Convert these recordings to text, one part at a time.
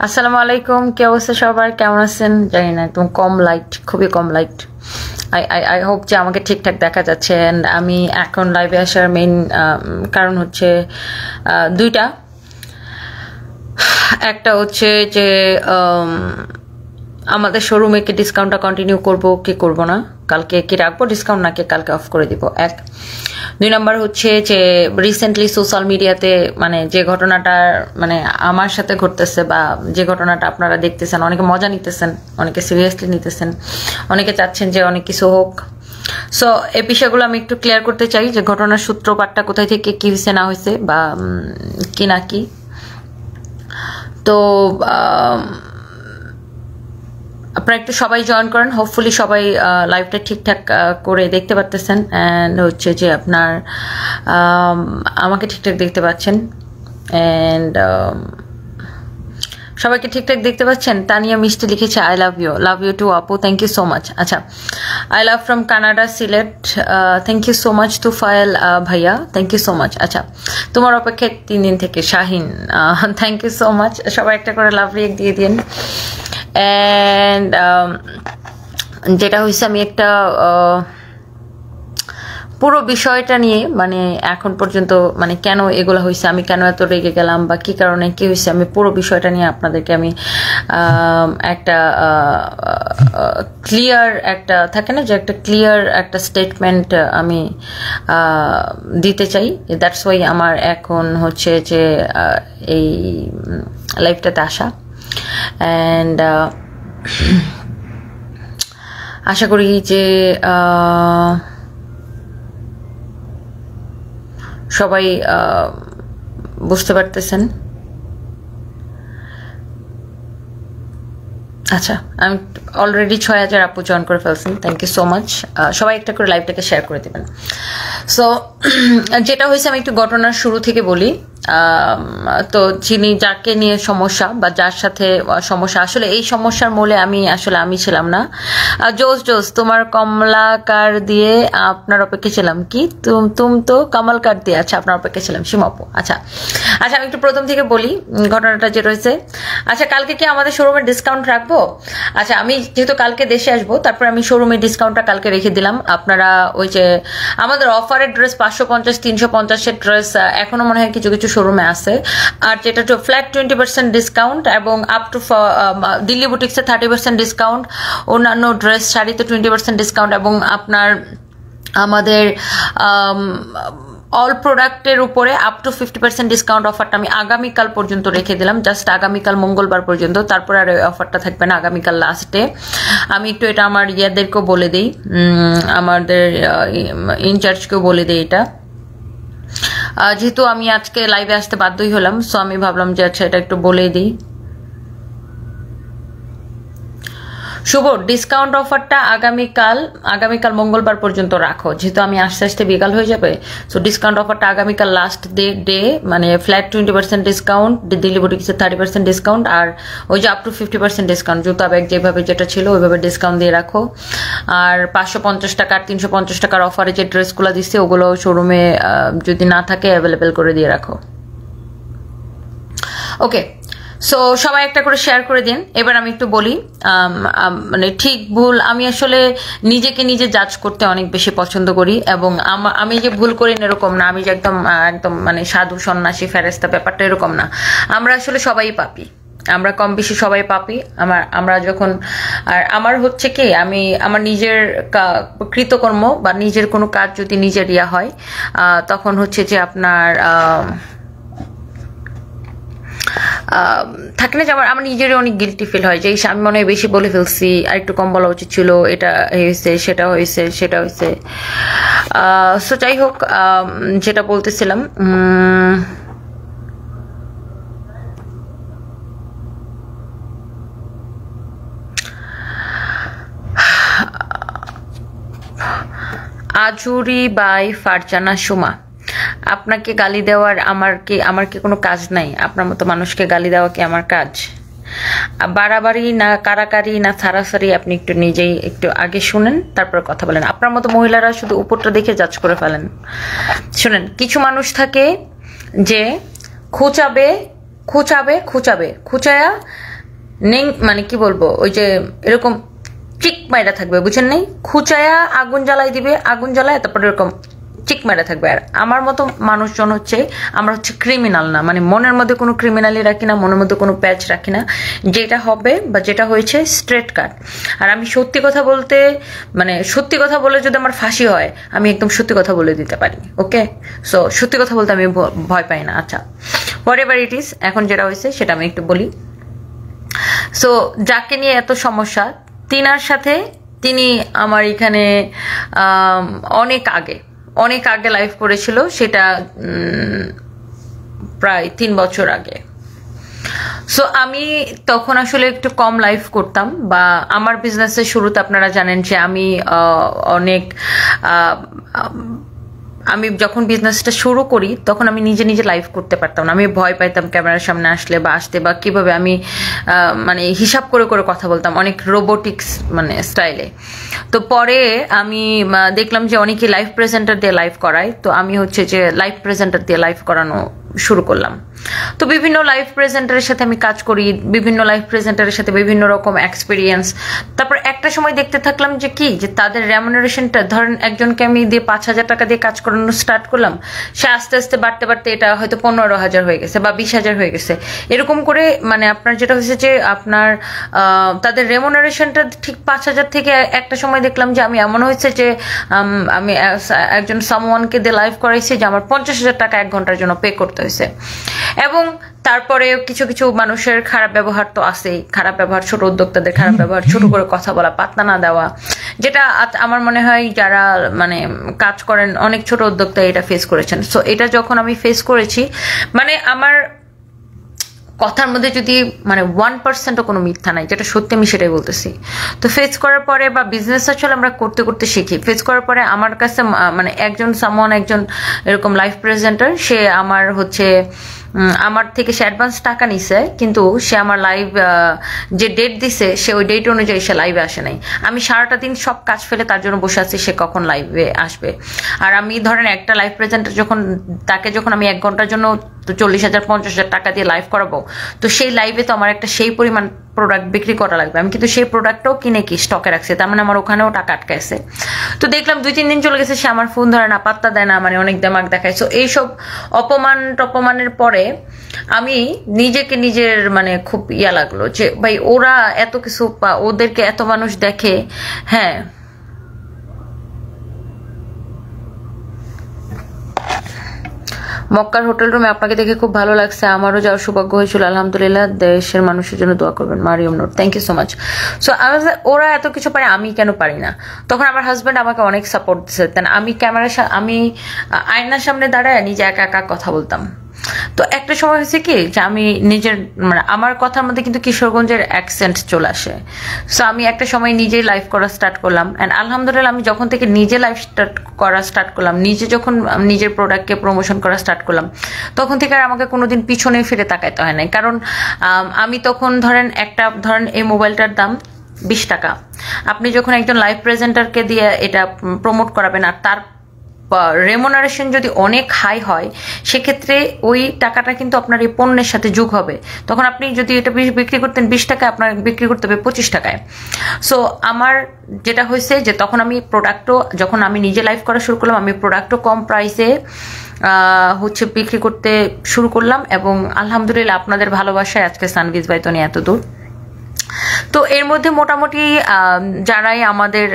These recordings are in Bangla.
আসসালামু আলাইকুম, কি অবস্থা সবার? কেমন আছেন? জানি না, একদম কম লাইট, খুবই কম লাইট। আই হোপ যে আমাকে ঠিকঠাক দেখা যাচ্ছে। অ্যান্ড আমি এখন লাইভে আসার মেইন কারণ হচ্ছে দুইটা। একটা হচ্ছে যে আমাদের শোরুমে কি ডিসকাউন্টটা কন্টিনিউ করব কি করব না, কালকে কি রাখবো ডিসকাউন্ট নাকি কালকে অফ করে দিব, এক। দুই নাম্বার হচ্ছে যে রিসেন্টলি সোশ্যাল মিডিয়াতে মানে যে ঘটনাটা মানে আমার সাথে ঘটতেছে বা যে ঘটনাটা আপনারা দেখতেছেন, অনেকে মজা নিতেছেন, অনেকে সিরিয়াসলি নিতেছেন, অনেকে চাচ্ছেন যে অনেক কিছু হোক। সো এই বিষয়গুলো আমি একটু ক্লিয়ার করতে চাই যে ঘটনার সূত্রপাতটা কোথায় থেকে কি হয়েছে না হয়েছে বা কি না কি। তো আপনারা একটু সবাই জয়েন করেন, হোপফুলি সবাই লাইভটা ঠিকঠাক করে দেখতে পারতেছেন। অ্যান্ড হচ্ছে যে আপনার আমাকে ঠিকঠাক দেখতে পাচ্ছেন। অ্যান্ড সবাইকে ঠিকঠাক দেখতে পাচ্ছেন। তানিয়া মিষ্টি লিখেছে আই লাভ ইউ টু আপু, থ্যাংক ইউ সো মাচ। আচ্ছা, I love from Canada Sylhet, thank you so much. Tufail ভাইয়া, থ্যাংক ইউ সো মাচ। আচ্ছা, তোমার অপেক্ষায় 3 দিন থেকে Shahin, thank you so much. সবাই একটা করে লাভ রিয়েক্ট দিয়ে দিন। অ্যান্ড যেটা হয়েছে, আমি একটা পুরো বিষয়টা নিয়ে মানে এখন পর্যন্ত মানে কেন এগুলো হয়েছে, আমি কেন এত রেগে গেলাম বা কি কারণে কি হয়েছে, আমি পুরো বিষয়টা নিয়ে আপনাদেরকে আমি একটা ক্লিয়ার একটা থাকে না যে একটা ক্লিয়ার একটা স্টেটমেন্ট আমি দিতে চাই। দ্যাটস ওয়াই আমার এখন হচ্ছে যে এই লাইফটাতে আসা। অ্যান্ড আশা করি যে সবাই বুঝতে পারতেছেন। আচ্ছা, আমি অলরেডি 6000 আপু জয়েন করে ফেলছেন, থ্যাংক ইউ সো মাচ। সবাই একটা করে লাইভটাকে শেয়ার করে দেবেন। সো যেটা হয়েছে, আমি একটু ঘটনার শুরু থেকে বলি। তো যিনি যাকে নিয়ে সমস্যা বা যার সাথে সমস্যা, আসলে এই সমস্যার মূলে আমি ছিলাম না। জোস তোমার কমলা কার দিয়ে আপনার অপেক্ষা ছিলাম, কি তুম তো কামাল কার দিয়ে, আচ্ছা আপনার অপেক্ষা ছিলাম সীমাপু। আচ্ছা, আমি একটু প্রথম থেকে বলি ঘটনাটা যে রয়েছে। আচ্ছা, কালকে কি আমাদের শোরুমে ডিসকাউন্ট রাখবো? আচ্ছা, আমি যেহেতু কালকে দেশে আসবো, তারপর আমি শোরুমে ডিসকাউন্টটা কালকে রেখে দিলাম। আপনারা ওই যে আমাদের অফারের ড্রেস 550 350-এর ড্রেস এখনো মনে হয় কিছু কিছু শোরুমে আছে। আর যেটা ফ্ল্যাট 20% ডিসকাউন্ট এবং আপ টু দিল্লি বুটিক্সে 30% ডিসকাউন্ট, অন্যান্য ড্রেস শাড়িতে 20% ডিসকাউন্ট এবং আপনার আমাদের অল প্রোডাক্টের উপরে আপ টু 50% ডিসকাউন্ট অফারটা আমি আগামীকাল পর্যন্ত রেখে দিলাম, জাস্ট আগামীকাল মঙ্গলবার পর্যন্ত। তারপরে আর অফারটা থাকবে না, আগামীকাল লাস্টে। আমি একটু এটা আমার ইয়াদেরকেও বলে দিই, আমাদের ইনচার্জকেও বলে দিই এটা, যেহেতু আমি আজকে লাইভে আসতে বাধ্যই হলাম। সো আমি ভাবলাম যে আচ্ছা এটা একটু বলেই দিই। শুভ, ডিসকাউন্ট অফারটা আগামীকাল মঙ্গলবার পর্যন্ত রাখো, যেহেতু আমি আস্তে আস্তে বিকাল হয়ে যাবে। সো ডিসকাউন্ট অফারটা আগামীকাল লাস্ট ডে, মানে ফ্ল্যাট 20% ডিসকাউন্ট, দিল্লি বুটিক্সে 30% ডিসকাউন্ট, আর ওই যে আপ টু 50% ডিসকাউন্ট জুতা ব্যাগ যেভাবে যেটা ছিল ওইভাবে ডিসকাউন্ট দিয়ে রাখো। আর 550 টাকার 350 টাকার অফারে যে ড্রেসগুলো দিচ্ছে ওগুলো শোরুমে যদি না থাকে অ্যাভেলেবেল করে দিয়ে রাখো। ওকে, সো সবাই একটা করে শেয়ার করে দিন। এবার আমি একটু বলি মানে ঠিক ভুল, আমি আসলে নিজেকে নিজে জাজ করতে অনেক বেশি পছন্দ করি এবং আমি যে ভুল করি না এরকম না, আমি যে একদম মানে সাধু সন্ন্যাসী ফেরেস্তা, ব্যাপারটা এরকম না। আমরা আসলে সবাই পাপী, আমরা কম বেশি সবাই পাপী। আমরা যখন আর আমার হচ্ছে কি, আমি আমার নিজের কৃতকর্ম বা নিজের কোনো কাজ যদি নিজের ইয়া হয় তখন হচ্ছে যে আপনার থাকে না যে আমার নিজেরই অনেক গিল্টি ফিল হয় যে আমি মনে হয় বেশি বলে ফেলছি, আর একটু কম বলা উচিত ছিল, এটা হয়েছে সেটা হয়েছে। সো যাই হোক, যেটা বলতেছিলাম, আজুরি বাই ফারজানা সুমা, আপনাকে গালি দেওয়ার আমার কি কোনো কাজ নাই? আপনার মতো মানুষকে গালি দেওয়া কি আমার কাজ? বাড়াবাড়ি না কারাকারি না সারাসারি, আপনি একটু নিজেই একটু আগে শুনেন, তারপর কথা বলেন। আপনার মতো মহিলারা শুধু উপরটা দেখে জাজ করে ফেলেন। শুনেন, কিছু মানুষ থাকে যে খোঁচাবে খুচায়া নেই, মানে কি বলবো, ওই যে এরকম চিক মাইরা থাকবে, বুঝেন নাই? খুচায়া আগুন জ্বালাই দিবে, আগুন জ্বালায় তারপরে এরকম চিক মেরে থাকবে। আর আমার মতো মানুষজন হচ্ছে, আমরা হচ্ছে ক্রিমিনাল না, মানে মনের মধ্যে কোনো ক্রিমিনালি রাখি না, মনের মধ্যে কোনো প্যাচ রাখি না, যেটা হবে বা যেটা হয়েছে স্ট্রেট কাট। আর আমি সত্যি কথা বলতে, মানে সত্যি কথা বলে যদি আমার ফাঁসি হয়, আমি একদম সত্যি কথা বলে দিতে পারি। ওকে, সো সত্যি কথা বলতে আমি ভয় পাই না। আচ্ছা, হোয়াট এভার ইট ইজ, এখন যেটা হয়েছে সেটা আমি একটু বলি। সো যাকে নিয়ে এত সমস্যা, তিনি আমার এখানে অনেক আগে লাইভ করেছিল, সেটা প্রায় 3 বছর আগে। সো আমি তখন আসলে একটু কম লাইভ করতাম, বা আমার বিজনেসের শুরুতে আপনারা জানেন যে আমি যখন বিজনেসটা শুরু করি তখন আমি নিজে নিজে লাইভ করতে পারতাম না, আমি ভয় পাইতাম ক্যামেরার সামনে আসলে বা আসতে, বা কিভাবে আমি মানে হিসাব করে করে কথা বলতাম, অনেক রোবোটিক্স মানে স্টাইলে। তো পরে আমি দেখলাম যে অনেকে লাইভ প্রেজেন্টার দিয়ে লাইভ করায়, তো আমি হচ্ছে যে লাইভ প্রেজেন্টার দিয়ে লাইভ করানো শুরু করলাম। তো বিভিন্ন লাইভ প্রেজেন্টারের সাথে আমি কাজ করি, বিভিন্ন লাইভ প্রেজেন্টারের সাথে বিভিন্ন রকম এক্সপিরিয়েন্স। তারপর একটা সময় দেখতে থাকলাম যে তাদের রেমুনারেশনটা, ধরেন একজনকে আমি দিয়ে 5,000 টাকা দিয়ে কাজ করানো স্টার্ট করলাম, সে আস্তে আস্তে বাড়তে বাড়তে এটা হয়তো 15,000 হয়ে গেছে বা 20,000 হয়ে গেছে, এরকম করে। মানে আপনার যেটা হয়েছে যে আপনার তাদের রেমুনারেশনটা ঠিক 5,000 থেকে একটা সময় দেখলাম যে আমি এমন হয়েছে যে আমি একজন সামওয়ানকে দিয়ে লাইভ করাইছি যে আমার 50,000 টাকা 1 ঘন্টার জন্য পে করতে হয়েছে। এবং তারপরে কিছু কিছু মানুষের খারাপ ব্যবহার তো আছেই, খারাপ ব্যবহার, ছোট উদ্যোক্তাদের খারাপ ব্যবহার, ছোট করে কথা বলা, পাত্তা না দেওয়া, যেটা আমার মনে হয় যারা মানে কাজ করেন অনেক ছোট উদ্যোক্তা এটা ফেস করেছেন। সো এটা যখন আমি ফেস করেছি, মানে আমার কথার মধ্যে যদি মানে 1%ও কোনো মিথ্যা নাই, যেটা সত্যি আমি সেটাই বলতেছি। তো ফেস করার পরে, বা বিজনেস আসলে আমরা করতে করতে শিখি, ফেস করার পরে আমার কাছে মানে একজন এরকম লাইভ প্রেজেন্টার, সে আমার হচ্ছে আমার থেকে সে অ্যাডভান্স টাকা নিছে, কিন্তু সে আমার লাইভ যে ডেট দিছে সে ওই ডেট অনুযায়ী সে লাইভে আসে নাই। আমি সারাটা দিন সব কাজ ফেলে তার জন্য বসে আছি সে কখন লাইভে আসবে। আর আমি ধরেন একটা লাইভ প্রেজেন্টার তাকে যখন আমি 1 ঘন্টার জন্য তো 40,000 50,000 টাকা দিয়ে লাইভ করাবো, তো সেই লাইভে তো আমার একটা সেই পরিমাণ প্রোডাক্ট বিক্রি করা লাগবে। আমি কিন্তু সেই প্রোডাক্টটাও কিনে স্টকে রাখছি, তার মানে আমার ওখানেও টাকা আটকাইছে। তো দেখলাম 2-3 দিন চলে গেছে, সে আমার ফোন ধরে না, পাত্তা দেয় না, মানে অনেক দেমাক দেখায়। সো এইসব অপমানের পরে আমি নিজের মানে খুব লাগলো যে ভাই ওরা এত কিছু, ওদেরকে এত মানুষ দেখে। হ্যাঁ, মক্কার হোটেল রুমে আপনাকে দেখে খুব ভালো লাগছে, আমারও যাওয়ার সৌভাগ্য হয়েছিল, আলহামদুলিল্লাহ। দেশের মানুষের জন্য দোয়া করবেন, মারিয়ম নোট, thank you so much. So ওরা এত কিছু পারে, আমি কেন পারি না? তখন আমার হাজব্যান্ড আমাকে অনেক সাপোর্ট দিচ্ছে। আমি আমি আয়নার সামনে দাঁড়ায় নিজে একা একা কথা বলতাম। তো একটা সময় হয়েছে কি যে আমি নিজের মানে আমার কথার মধ্যে কিন্তু কিশোরগঞ্জের অ্যাকসেন্ট চলে আসে। সো আমি একটা সময় নিজেই লাইভ করা স্টার্ট করলাম, অ্যান্ড আলহামদুলিল্লাহ আমি যখন থেকে নিজে লাইভ করা স্টার্ট করলাম, যখন নিজের প্রোডাক্টকে প্রমোশন করা স্টার্ট করলাম, তখন থেকে আর আমাকে কোনোদিন পিছনে ফিরে তাকাইতে হয় নাই। কারণ আমি তখন ধরেন এই মোবাইলটার দাম 20 টাকা। আপনি যখন একজন লাইভ প্রেজেন্টারকে দিয়ে এটা প্রমোট করাবেন, আর তার রেমুনারেশন যদি অনেক হাই হয়, সেক্ষেত্রে ওই টাকাটা কিন্তু আপনার এই পণ্যের সাথে যোগ হবে। তখন আপনি যদি এটা বিক্রি করতেন 20 টাকায়, আপনার বিক্রি করতে হবে 25 টাকায়। সো আমার যেটা হয়েছে যে তখন আমি যখন আমি নিজে লাইভ করা শুরু করলাম, আমি প্রোডাক্টও কম প্রাইসে হচ্ছে বিক্রি করতে শুরু করলাম, এবং আলহামদুলিল্লাহ আপনাদের ভালোবাসায় আজকে সানভিজ বাইতনি এত দূর। তো এর মধ্যে মোটামুটি যারাই আমাদের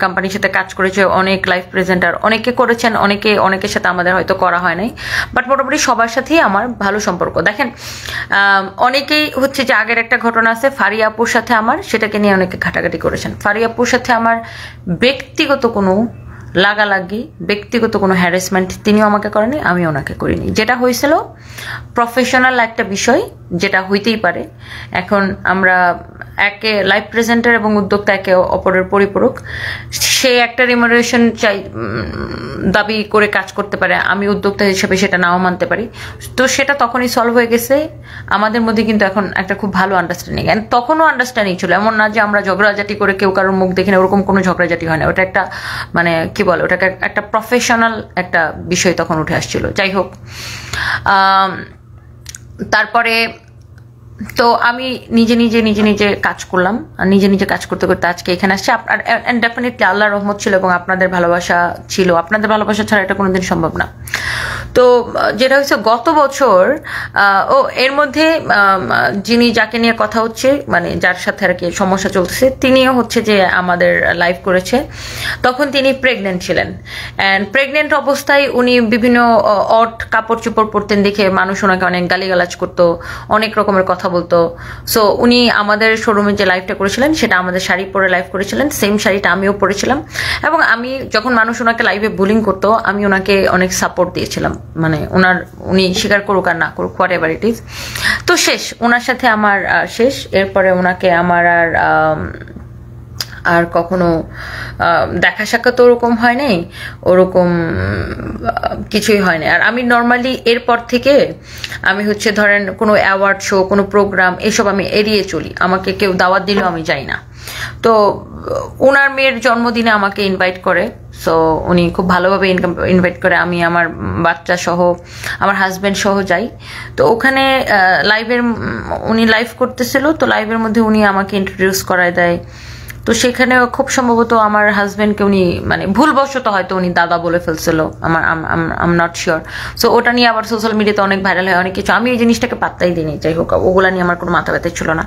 কোম্পানির সাথে কাজ করেছে, অনেক লাইভ প্রেজেন্টার অনেকে করেছেন, অনেকের সাথে আমাদের হয়তো করা হয় নাই, বাট মোটামুটি সবার সাথেই আমার ভালো সম্পর্ক। দেখেন, অনেকেই হচ্ছে যে আগের একটা ঘটনা আছে ফারিয়া আপুর সাথে আমার, সেটাকে নিয়ে অনেকে ঘাটাঘাটি করেছেন। ফারিয়া আপুর সাথে আমার ব্যক্তিগত কোনো লাগালাগি, ব্যক্তিগত কোনো হ্যারাসমেন্ট তিনিও আমাকে করেনি, আমি ওনাকে করিনি। যেটা হয়েছিল প্রফেশনাল একটা বিষয়, যেটা হইতেই পারে। এখন আমরা একে লাইভ প্রেজেন্টার এবং উদ্যোক্তা একে অপরের পরিপূরক। সে একটা রিমুনারেশন দাবি করে কাজ করতে পারে, আমি উদ্যোক্তা হিসেবে সেটা নাও মানতে পারি। তো সেটা তখনই সলভ হয়ে গেছে আমাদের মধ্যে, কিন্তু এখন একটা খুব ভালো আন্ডারস্ট্যান্ডিং। এন্ড তখনও আন্ডারস্ট্যান্ডিং ছিল, এমন না যে আমরা ঝগড়াঝাটি করে কেউ কারোর মুখ দেখি না, ওরকম কোনো ঝগড়াঝাটি হয় না। ওটা একটা মানে কি বলে, ওটাকে একটা প্রফেশনাল একটা বিষয় তখন উঠে আসছিল। যাই হোক, তারপরে তো আমি নিজে নিজে নিজে নিজে কাজ করলাম, আর নিজে নিজে কাজ করতে করতে আজকে এখানে আসছি। আপনার ডেফিনেটলি আল্লাহর রহমত ছিল এবং আপনাদের ভালোবাসা ছিল। আপনাদের ভালোবাসা ছাড়া এটা কোনোদিন সম্ভব না। তো যেটা হচ্ছে গত বছর এর মধ্যে যিনি যাকে নিয়ে কথা হচ্ছে, মানে যার সাথে আর কি সমস্যা চলতেছে, তিনিও হচ্ছে যে আমাদের লাইভ করেছে। তখন তিনি প্রেগনেন্ট ছিলেন, অ্যান্ড প্রেগনেন্ট অবস্থায় উনি বিভিন্ন অড কাপড় চোপড় পরতেন দেখে মানুষ ওনাকে অনেক গালিগালাজ করতো, অনেক রকমের কথা বলতো। সো উনি আমাদের শোরুমে যে লাইভটা করেছিলেন সেটা আমাদের শাড়ি পরে লাইভ করেছিলেন, সেম শাড়িটা আমিও পরেছিলাম। এবং আমি যখন মানুষ ওনাকে লাইভে বুলিং করতো আমি ওনাকে অনেক সাপোর্ট দিয়েছিলাম, মানে উনি স্বীকার করুক আর না করুক, হোয়াট এভার ইট ইজ। তো শেষ, ওনার সাথে আমার শেষ। এরপরে ওনাকে আমার আর কখনো দেখা সাক্ষাৎ ওরকম হয় নাই, ওরকম কিছুই হয় না। আর আমি নর্মালি এরপর থেকে আমি হচ্ছে ধরেন কোনো অ্যাওয়ার্ড শো, কোনো প্রোগ্রাম, এসব আমি এড়িয়ে চলি। আমাকে কেউ দাওয়াত দিলেও আমি যাই না। তো ওনার মেয়ের জন্মদিনে আমাকে ইনভাইট করে, সো উনি খুব ভালোভাবে ইনভাইট করে। আমি আমার বাচ্চা সহ, আমার হাজব্যান্ড সহ যাই। তো ওখানে উনি লাইভ করতেছিল, তো লাইভের মধ্যে উনি আমাকে ইন্ট্রোডিউস করায় দেয়। তো সেখানে খুব সম্ভবত আমার হাজব্যান্ডকে উনি মানে ভুলবশত হয়তো উনি দাদা বলে ফেলছিল, আম নট শিওর। সো ওটা নিয়ে আবার সোশ্যাল মিডিয়াতে অনেক ভাইরাল হয়, অনেক কিছু। আমি এই জিনিসটাকে পাত্তাই দিইনি। যাই হোক, ওগুলা নিয়ে আমার কোনো মাথা ব্যথা ছিল না।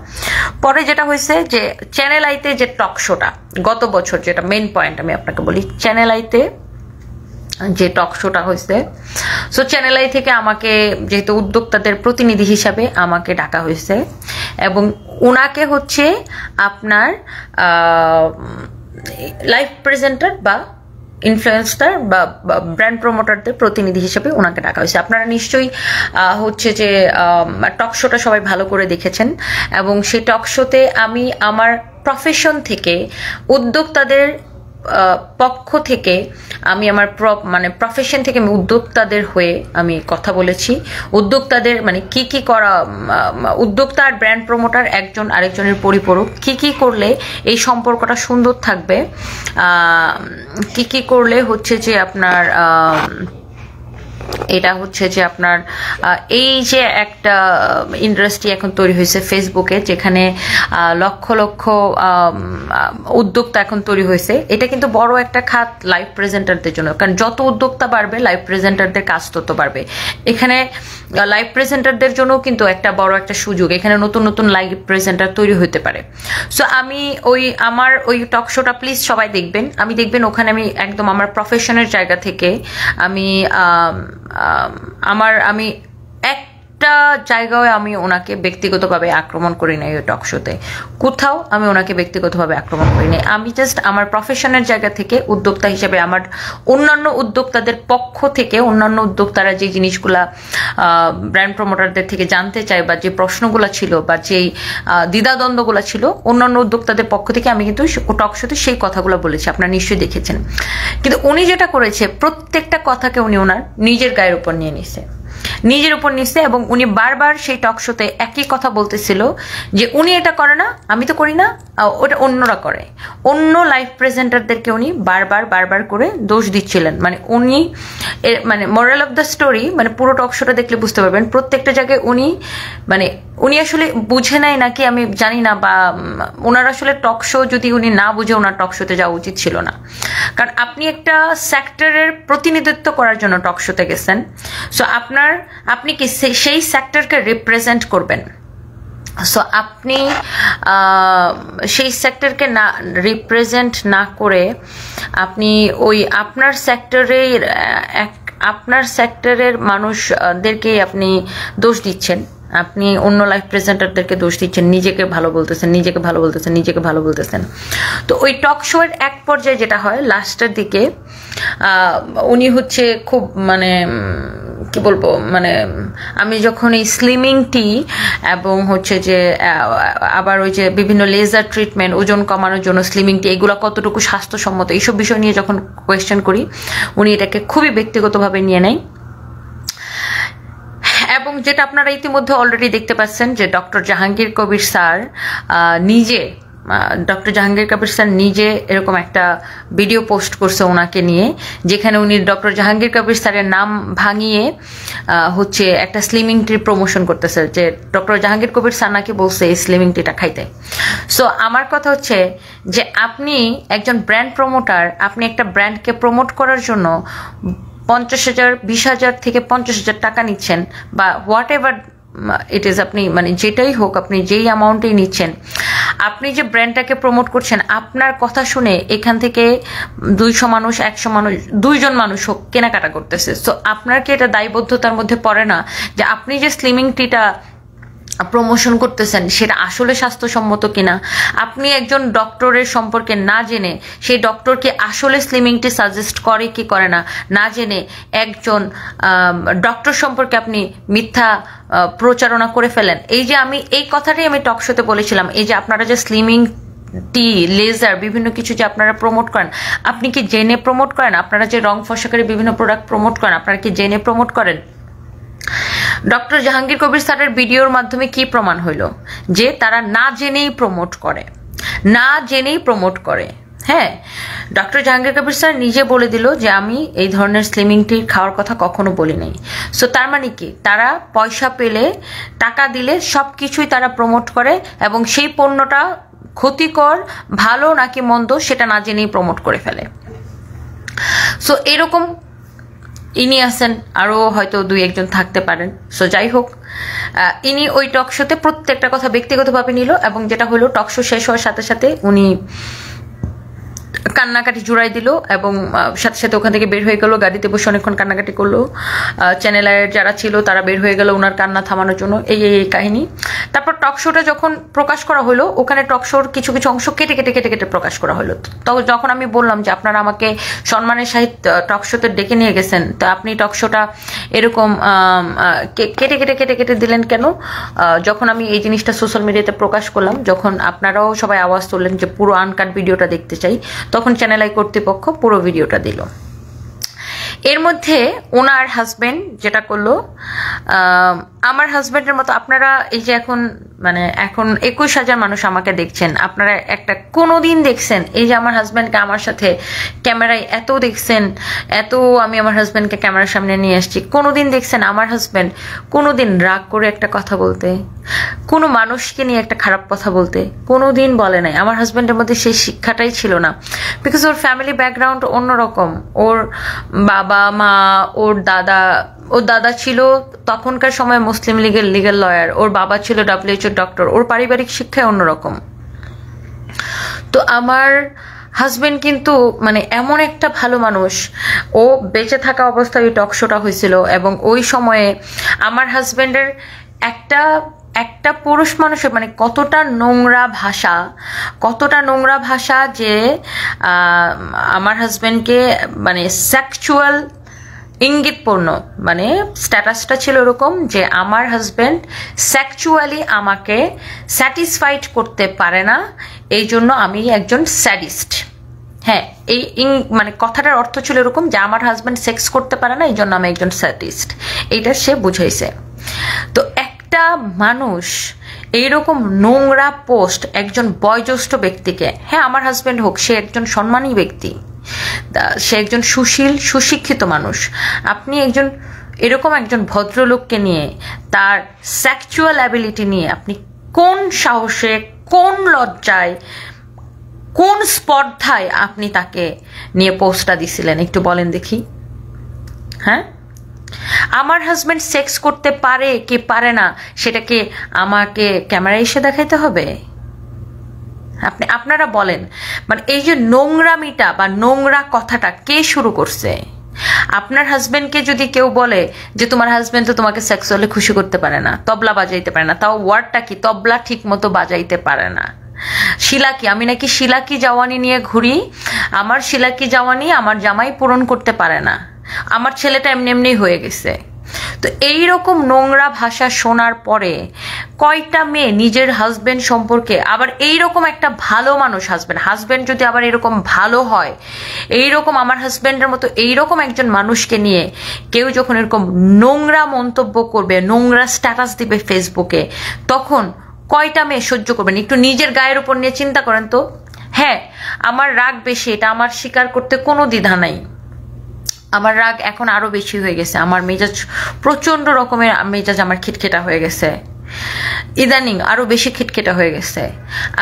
পরে যেটা হয়েছে যে চ্যানেল আইতে যে টক শোটা গত বছর, যেটা মেইন পয়েন্ট আমি আপনাকে বলি, চ্যানেল আইতে যে টক শোটা হয়েছে, সো চ্যানেল আই থেকে আমাকে যেহেতু উদ্যোক্তাদের প্রতিনিধি হিসাবে আমাকে ডাকা হয়েছে, এবং ওনাকে হচ্ছে আপনার লাইভ প্রেজেন্টার বা ইনফ্লুয়েন্সার বা ব্র্যান্ড প্রমোটারদের প্রতিনিধি হিসেবে ওনাকে ডাকা হয়েছে। আপনারা নিশ্চয়ই হচ্ছে যে টক শোটা সবাই ভালো করে দেখেছেন, এবং সেই টক শোতে আমি আমার প্রফেশন থেকে উদ্যোক্তাদের পক্ষ থেকে আমি আমার মানে প্রফেশন থেকে আমি উদ্যোক্তাদের হয়ে আমি কথা বলেছি। উদ্যোক্তাদের মানে কি করা, উদ্যোক্তা আর ব্র্যান্ড প্রমোটার একজন আরেকজনের পরিপূরক, কি করলে এই সম্পর্কটা সুন্দর থাকবে, কি করলে হচ্ছে যে আপনার এটা হচ্ছে যে আপনার এই যে একটা ইন্ডাস্ট্রি এখন তৈরি হয়েছে ফেসবুকে, যেখানে লক্ষ লক্ষ উদ্যোক্তা এখন তৈরি হয়েছে। এটা কিন্তু বড় একটা খাত লাইভ প্রেজেন্টারদের জন্য, কারণ যত উদ্যোক্তা বাড়বে লাইভ প্রেজেন্টারদের কাজ তত বাড়বে। এখানে লাইভ প্রেজেন্টারদের জন্য কিন্তু একটা বড় একটা সুযোগ, এখানে নতুন নতুন লাইভ প্রেজেন্টার তৈরি হতে পারে। সো আমি আমার ওই টক শোটা প্লিজ সবাই দেখবেন। দেখবেন ওখানে আমি একদম আমার প্রফেশনের জায়গা থেকে আমি আমি একটা জায়গায় আমি ওনাকে ব্যক্তিগতভাবে আক্রমণ করি নাই। ওই টক শোতে কোথাও আমি ওনাকে ব্যক্তিগতভাবে আক্রমণ করি নাই। আমি জাস্ট আমার প্রফেশনের জায়গা থেকে উদ্যোক্তা হিসেবে আমার অন্যান্য উদ্যোক্তাদের পক্ষ থেকে, অন্যান্য উদ্যোক্তারা যে জিনিসগুলা ব্র্যান্ড প্রমোটারদের থেকে জানতে চায়, বা যে প্রশ্নগুলো ছিল, বা যেই দ্বিধাদ্বন্দ্বগুলো ছিল, অন্যান্য উদ্যোক্তাদের পক্ষ থেকে আমি কিন্তু টক শোতে সেই কথাগুলো বলেছি। আপনারা নিশ্চয়ই দেখেছেন। কিন্তু উনি যেটা করেছে, প্রত্যেকটা কথাকে উনি ওনার নিজের গায়ের উপর নিয়ে নিছে, এবং উনি বারবার সেই টক শোতে একই কথা বলতেছিল যে উনি এটা করে না, আমি তো করি না, ওটা অন্যরা করে। অন্য লাইভ প্রেজেন্টারদেরকে উনি বারবার করে দোষ দিচ্ছিলেন। মানে উনি মানে মোরাল অফ দ্য স্টোরি, মানে পুরো টক শোটা দেখলে বুঝতে পারবেন, প্রত্যেকটা জায়গায় উনি আসলে বুঝে নাই নাকি আমি জানি না, বা ওনার আসলে টক শো যদি উনি না বুঝে ওনার টক শোতে যাওয়া উচিত ছিল না। কারণ আপনি একটা সেক্টরের প্রতিনিধিত্ব করার জন্য টক শোতে গেছেন, সো আপনি কি সেই সেক্টরকে রিপ্রেজেন্ট করবেন। সো আপনি সেই সেক্টরকে না রিপ্রেজেন্ট না করে আপনি ওই আপনার সেক্টরের মানুষদেরকে আপনি দোষ দিচ্ছেন। আপনি অন্য লাইভ প্রেজেন্টারদেরকে দোষ দিচ্ছেন, নিজেকে ভালো বলতেছেন। তো ওই টক শো এর এক পর্যায়ে যেটা হয়, লাস্টের দিকে উনি হচ্ছে খুব মানে কি বলবো, মানে আমি যখন এই স্লিমিং টি এবং হচ্ছে যে আবার ওই যে বিভিন্ন লেজার ট্রিটমেন্ট, ওজন কমানোর জন্য স্লিমিং টি, এগুলো কতটুকু স্বাস্থ্যসম্মত, এইসব বিষয় নিয়ে যখন কোয়েশ্চেন করি, উনি এটাকে খুবই ব্যক্তিগতভাবে নিয়ে নেয়। এবং যেটা আপনারা ইতিমধ্যে অলরেডি দেখতে পাচ্ছেন যে ডক্টর জাহাঙ্গীর কবির স্যার নিজে ডক্টর জাহাঙ্গীর কবির স্যার নিজে এরকম একটা ভিডিও পোস্ট করছে ওনাকে নিয়ে, যেখানে উনি ডক্টর জাহাঙ্গীর কবির স্যারের নাম ভাঙিয়ে হচ্ছে একটা স্লিমিং টির প্রমোশন করতেছে, যে ডক্টর জাহাঙ্গীর কবির স্যার নাকি বলছে এই স্লিমিং টিটা খাইতে। সো আমার কথা হচ্ছে যে আপনি একজন ব্র্যান্ড প্রমোটার, আপনি একটা ব্র্যান্ডকে প্রমোট করার জন্য 50,000, 20,000 থেকে 50,000 টাকা নিচ্ছেন, বা হোয়াট এভার ইট ইজ, আপনি মানে যেটাই হোক, আপনি যেই অ্যামাউন্টেই নিচ্ছেন, আপনি যে ব্র্যান্ডটাকে প্রমোট করছেন, আপনার কথা শুনে এখান থেকে 200 মানুষ, 100 মানুষ, 2 জন মানুষ হোক কেনাকাটা করতেছে। সো আপনার কি এটা দায়বদ্ধতার মধ্যে পড়ে না যে আপনি যে স্লিমিং টিটা প্রমোশন করতেছেন সেটা আসলে স্বাস্থ্যসম্মত কিনা? আপনি একজন ডক্টরের সম্পর্কে না জেনে সেই ডক্টরকে আসলে স্লিমিং টি সাজেস্ট করে কি করে না না জেনে একজন ডক্টর সম্পর্কে আপনি মিথ্যা প্রচারণা করে ফেলেন। এই যে আমি এই কথাটাই আমি টক শোতে বলেছিলাম, এই যে আপনারা যে স্লিমিং টি, লেজার, বিভিন্ন কিছু যে আপনারা প্রমোট করেন, আপনি কি জেনে প্রমোট করেন? আপনারা যে রং ফসাকারী বিভিন্ন প্রোডাক্ট প্রমোট করেন, আপনারা কি জেনে প্রমোট করেন? ডক্টর জাহাঙ্গীর কবির স্যারের ভিডিওর মাধ্যমে কি প্রমাণ হইল? যে তারা না জেনেই প্রমোট করে, না জেনেই প্রমোট করে। হ্যাঁ, ডক্টর জাহাঙ্গীর কবির স্যার নিজে বলে দিল যে আমি এই ধরনের স্লিমিং টি খাওয়ার কথা কখনো বলি নাই। সো তার মানে কি, তারা পয়সা পেলে, টাকা দিলে সব কিছুই তারা প্রমোট করে, এবং সেই পণ্যটা ক্ষতিকর, ভালো নাকি মন্দ সেটা না জেনেই প্রমোট করে ফেলে। সো এরকম ইনি আছেন, আরও হয়তো 2-1 জন থাকতে পারেন। সো যাই হোক, ইনি ওই টক শোতে প্রত্যেকটা কথা ব্যক্তিগতভাবে নিল, এবং যেটা হলো টক শো শেষ হওয়ার সাথে সাথে উনি কান্নাকাটি জুড়াই দিল, এবং সাথে সাথে ওখান থেকে বের হয়ে গেল, গাড়িতে বসে অনেকক্ষণ কান্নাকাটি করলো। চ্যানেলের যারা ছিল তারা বের হয়ে গেল ওনার কান্না থামানোর জন্য। এই কাহিনী। তারপর টক শোটা যখন প্রকাশ করা হলো, ওখানে টক শোর কিছু কিছু অংশ কেটে কেটে কেটে কেটে প্রকাশ করা হলো। তো যখন আমি বললাম যে আপনারা আমাকে সম্মানের সাহিত্য টক শোতে ডেকে নিয়ে গেছেন, তো আপনি টক শোটা এরকম কেটে কেটে কেটে কেটে দিলেন কেন? যখন আমি এই জিনিসটা সোশ্যাল মিডিয়াতে প্রকাশ করলাম, যখন আপনারাও সবাই আওয়াজ তুললেন যে পুরো আনকাট ভিডিওটা দেখতে চাই, তখন চ্যানেল আই কর্তৃপক্ষ পুরো ভিডিওটা দিল। এর মধ্যে ওনার হাজবেন্ড যেটা করলো, আমার হাজবেন্ডের মতো আপনারা এই যে এখন 21,000 মানুষ আমাকে দেখছেন, আপনারা একটা কোনোদিন দেখছেন এই যে আমার হাজবেন্ডকে আমার সাথে ক্যামেরায় এত দেখছেন, এত আমি আমার হাজবেন্ডকে ক্যামেরার সামনে নিয়ে আসছি, কোনোদিন দেখছেন আমার হাজবেন্ড কোনোদিন রাগ করে একটা কথা বলতে, কোনো মানুষকে নিয়ে একটা খারাপ কথা বলতে? কোনোদিন বলে নাই। আমার হাজবেন্ডের মধ্যে সেই শিক্ষাটাই ছিল না, বিকজ ওর ফ্যামিলি ব্যাকগ্রাউন্ড অন্যরকম। ওর বাবা মা, ওর দাদা ছিল তখনকার সময় মুসলিম লীগের লিগ্যাল লয়ার, ওর বাবা ছিল WHO ডক্টর, ওর পারিবারিক শিক্ষায় অন্যরকম। তো আমার হাজবেন্ড কিন্তু এমন একটা ভালো মানুষ, ও বেঁচে থাকা অবস্থায় ওই টক শোটা হয়েছিল, এবং ওই সময়ে আমার হাজবেন্ডের একটা পুরুষ মানুষের কতটা নোংরা ভাষা যে আমার হাজবেন্ডকে সেক্সুয়াল ইঙ্গিতপূর্ণ, স্ট্যাটাসটা ছিল এরকম যে আমার হাজবেন্ড সেক্সুয়ালি আমাকে স্যাটিসফাইড করতে পারে না, এই জন্য আমি একজন স্যাডিস্ট। হ্যাঁ, এই কথাটার অর্থ ছিল এরকম যে আমার হাজবেন্ড সেক্স করতে পারে না, এই জন্য আমি একজন স্যাডিস্ট, এইটা সে বুঝাইছে। তো একটা মানুষ এইরকম নোংরা পোস্ট একজন বয়োজ্যেষ্ঠ ব্যক্তিকে, হ্যাঁ আমার হাজবেন্ড হোক, সে একজন সম্মানী ব্যক্তি, সে একজন সুশিক্ষিত মানুষ, আপনি এরকম একজন ভদ্রলোককে নিয়ে, তার সেক্সুয়াল অ্যাবিলিটি নিয়ে আপনি কোন সাহসে, কোন লজ্জায়, কোন স্পর্ধায় আপনি তাকে নিয়ে পোস্টটা দিছিলেন একটু বলেন দেখি। হ্যাঁ, আমার হাজবেন্ড সেক্স করতে পারে কি পারে না সেটাকে আমাকে ক্যামেরায় এসে দেখাইতে হবে? আপনারা বলেন, এই যে নোংরামিটা বা নোংরা কথাটা কে শুরু করছে? আপনার হাজবেন্ডকে যদি কেউ বলে যে তোমার হাজবেন্ড তো তোমাকে সেক্সুয়ালি খুশি করতে পারে না, তবলা বাজাইতে পারে না, তাও ওয়ার্ডটা কি, তবলা ঠিক মতো বাজাইতে পারে না, শিলাকি, আমি নাকি শিলাকি জাওয়ানি নিয়ে ঘুরি, আমার শিলাকি জাওয়ানি আমার জামাই পূরণ করতে পারে না, আমার ছেলেটা এমনি এমনি হয়ে গেছে। তো এইরকম নোংরা ভাষা শোনার পরে কয়টা মেয়ে নিজের হাজবেন্ড সম্পর্কে, আবার এইরকম একটা ভালো মানুষ হাজবেন্ড যদি আবার এরকম ভালো হয়, এইরকম আমার হাজবেন্ডের মতো এইরকম একজন মানুষকে নিয়ে কেউ যখন এরকম নোংরা মন্তব্য করবে, নোংরা স্ট্যাটাস দিবে ফেসবুকে, তখন কয়টা মেয়ে সহ্য করবেন? একটু নিজের গায়ের উপর নিয়ে চিন্তা করেন তো। হ্যাঁ, আমার রাগ বেশি, এটা আমার স্বীকার করতে কোনো দ্বিধা নাই। আমার রাগ এখন আরো বেশি হয়ে গেছে, আমার মেজাজ প্রচন্ড রকমের, মেজাজ আমার খিটখিটা হয়ে গেছে, ইদানিং আরো বেশি খিটখিটা হয়ে গেছে।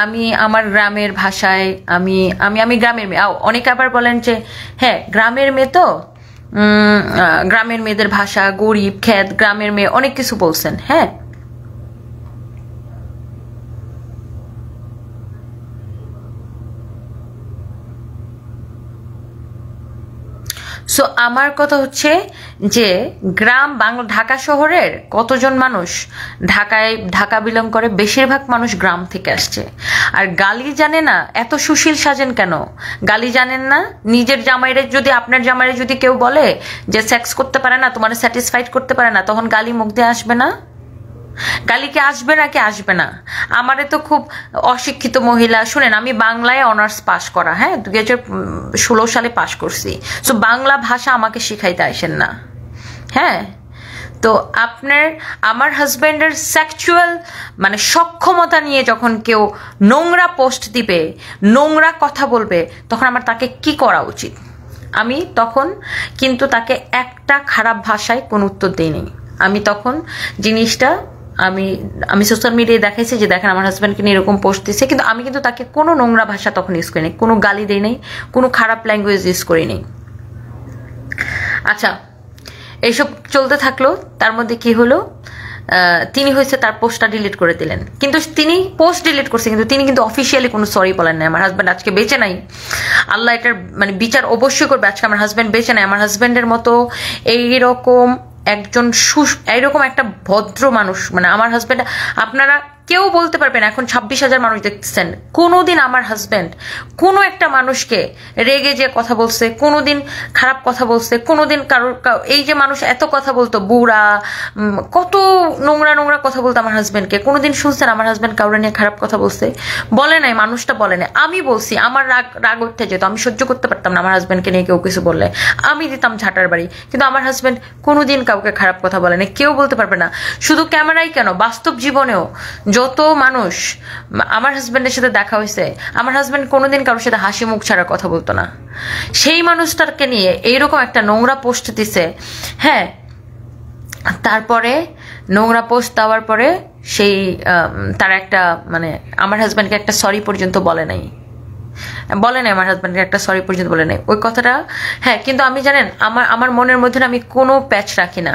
আমি আমার গ্রামের ভাষায়, আমি আমি আমি গ্রামের মেয়ে। অনেকে আবার বলেন যে হ্যাঁ গ্রামের মেয়ে তো, গ্রামের মেয়েদের ভাষা, গরিব খ্যাত, গ্রামের মেয়ে, অনেক কিছু বলছেন। হ্যাঁ, সো আমার কথা হচ্ছে যে গ্রাম বাংলা, ঢাকা শহরের কতজন মানুষ ঢাকা বিলং করে, বেশিরভাগ মানুষ গ্রাম থেকে আসছে। আর গালি জানে না, এত সুশীল সাজেন কেন? গালি জানেন না? নিজের জামাইরে যদি, আপনার জামাইরে যদি কেউ বলে যে সেক্স করতে পারে না, তোমার স্যাটিসফাইড করতে পারে না, তখন গালি মুখ দিয়ে আসবে না? গালি কি আসবে নাকি আসবে না? আমারে তো খুব অশিক্ষিত মহিলা, শুনেন আমি বাংলায় অনার্স পাস করা, হ্যাঁ 2016 সালে পাস করছি। সো বাংলা ভাষা আমাকে শিখাইতে আসেন না। হ্যাঁ, তো আমার হাজব্যান্ডের সেক্সুয়াল মানে সক্ষমতা নিয়ে যখন কেউ নোংরা পোস্ট দিবে, নোংরা কথা বলবে, তখন আমার তাকে কি করা উচিত? আমি তখন কিন্তু তাকে একটা খারাপ ভাষায় কোনো উত্তর দিইনি। আমি তখন জিনিসটা আমি সোশ্যাল মিডিয়ায় দেখাইছি যে দেখেন আমার হাজব্যান্ডকে নিয়ে এরকম পোস্ট দিচ্ছে, কিন্তু আমি কিন্তু তাকে কোনো নোংরা ভাষা তখন ইউজ করিনি, কোনো গালি দিই নাই, কোনো খারাপ ল্যাঙ্গুয়েজ ইউজ করিনি। আচ্ছা, এইসব চলতে থাকলো। তার মধ্যে কি হলো, তিনি হয়েছে তার পোস্টটা ডিলিট করে দিলেন। কিন্তু তিনি পোস্ট ডিলিট করছে, কিন্তু তিনি কিন্তু অফিসিয়ালি কোনো সরি বলেন না। আমার হাজব্যান্ড আজকে বেঁচে নাই, আল্লাহ এটার মানে বিচার অবশ্যই করবে। আজকে আমার হাজব্যান্ড বেঁচে নাই। আমার হাজব্যান্ডের মতো এইরকম একজন এইরকম একটা ভদ্র মানুষ, মানে আমার হাজব্যান্ড, আপনারা কেউ বলতে পারবেন, এখন 26,000 মানুষ দেখতেছেন, কোনোদিন আমার হাজব্যান্ড কোনো একটা মানুষকে রেগে যে কথা বলছে, কোনোদিন খারাপ কথা বলছে, কোনোদিন কারোর, এই যে মানুষ এত কথা বলতো, বুড়া, কত নোংরা নোংরা কথা বলতো আমার হাজব্যান্ডকে, কোনোদিন শুনছেন আমার হাজব্যান্ড কারোর নিয়ে খারাপ কথা বলছে? বলে নাই, মানুষটা বলে নাই। আমি বলছি, আমার রাগ উঠতে যেত, আমি সহ্য করতে পারতাম না আমার হাজব্যান্ডকে নিয়ে কেউ কিছু বললে, আমি দিতাম ঝাঁটার বাড়ি। কিন্তু আমার হাজব্যান্ড কোনোদিন কাউকে খারাপ কথা বলে না, কেউ বলতে পারবে না। শুধু ক্যামেরাই কেন, বাস্তব জীবনেও যত মানুষ আমার হাজব্যান্ডের সাথে দেখা হয়েছে, আমার হাজব্যান্ড কোনোদিন কারোর সাথে হাসি মুখ ছাড়া কথা বলতো না। সেই মানুষটাকে নিয়ে এইরকম একটা নোংরা পোস্ট দিছে। হ্যাঁ, তারপরে নোংরা পোস্ট দেওয়ার পরে সেই তার একটা মানে আমার হাজব্যান্ডকে একটা সরি পর্যন্ত বলে নাই আমার হাজব্যান্ডকে একটা সরি পর্যন্ত বলে নাই ওই কথাটা। হ্যাঁ, কিন্তু আমি জানেন আমার মনের মধ্যে আমি কোনো প্যাচ রাখি না,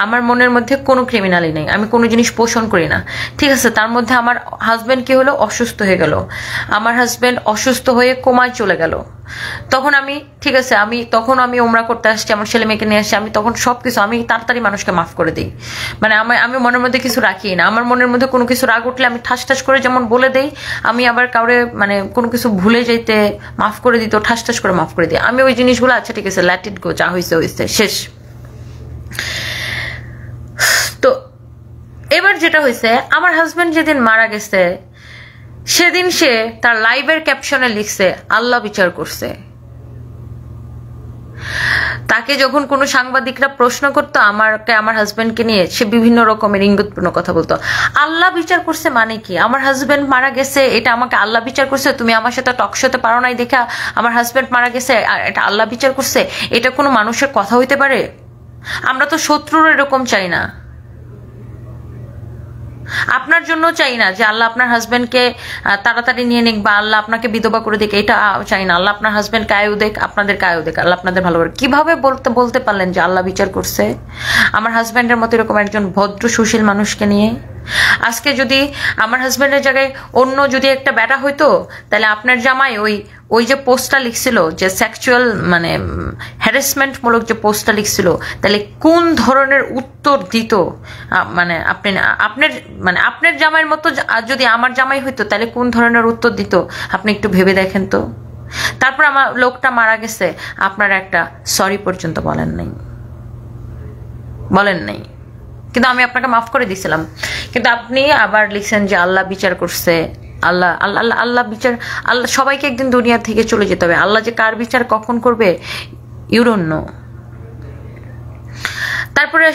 আমার মনের মধ্যে কোনো ক্রিমিনালই নেই, আমি কোনো জিনিস পোষণ করি না। ঠিক আছে, তার মধ্যে আমার হাজব্যান্ড কি হলো, অসুস্থ হয়ে গেল। আমার হাজব্যান্ড অসুস্থ হয়ে কোমায় চলে গেল। তখন আমি, ঠিক আছে, তখন আমি ওমরা করতে আসছি, আমার ছেলে মেয়েকে নিয়ে আসছি, আমি তখন সবকিছু আমি তাড়াতাড়ি মানুষকে মাফ করে দিই। মানে আমি মনের মধ্যে কিছু রাখি না। আমার মনের মধ্যে কোনো কিছু রাগ উঠলে আমি ঠাস ঠাস করে যেমন বলে দেই, আমি আবার কাউরে মানে কোনো কিছু ভুলে যেতে মাফ করে দিত, ঠাস ঠাস করে মাফ করে দিই আমি ওই জিনিসগুলো। আচ্ছা ঠিক আছে, লেট ইট গো, যা হয়েছে হয়েছে, শেষ। তো এবার যেটা হয়েছে, আমার হাজব্যান্ড যেদিন মারা গেছে সেদিন সে তার লাইভের ক্যাপশনে লিখছে আল্লাহ বিচার করছে। তাকে যখন কোনো সাংবাদিকরা প্রশ্ন করতো আমার হাজব্যান্ডকে নিয়ে, সে বিভিন্ন রকমের ইঙ্গিতপূর্ণ কথা বলতো। আল্লাহ বিচার করছে মানে কি? আমার হাজব্যান্ড মারা গেছে, এটা আমাকে আল্লাহ বিচার করছে? তুমি আমার সাথে টক শোতে পারো নাই দেখা আমার হাজব্যান্ড মারা গেছে এটা আল্লাহ বিচার করছে? এটা কোনো মানুষের কথা হইতে পারে? আমরা তো শত্রুর এরকম চাই না, আপনার জন্য চাই না যে আল্লাহ আপনার হাজব্যান্ডকে তাড়াতাড়ি নিয়ে নিক বা আল্লাহ আপনাকে বিধবা করে দিক, এটা চাই না। আল্লাহ আপনার হাজব্যান্ডকে আয়ু দেখ, আপনাদের আয়ু দেখ, আল্লাহ আপনাদের ভালো করে। কিভাবে বলতে পারলেন যে আল্লাহ বিচার করছে আমার হাজব্যান্ডের মতো এরকম একজন ভদ্র সুশীল মানুষকে নিয়ে? আজকে যদি আমার হাজব্যান্ডের জায়গায় অন্য যদি একটা ব্যাটা হইতো, তাহলে আপনার জামাই ওই যে পোস্টটা লিখছিল, যে সেক্সুয়াল মানে হ্যারাসমেন্ট মূলক যে পোস্টটা লিখছিল, তাহলে কোন ধরনের উত্তর দিত? মানে আপনার জামাইয়ের মতো যদি আমার জামাই হইতো, তাহলে কোন ধরনের উত্তর দিত আপনি একটু ভেবে দেখেন তো। তারপর আমার লোকটা মারা গেছে, আপনারা একটা সরি পর্যন্ত বলেন নাই, কিন্তু আমি আপনাকে মাফ করে দিয়েছিলাম। কিন্তু আপনি আবার লিখছেন যে আল্লাহ বিচার করছে। আল্লাহ বিচার, আল্লাহ সবাইকে একদিন দুনিয়া থেকে চলে যেতে হবে। আল্লাহ যে কার বিচার কখন করবে ইউ ডোন্ট নো। তারপরে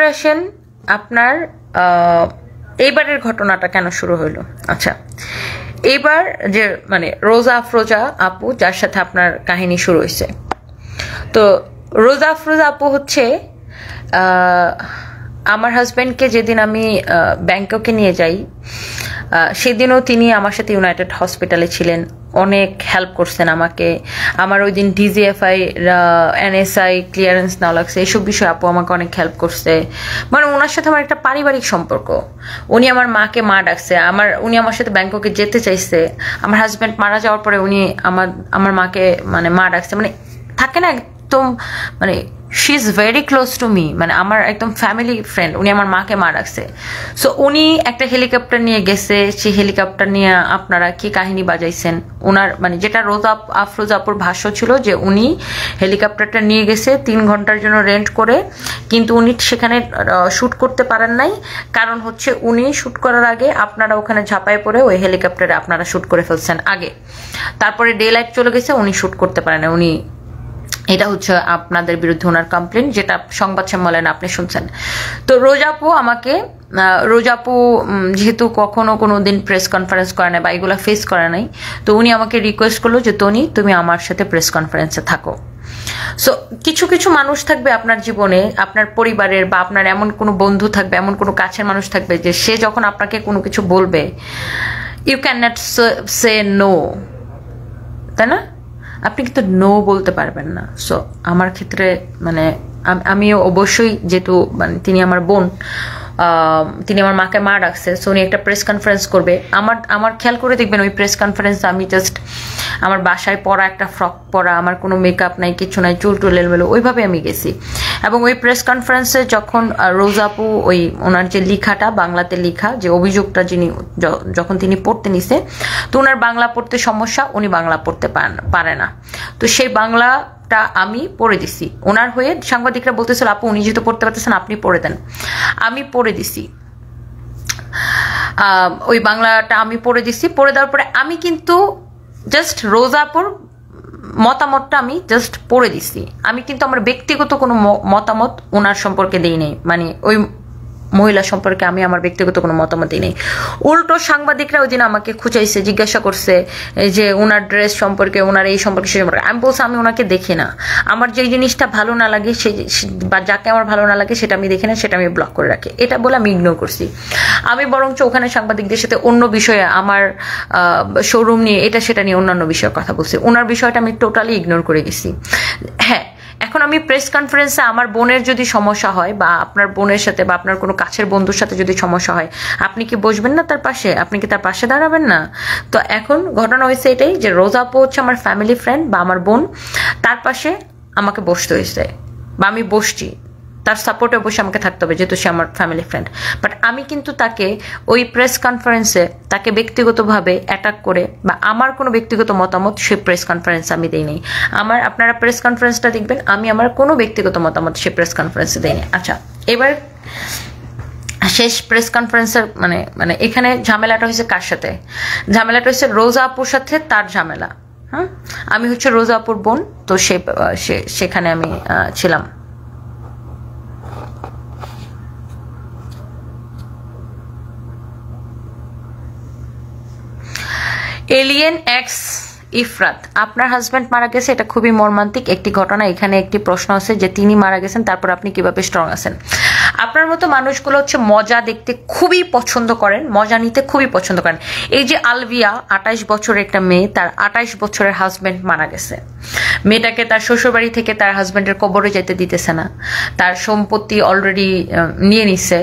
আসেন আপনার এইবারের ঘটনাটা কেন শুরু হইলো? আচ্ছা, এইবার যে মানে রোজা আফরোজা আপু যার সাথে আপনার কাহিনী শুরু হয়েছে, তো রোজা আফরোজা আপু হচ্ছে আমার হাজব্যান্ডকে যেদিন আমি ব্যাংককে নিয়ে যাই, সেদিনও তিনি আমার সাথে ইউনাইটেড হসপিটালে ছিলেন, অনেক হেল্প করছেন আমাকে। আমার ওই দিন ডিজিএফআই এনএসআই ক্লিয়ারেন্স না লাগছে, এইসব বিষয়ে আপু আমাকে অনেক হেল্প করছে। মানে ওনার সাথে আমার একটা পারিবারিক সম্পর্ক। উনি আমার মাকে মা ডাকছে, উনি আমার সাথে ব্যাংককে যেতে চাইছে। আমার হাজব্যান্ড মারা যাওয়ার পরে উনি আমার মাকে মানে মা ডাকছে। মানে থাকে না একদম, মানে she is very close to me, মানে আমার একদম ফ্যামিলি ফ্রেন্ড। উনি আমার মাকে মা রাখছে। সো উনি একটা হেলিকপ্টার নিয়ে গেছে, সেই হেলিকপ্টার নিয়ে আপনারা কি কাহিনী বাজাইছেন ওনার, মানে যেটা রোজা আফরোজাপুর ভাষ্য ছিল যে উনি হেলিকপ্টারটা নিয়ে গেছে 3 ঘন্টার জন্য রেন্ট করে, কিন্তু উনি সেখানে শ্যুট করতে পারেন নাই। কারণ হচ্ছে উনি শ্যুট করার আগে আপনারা ওখানে ঝাঁপায় পড়ে ওই হেলিকপ্টারে আপনারা শ্যুট করে ফেলছেন আগে, তারপরে ডে লাইট চলে গেছে, উনি শ্যুট করতে পারেন না। উনি এটা হচ্ছে আপনাদের বিরুদ্ধে ওনার কমপ্লেন, যেটা সংবাদ সম্মেলনে আপনি শুনছেন। তো রোজাপু যেহেতু কখনো কোনো দিন প্রেস কনফারেন্স করে নাই বা এগুলো ফেস করে নাই, তো উনি আমাকে রিকোয়েস্ট করলো যে তনি তুমি আমার সাথে প্রেস কনফারেন্সে থাকো। সো কিছু কিছু মানুষ থাকবে আপনার জীবনে, আপনার পরিবারের বা আপনার এমন কোনো বন্ধু থাকবে, এমন কোনো কাছের মানুষ থাকবে যে সে যখন আপনাকে কোনো কিছু বলবে, you can not say no, তাই না? আপনি কিন্তু নো বলতে পারবেন না। সো আমার ক্ষেত্রে মানে আমিও অবশ্যই, যেহেতু মানে তিনি আমার বোন, তিনি আমার মাকে মা ডাকছে, সো উনি একটা প্রেস কনফারেন্স করবে। আমার খেয়াল করে দেখবেন ওই প্রেস কনফারেন্স আমি জাস্ট আমার বাসায় পরা একটা ফ্রক পরা, আমার কোনো মেকআপ নাই, কিছু নাই, চুল টুল এলোমেলো, ওইভাবে আমি গেছি। এবং ওই প্রেস কনফারেন্সে যখন রোজাপু ওই ওনার যে লেখাটা বাংলাতে লেখা, যে অভিযোগটা যখন তিনি পড়তে নিছে, তো ওনার বাংলা পড়তে সমস্যা, উনি বাংলা পড়তে পারে না। তো সেই বাংলাটা আমি পড়ে দিছি ওনার হয়ে। সাংবাদিকরা বলতেছিল আপু উনি যেহেতু পড়তে পারতেছেন আপনি পড়ে দেন, আমি পড়ে দিছি। ওই বাংলাটা আমি পড়ে দিছি। পড়ে দেওয়ার পরে আমি কিন্তু জাস্ট রোজাপুর মতামতটা আমি জাস্ট পড়ে দিছি। আমি কিন্তু আমার ব্যক্তিগত কোনো মতামত ওনার সম্পর্কে দিই নাই, মানে ওই মহিলা সম্পর্কে আমি আমার ব্যক্তিগত কোনো মতামতই নেই। উল্টো সাংবাদিকরা ওই দিন আমাকে খুঁচাইছে, জিজ্ঞাসা করছে যে ওনার ড্রেস সম্পর্কে, ওনার এই সম্পর্কে, সে সম্পর্কে। আমি বলছি আমি ওনাকে দেখি না, আমার যে জিনিসটা ভালো না লাগে বা যাকে আমার ভালো না লাগে সেটা আমি দেখি না, সেটা আমি ব্লক করে রাখি, এটা বলে আমি ইগনোর করছি। আমি বরঞ্চ ওখানে সাংবাদিকদের সাথে অন্য বিষয়ে, আমার শোরুম নিয়ে এটা সেটা নিয়ে অন্যান্য বিষয়ে কথা বলছি। ওনার বিষয়টা আমি টোটালি ইগনোর করে গেছি। হ্যাঁ, এখন আমি প্রেস কনফারেন্সে আমার বোনের যদি সমস্যা হয় বা আপনার বোনের সাথে বা আপনার কোনো কাছের বন্ধুর সাথে যদি সমস্যা হয়, আপনি কি বসবেন না তার পাশে? আপনি কি তার পাশে দাঁড়াবেন না? তো এখন ঘটনা হয়েছে এটাই যে রোজাপু হচ্ছে আমার ফ্যামিলি ফ্রেন্ড বা আমার বোন, তার পাশে আমাকে বসতে হয়েছে বা আমি বসছি, তার সাপোর্টে বসে আমাকে থাকতে হবে যেহেতু সে আমার ফ্যামিলি ফ্রেন্ড। বাট আমি কিন্তু তাকে ওই প্রেস কনফারেন্সে তাকে ব্যক্তিগতভাবে অ্যাটাক করে বা আমার কোনো ব্যক্তিগত মতামত সে প্রেস কনফারেন্সে আমি দিই নাই। আপনারা প্রেস কনফারেন্সটা দেখবেন, আমি আমার কোনো ব্যক্তিগত মতামত সে প্রেস কনফারেন্সে দিই নাই। আচ্ছা, এবার শেষ প্রেস কনফারেন্সের মানে এখানে ঝামেলাটা হয়েছে কার সাথে? ঝামেলাটা হয়েছে রোজা আপুর সাথে, তার ঝামেলা। আমি হচ্ছে রোজা আপুর বোন, তো সেখানে আমি ছিলাম। এলিয়েন এক্স ইফরাত, আপনার হাজব্যান্ড মারা গেছে, এটা খুবই মর্মান্তিক একটি ঘটনা। এখানে একটি প্রশ্ন আছে যে তিনি মারা গেছেন, তারপর আপনি কিভাবে স্ট্রং আছেন? আপনার মতো মানুষগুলো হচ্ছে মজা দেখতে খুবই পছন্দ করেন, মজা নিতে খুবই পছন্দ করেন। এই যে আলভিয়া 28 বছরের একটা মেয়ে, তার 28 বছরের হাজব্যান্ড মারা গেছে। মেয়েটাকে তার শ্বশুরবাড়ি থেকে তার হাজব্যান্ডের কবরে যেতে দিতেছে না, তার সম্পত্তি অলরেডি নিয়ে নিছে,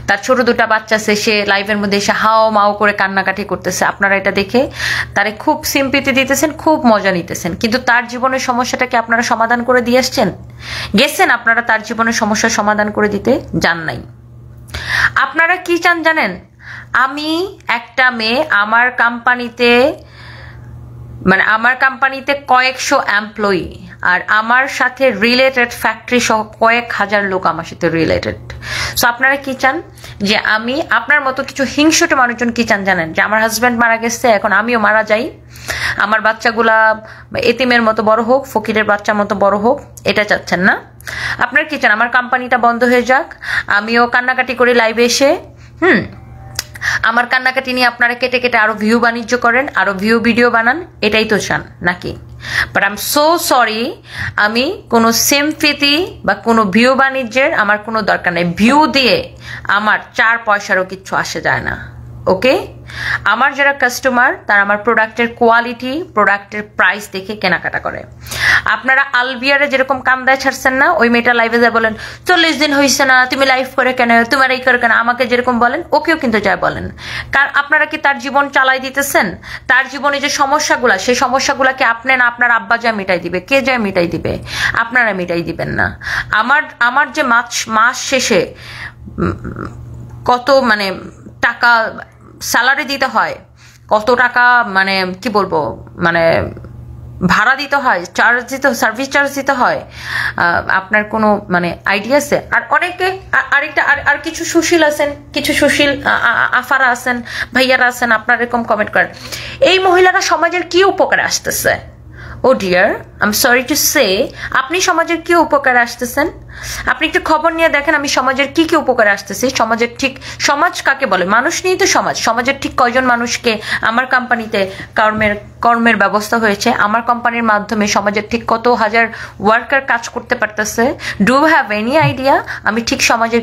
তার ছোট 2টা বাচ্চা আছে, সে লাইভের মধ্যে এসে হাও মাও করে কান্নাকাটি করতেছে। আপনারা এটা দেখে তারে খুব সিম্পিতি দিতেছেন, খুব মজা নিতেছেন, কিন্তু তার জীবনের সমস্যাটাকে আপনারা সমাধান করে দিয়ে গেছেন। আপনারা তার জীবনের সমস্যার সমাধান করে দিতে যান নাই। আপনারা কি চান জানেন? আমি একটা মেয়ে, আমার কোম্পানিতে কয়েকশো এমপ্লয়ি, আর আমার সাথে রিলেটেড ফ্যাক্টরি সহ কয়েক হাজার লোক আমার সাথে রিলেটেড। সো আপনারা কি চান? যে আমি আপনার মতো কিছু হিংসুটে মানুষজন কি চান জানেন? যে আমার হাজব্যান্ড মারা গেছে, এখন আমিও মারা যাই, আমার বাচ্চাগুলা এতিমের মতো বড় হোক, ফকিরের বাচ্চার মতো বড় হোক, এটা চাচ্ছেন না? আপনার কি চান আমার কোম্পানিটা বন্ধ হয়ে যাক, আমিও কান্নাকাটি করে লাইভে এসে আমার কান্নাকাটি নিয়ে আপনারা কেটে কেটে আরো ভিউ বাণিজ্য করেন, আরো ভিউ ভিডিও বানান, এটাই তো চান নাকি? But I am so sorry, আমি কোনো সিম্পথি বা কোনো ভিউ বাণিজ্যের আমার কোনো দরকার নেই। ভিউ দিয়ে আমার 4 পয়সারও কিচ্ছু আসে যায় না। ওকে, আমার যারা কাস্টমার তারা আমার প্রোডাক্টের কোয়ালিটি, প্রোডাক্টের প্রাইস দেখে কেনাকাটা করে। আপনারা আলবিয়ারে যেরকম কান্দায় ছাড়ছেন না, ওই মেয়েটা লাইভে যায় বলেন 40 দিন হয়েছে না তুমি লাইভ করে কেন, তোমার এই করে কেন, আমাকে যেরকম বলেন ওকেও কিন্তু যায় বলেন। কারণ আপনারা কি তার জীবন চালাই দিতেছেন? তার জীবনে যে সমস্যাগুলা, সেই সমস্যাগুলাকে আপনি না আপনার আব্বা যায় মিটাই দিবে? কে যায় মিটাই দিবে? আপনারা মিটাই দিবেন না। আমার যে মাস শেষে কত মানে টাকা স্যালারি দিতে হয়, কত টাকা মানে কি বলবো, মানে ভাড়া দিতে হয়, চার্জ দিতে, সার্ভিস চার্জ দিতে হয়, আপনার কোনো মানে আইডিয়া আছে? আর অনেকে আরেকটা আর কিছু সুশীল আছেন, কিছু সুশীল আফারা আছেন, ভাইয়ারা আছেন, আপনারা এরকম কমেন্ট করেন এই মহিলারা সমাজের কি উপকারে আসতেছে? Oh dear, I am sorry to say, আপনি সমাজের কি উপকারে আসতেছেন? আপনি একটু খবর নিয়ে দেখেন আমি সমাজের কি কি উপকারে আসতেছি। সমাজের ঠিক, সমাজ কাকে বলে? মানুষ নিয়েই তো সমাজ। সমাজের ঠিক কয়জন মানুষকে আমার কোম্পানিতে কর্মের ব্যবস্থা হয়েছে? আমার কোম্পানির মাধ্যমে সমাজের ঠিক কত হাজার ওয়ার্কার কাজ করতে পারতেছে? ডু হ্যাভ এনি আইডিয়া আমি ঠিক সমাজের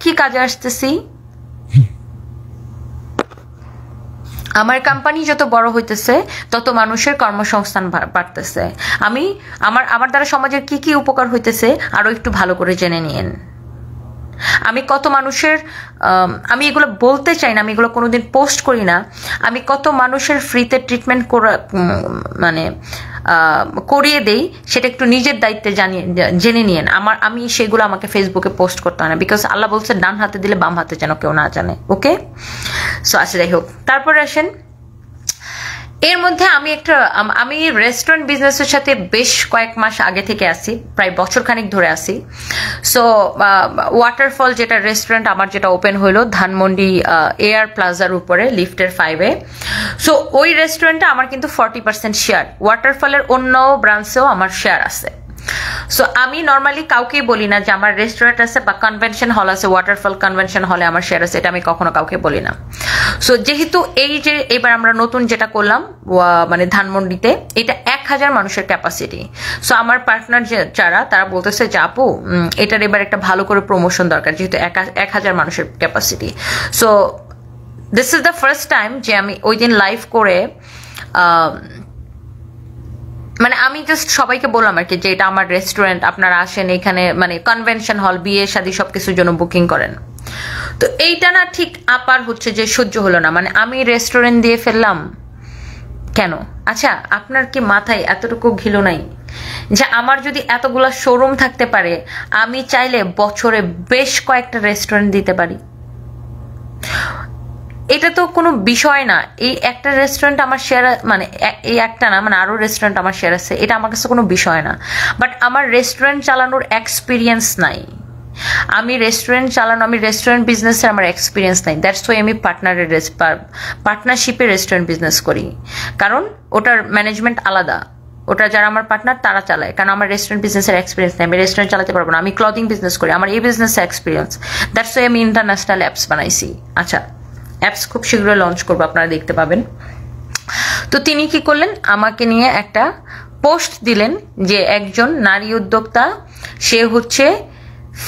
কি কাজে আসতেছি? আমার কোম্পানি যত বড় হইতেছে তত মানুষের কর্মসংস্থান বাড়তেছে। আমার দ্বারা সমাজের কি কি উপকার হইতেছে আরো একটু ভালো করে জেনে নিন। আমি কত মানুষের, আমি এগুলো বলতে চাই না, আমি এগুলো কোনোদিন পোস্ট করি না, আমি কত মানুষের ফ্রিতে ট্রিটমেন্ট মানে করিয়ে দেই, সেটা একটু নিজের দায়িত্বে জেনে নিন। আমি সেগুলো আমাকে ফেসবুকে পোস্ট করতে হয় না, বিকজ আল্লাহ বলছে ডান হাতে দিলে বাম হাতে যেন কেউ না জানে। ওকে, সো আচ্ছা যাই হোক, তারপরে আসেন এর মধ্যে আমি রেস্টুরেন্ট বিজনেসের সাথে বেশ কয়েক মাস আগে থেকে আছি, প্রায় বছরখানেক ধরে আছি। সো ওয়াটারফল যেটা রেস্টুরেন্ট আমার যেটা ওপেন হইলো ধানমন্ডি এয়ার প্লাজার উপরে লিফটের 5-এ, সো ওই রেস্টুরেন্টে আমার কিন্তু 40% শেয়ার। ওয়াটারফলের অন্য ব্রাঞ্চেও আমার শেয়ার আছে। সো আমি নর্মালি কাউকেই বলি না যে আমার রেস্টুরেন্ট আছে বা কনভেনশন হল আছে, ওয়াটারফল কনভেনশন হলে আমার শেয়ার আছে, এটা আমি কখনো কাউকে বলি না। সো যেহেতু এই যে এবার আমরা নতুন যেটা করলাম মানে ধানমন্ডিতে, এটা 1000 মানুষের ক্যাপাসিটি। সো আমার পার্টনার যারা তারা বলতেছে যে আপু এটার এবার একটা ভালো করে প্রমোশন দরকার, যেহেতু 1000 মানুষের capacity. So this is the first time যে আমি ওই দিন লাইভ করে মানে আমি জাস্ট সবাইকে বললাম আর কি যে এটা আমার রেস্টুরেন্ট, আপনারা আসেন এখানে, মানে কনভেনশন হল, বিয়ে শাদী সবকিছুর জন্য বুকিং করেন। তো এইটা না ঠিক আপার হচ্ছে যে সহ্য হলো না, মানে আমি রেস্টুরেন্ট দিয়ে ফেললাম কেন? আচ্ছা আপনার কি মাথায় এতটুকু ঘিলো নাই যে আমার যদি এতগুলা শোরুম থাকতে পারে আমি চাইলে বছরে বেশ কয়েকটা রেস্টুরেন্ট দিতে পারি? এটা তো কোনো বিষয় না। এই একটা রেস্টুরেন্ট আমার শেয়ার, মানে এই একটা না, মানে আরো রেস্টুরেন্ট আমার শেয়ার আছে, এটা আমার কাছে কোনো বিষয় না। বাট আমার রেস্টুরেন্ট চালানোর এক্সপিরিয়েন্স নাই, আমি রেস্টুরেন্ট বিজনেসের আমার এক্সপিরিয়েন্স নাই। দ্যাটস ওয়াই আমি পার্টনারশিপে রেস্টুরেন্ট বিজনেস করি, কারণ ওটার ম্যানেজমেন্ট আলাদা, ওটা যারা আমার পার্টনার তারা চালায়। কারণ আমার রেস্টুরেন্ট বিজনেসের এক্সপিরিয়েন্স নেই, আমি রেস্টুরেন্ট চালাতে পারবো না। আমি ক্লদিং বিজনেস করি, আমার এই বিজনেসের এক্সপিরিয়েন্স। দ্যাটস ওয়াই আমি ইন্টারন্যাশনাল অ্যাপস বানাইছি। আচ্ছা, অ্যাপস খুব শীঘ্রই লঞ্চ করবো, আপনারা দেখতে পাবেন। তো তিনি কি করলেন, আমাকে নিয়ে একটা পোস্ট দিলেন যে একজন নারী উদ্যোক্তা, সে হচ্ছে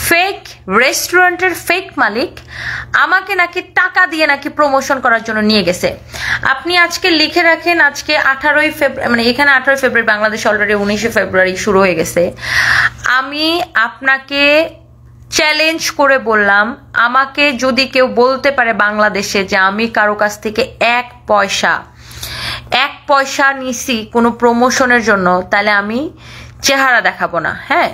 ফেক রেস্টুরেন্টের ফেক মালিক, আমাকে নাকি টাকা দিয়ে নাকি প্রমোশন করার জন্য নিয়ে গেছে। আপনি আজকে লিখে রাখেন, আজকে 18ই ফেব্রুয়ারি, মানে এখানে 18ই ফেব্রুয়ারি, বাংলাদেশে অলরেডি 19শে ফেব্রুয়ারি শুরু হয়ে গেছে। আমি আপনাকে চ্যালেঞ্জ করে বললাম, আমাকে যদি কেউ বলতে পারে বাংলাদেশে যে আমি কারো কাছ থেকে এক পয়সা নিছি কোনো প্রমোশনের জন্য, তাহলে আমি চেহারা দেখাবো না। হ্যাঁ,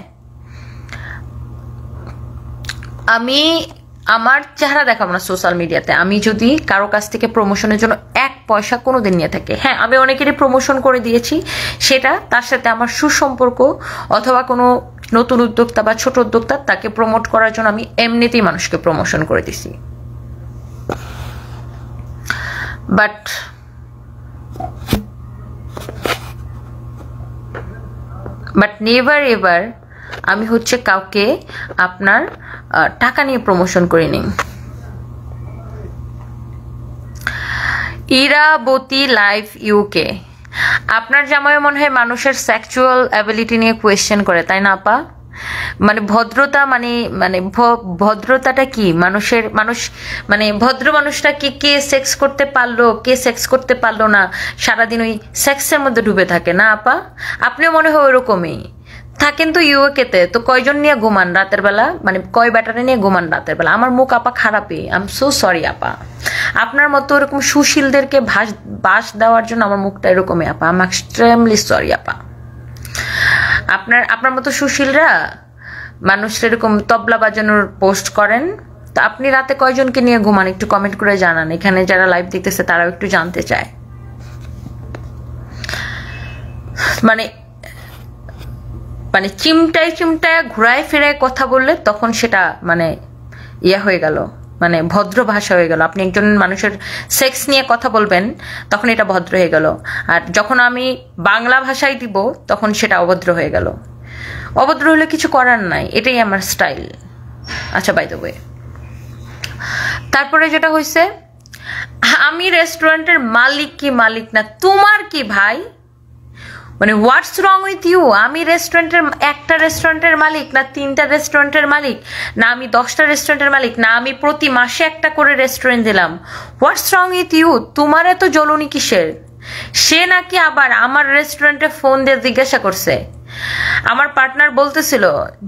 আমি আমার চেহারা দেখাবো না সোশ্যাল মিডিয়াতে। আমি যদি কারো কাছ থেকে প্রমোশনের জন্য এক পয়সা কোনোদিন নিয়ে থাকি, হ্যাঁ আমি অনেকেরই প্রমোশন করে দিয়েছি, সেটা তার সাথে আমার সুসম্পর্ক অথবা কোনো নতুন উদ্যোক্তা বা ছোট উদ্যোক্তা, তাকে প্রমোট করার জন্য আমি এমনিতেই মানুষকে প্রমোশন করে দিছি। বাট নেভার এভার আমি হচ্ছে কাউকে আপনার টাকা নিয়ে প্রমোশন করিনি। ইরাবতী লাইভ ইউকে, আপনার জামাই মনে হয় মানুষের সেক্সুয়াল অ্যাবিলিটি নিয়ে কোয়েশ্চেন করে, তাই না আপা? মানে ভদ্রতা মানে মানে ভদ্রতাটা কি? মানুষ মানে ভদ্র মানুষটা কি, কে সেক্স করতে পারলো কে সেক্স করতে পারলো না, সারাদিন ওই সেক্সের মধ্যে ডুবে থাকে না আপা? আপনিও মনে হয় ওরকমই থাকেন। তো ইউকেতে তো কয়জন নিয়ে ঘুমান রাতের বেলা, মানে কয় ব্যাটারে নিয়ে ঘুমান রাতের বেলা? আমার মুখ আপা খারাপই, আই এম সো সরি আপা। আপনার মতো এরকম সুশীলদেরকে বাস দেওয়ার জন্য আমার মুখটা এরকমই আপা, আই এম এক্সট্রিমলি সরি আপা। আপনার মতো সুশীলরা মানুষ এরকম তবলা বাজানোর পোস্ট করেন, তো আপনি রাতে কয়জনকে নিয়ে ঘুমান একটু কমেন্ট করে জানান, এখানে যারা লাইভ দেখতেছে তারাও একটু জানতে চায়। মানে মানে চিমটায় ঘুরায় ফিরায় কথা বললে তখন সেটা মানে ইয়ে হয়ে গেল, মানে ভদ্র ভাষা হয়ে গেল। আপনি একজন মানুষের সেক্স নিয়ে কথা বলবেন তখন এটা ভদ্র হয়ে গেল, আর যখন আমি বাংলা ভাষায় দিব তখন সেটা অভদ্র হয়ে গেল। অভদ্র হলে কিছু করার নাই, এটাই আমার স্টাইল। আচ্ছা, বাই দ্য ওয়ে, তারপরে যেটা হয়েছে, আমি রেস্টুরেন্টের মালিক কি মালিক না তোমার কি ভাই? মানে হোয়াটস রং উইথ ইউ? আমি একটা রেস্টুরেন্টের মালিক না 3টা রেস্টুরেন্টের মালিক, না আমি 10টা রেস্টুরেন্টের মালিক, না আমি প্রতি মাসে একটা করে রেস্টুরেন্ট দিলাম। হোয়াটস রং উইথ ইউ? তোমার এত জ্বলুনি কিসের? সে নাকি আবার আমার রেস্টুরেন্টে ফোন দিয়ে জিজ্ঞাসা করছে, আমার পার্টনার বলতেছিল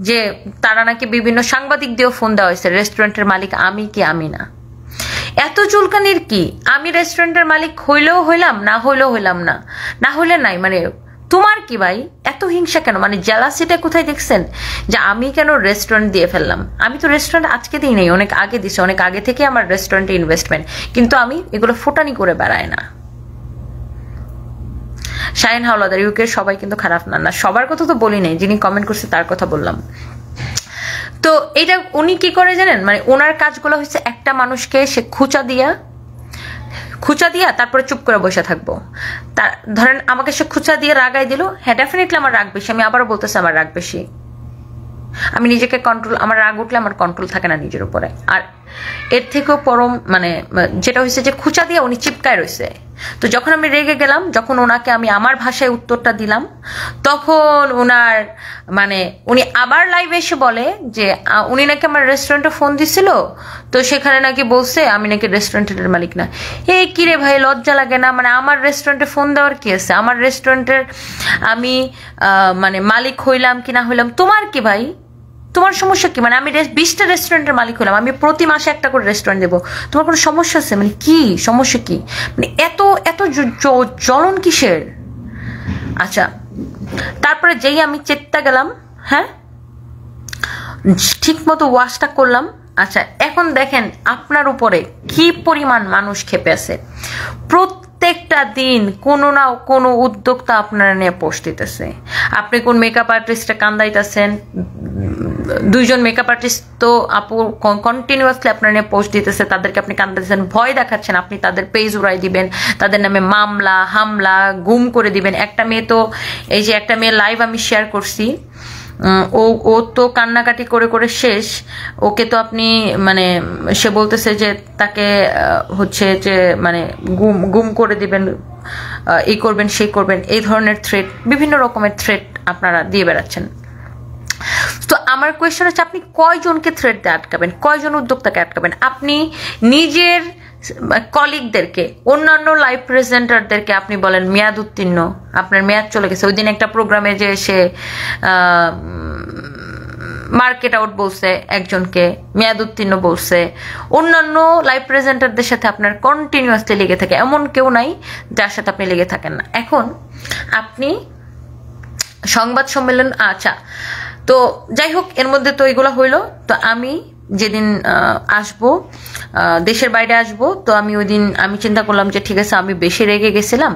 যে তারা নাকি বিভিন্ন সাংবাদিক দিয়েও ফোন দেওয়া হয়েছে, রেস্টুরেন্টের মালিক আমি কি আমি না? এত চুলকানির কি? আমি রেস্টুরেন্টের মালিক হইলেও হইলাম, না হইলেও হইলাম না, না হইলে নাই, মানে তোমার কি ভাই? এত হিংসা কেন? মানে জেলাসিটা কোথায় দেখছেন যে আমি কেন রেস্টুরেন্ট দিয়ে ফেললাম? আমি তো রেস্টুরেন্ট আজকে দিই নাই, অনেক আগে দিছি, অনেক আগে থেকে আমার রেস্টুরেন্টে ইনভেস্টমেন্ট, কিন্তু আমি এগুলো ফোটানি করে বেড়াই না। শাহিন হাওলাদার, ইউকে সবাই কিন্তু খারাপ না, না সবার কথা তো বলি নাই, যিনি কমেন্ট করছে তার কথা বললাম। তো এটা উনি কি করে জানেন? মানে ওনার কাজগুলো হচ্ছে একটা মানুষকে সে খুঁচা দিয়া তারপরে চুপ করে বসে থাকবো। তার ধরেন আমাকে সে খুঁচা দিয়ে রাগাই দিল, হ্যাঁ ডেফিনেটলি আমার রাগ বেশি, আমি আবারও বলতেছি আমার রাগ বেশি, আমি নিজেকে কন্ট্রোল, আমার রাগ উঠলে আমার কন্ট্রোল থাকে না নিজের উপরে। আর এর থেকেও পরম মানে যেটা হয়েছে যে খুঁচা দিয়ে উনি চিপকায় রয়েছে। তো যখন আমি রেগে গেলাম, যখন ওনাকে আমি আমার ভাষায় উত্তরটা দিলাম, তখন ওনার মানে উনি আবার লাইভে এসে বলে যে উনি নাকি আমার রেস্টুরেন্টে ফোন দিছিল, তো সেখানে নাকি বলছে আমি নাকি রেস্টুরেন্টের মালিক না। এই কিরে ভাই, লজ্জা লাগে না? মানে আমার রেস্টুরেন্টে ফোন দেওয়ার কি আছে? আমার রেস্টুরেন্টের আমি মানে মালিক হইলাম কি না হইলাম তোমার কি ভাই? তোমার সমস্যা কি? মানে আমি 20টা রেস্টুরেন্টের মালিক হলাম, আমি প্রতি মাসে একটা করে রেস্টুরেন্ট দেবো, তোমার কোনো সমস্যা আছে? মানে কি সমস্যা কি? মানে এত জ্বলন কিসের? আচ্ছা, তারপরে যেই আমি চেত্তা গেলাম, হ্যাঁ ঠিক মতো ওয়াশটা করলাম। আচ্ছা, এখন দেখেন আপনার উপরে কি পরিমাণ মানুষ ক্ষেপে আছে। প্রত্যেকটা দিন কোনো না কোনো উদ্যোক্তা আপনারা নিয়ে পোস্ট দিতেছে। আপনি কোন মেকআপ আর্টিস্টে কান্দাইতেছেন, 2জন মেকআপ আর্টিস্ট তো আপু কন্টিনিউয়াসলি আপনার নিয়ে পোস্ট দিতেছে, তাদেরকে আপনি কান্দাইতেছেন, ভয় দেখাচ্ছেন, আপনি তাদের পেজ উড়াই দিবেন, তাদের নামে মামলা হামলা গুম করে দিবেন। একটা মেয়ে তো, এই যে একটা মেয়ে লাইভ আমি শেয়ার করছি, ও তো কান্নাকাটি করে করে শেষ, ওকে তো আপনি মানে সে বলতেছে যে তাকে হচ্ছে যে মানে গুম করে দিবেন, এই করবেন সেই করবেন, এই ধরনের থ্রেট, বিভিন্ন রকমের থ্রেট আপনারা দিয়ে বেড়াচ্ছেন। তো আমার কোয়েশ্চেন হচ্ছে, আপনি কয়জনকে থ্রেট দিয়ে আটকাবেন? কয়জন উদ্যোক্তাকে আটকাবেন? আপনি নিজের কলিগদেরকে, অন্যান্য লাইভ প্রেজেন্টারদেরকে আপনি বলেন মেয়াদ উত্তীর্ণ, আপনার মেয়াদ চলে গেছে। ওই দিন একটা প্রোগ্রামে যে সে মার্কেট আউট বলছে, একজনকে মেয়াদ উত্তীর্ণ বলছে। অন্যান্য লাইভ প্রেজেন্টারদের সাথে আপনার কন্টিনিউয়াসলি লেগে থাকে, এমন কেউ নাই যার সাথে আপনি লেগে থাকেন না। এখন আপনি সংবাদ সম্মেলন, আচ্ছা তো যাই হোক, এর মধ্যে তো এগুলো হইলো। তো আমি যেদিন আসবো, দেশের বাইরে আসবো, তো আমি ওই দিন আমি চিন্তা করলাম যে ঠিক আছে, আমি বেশি রেগে গেছিলাম।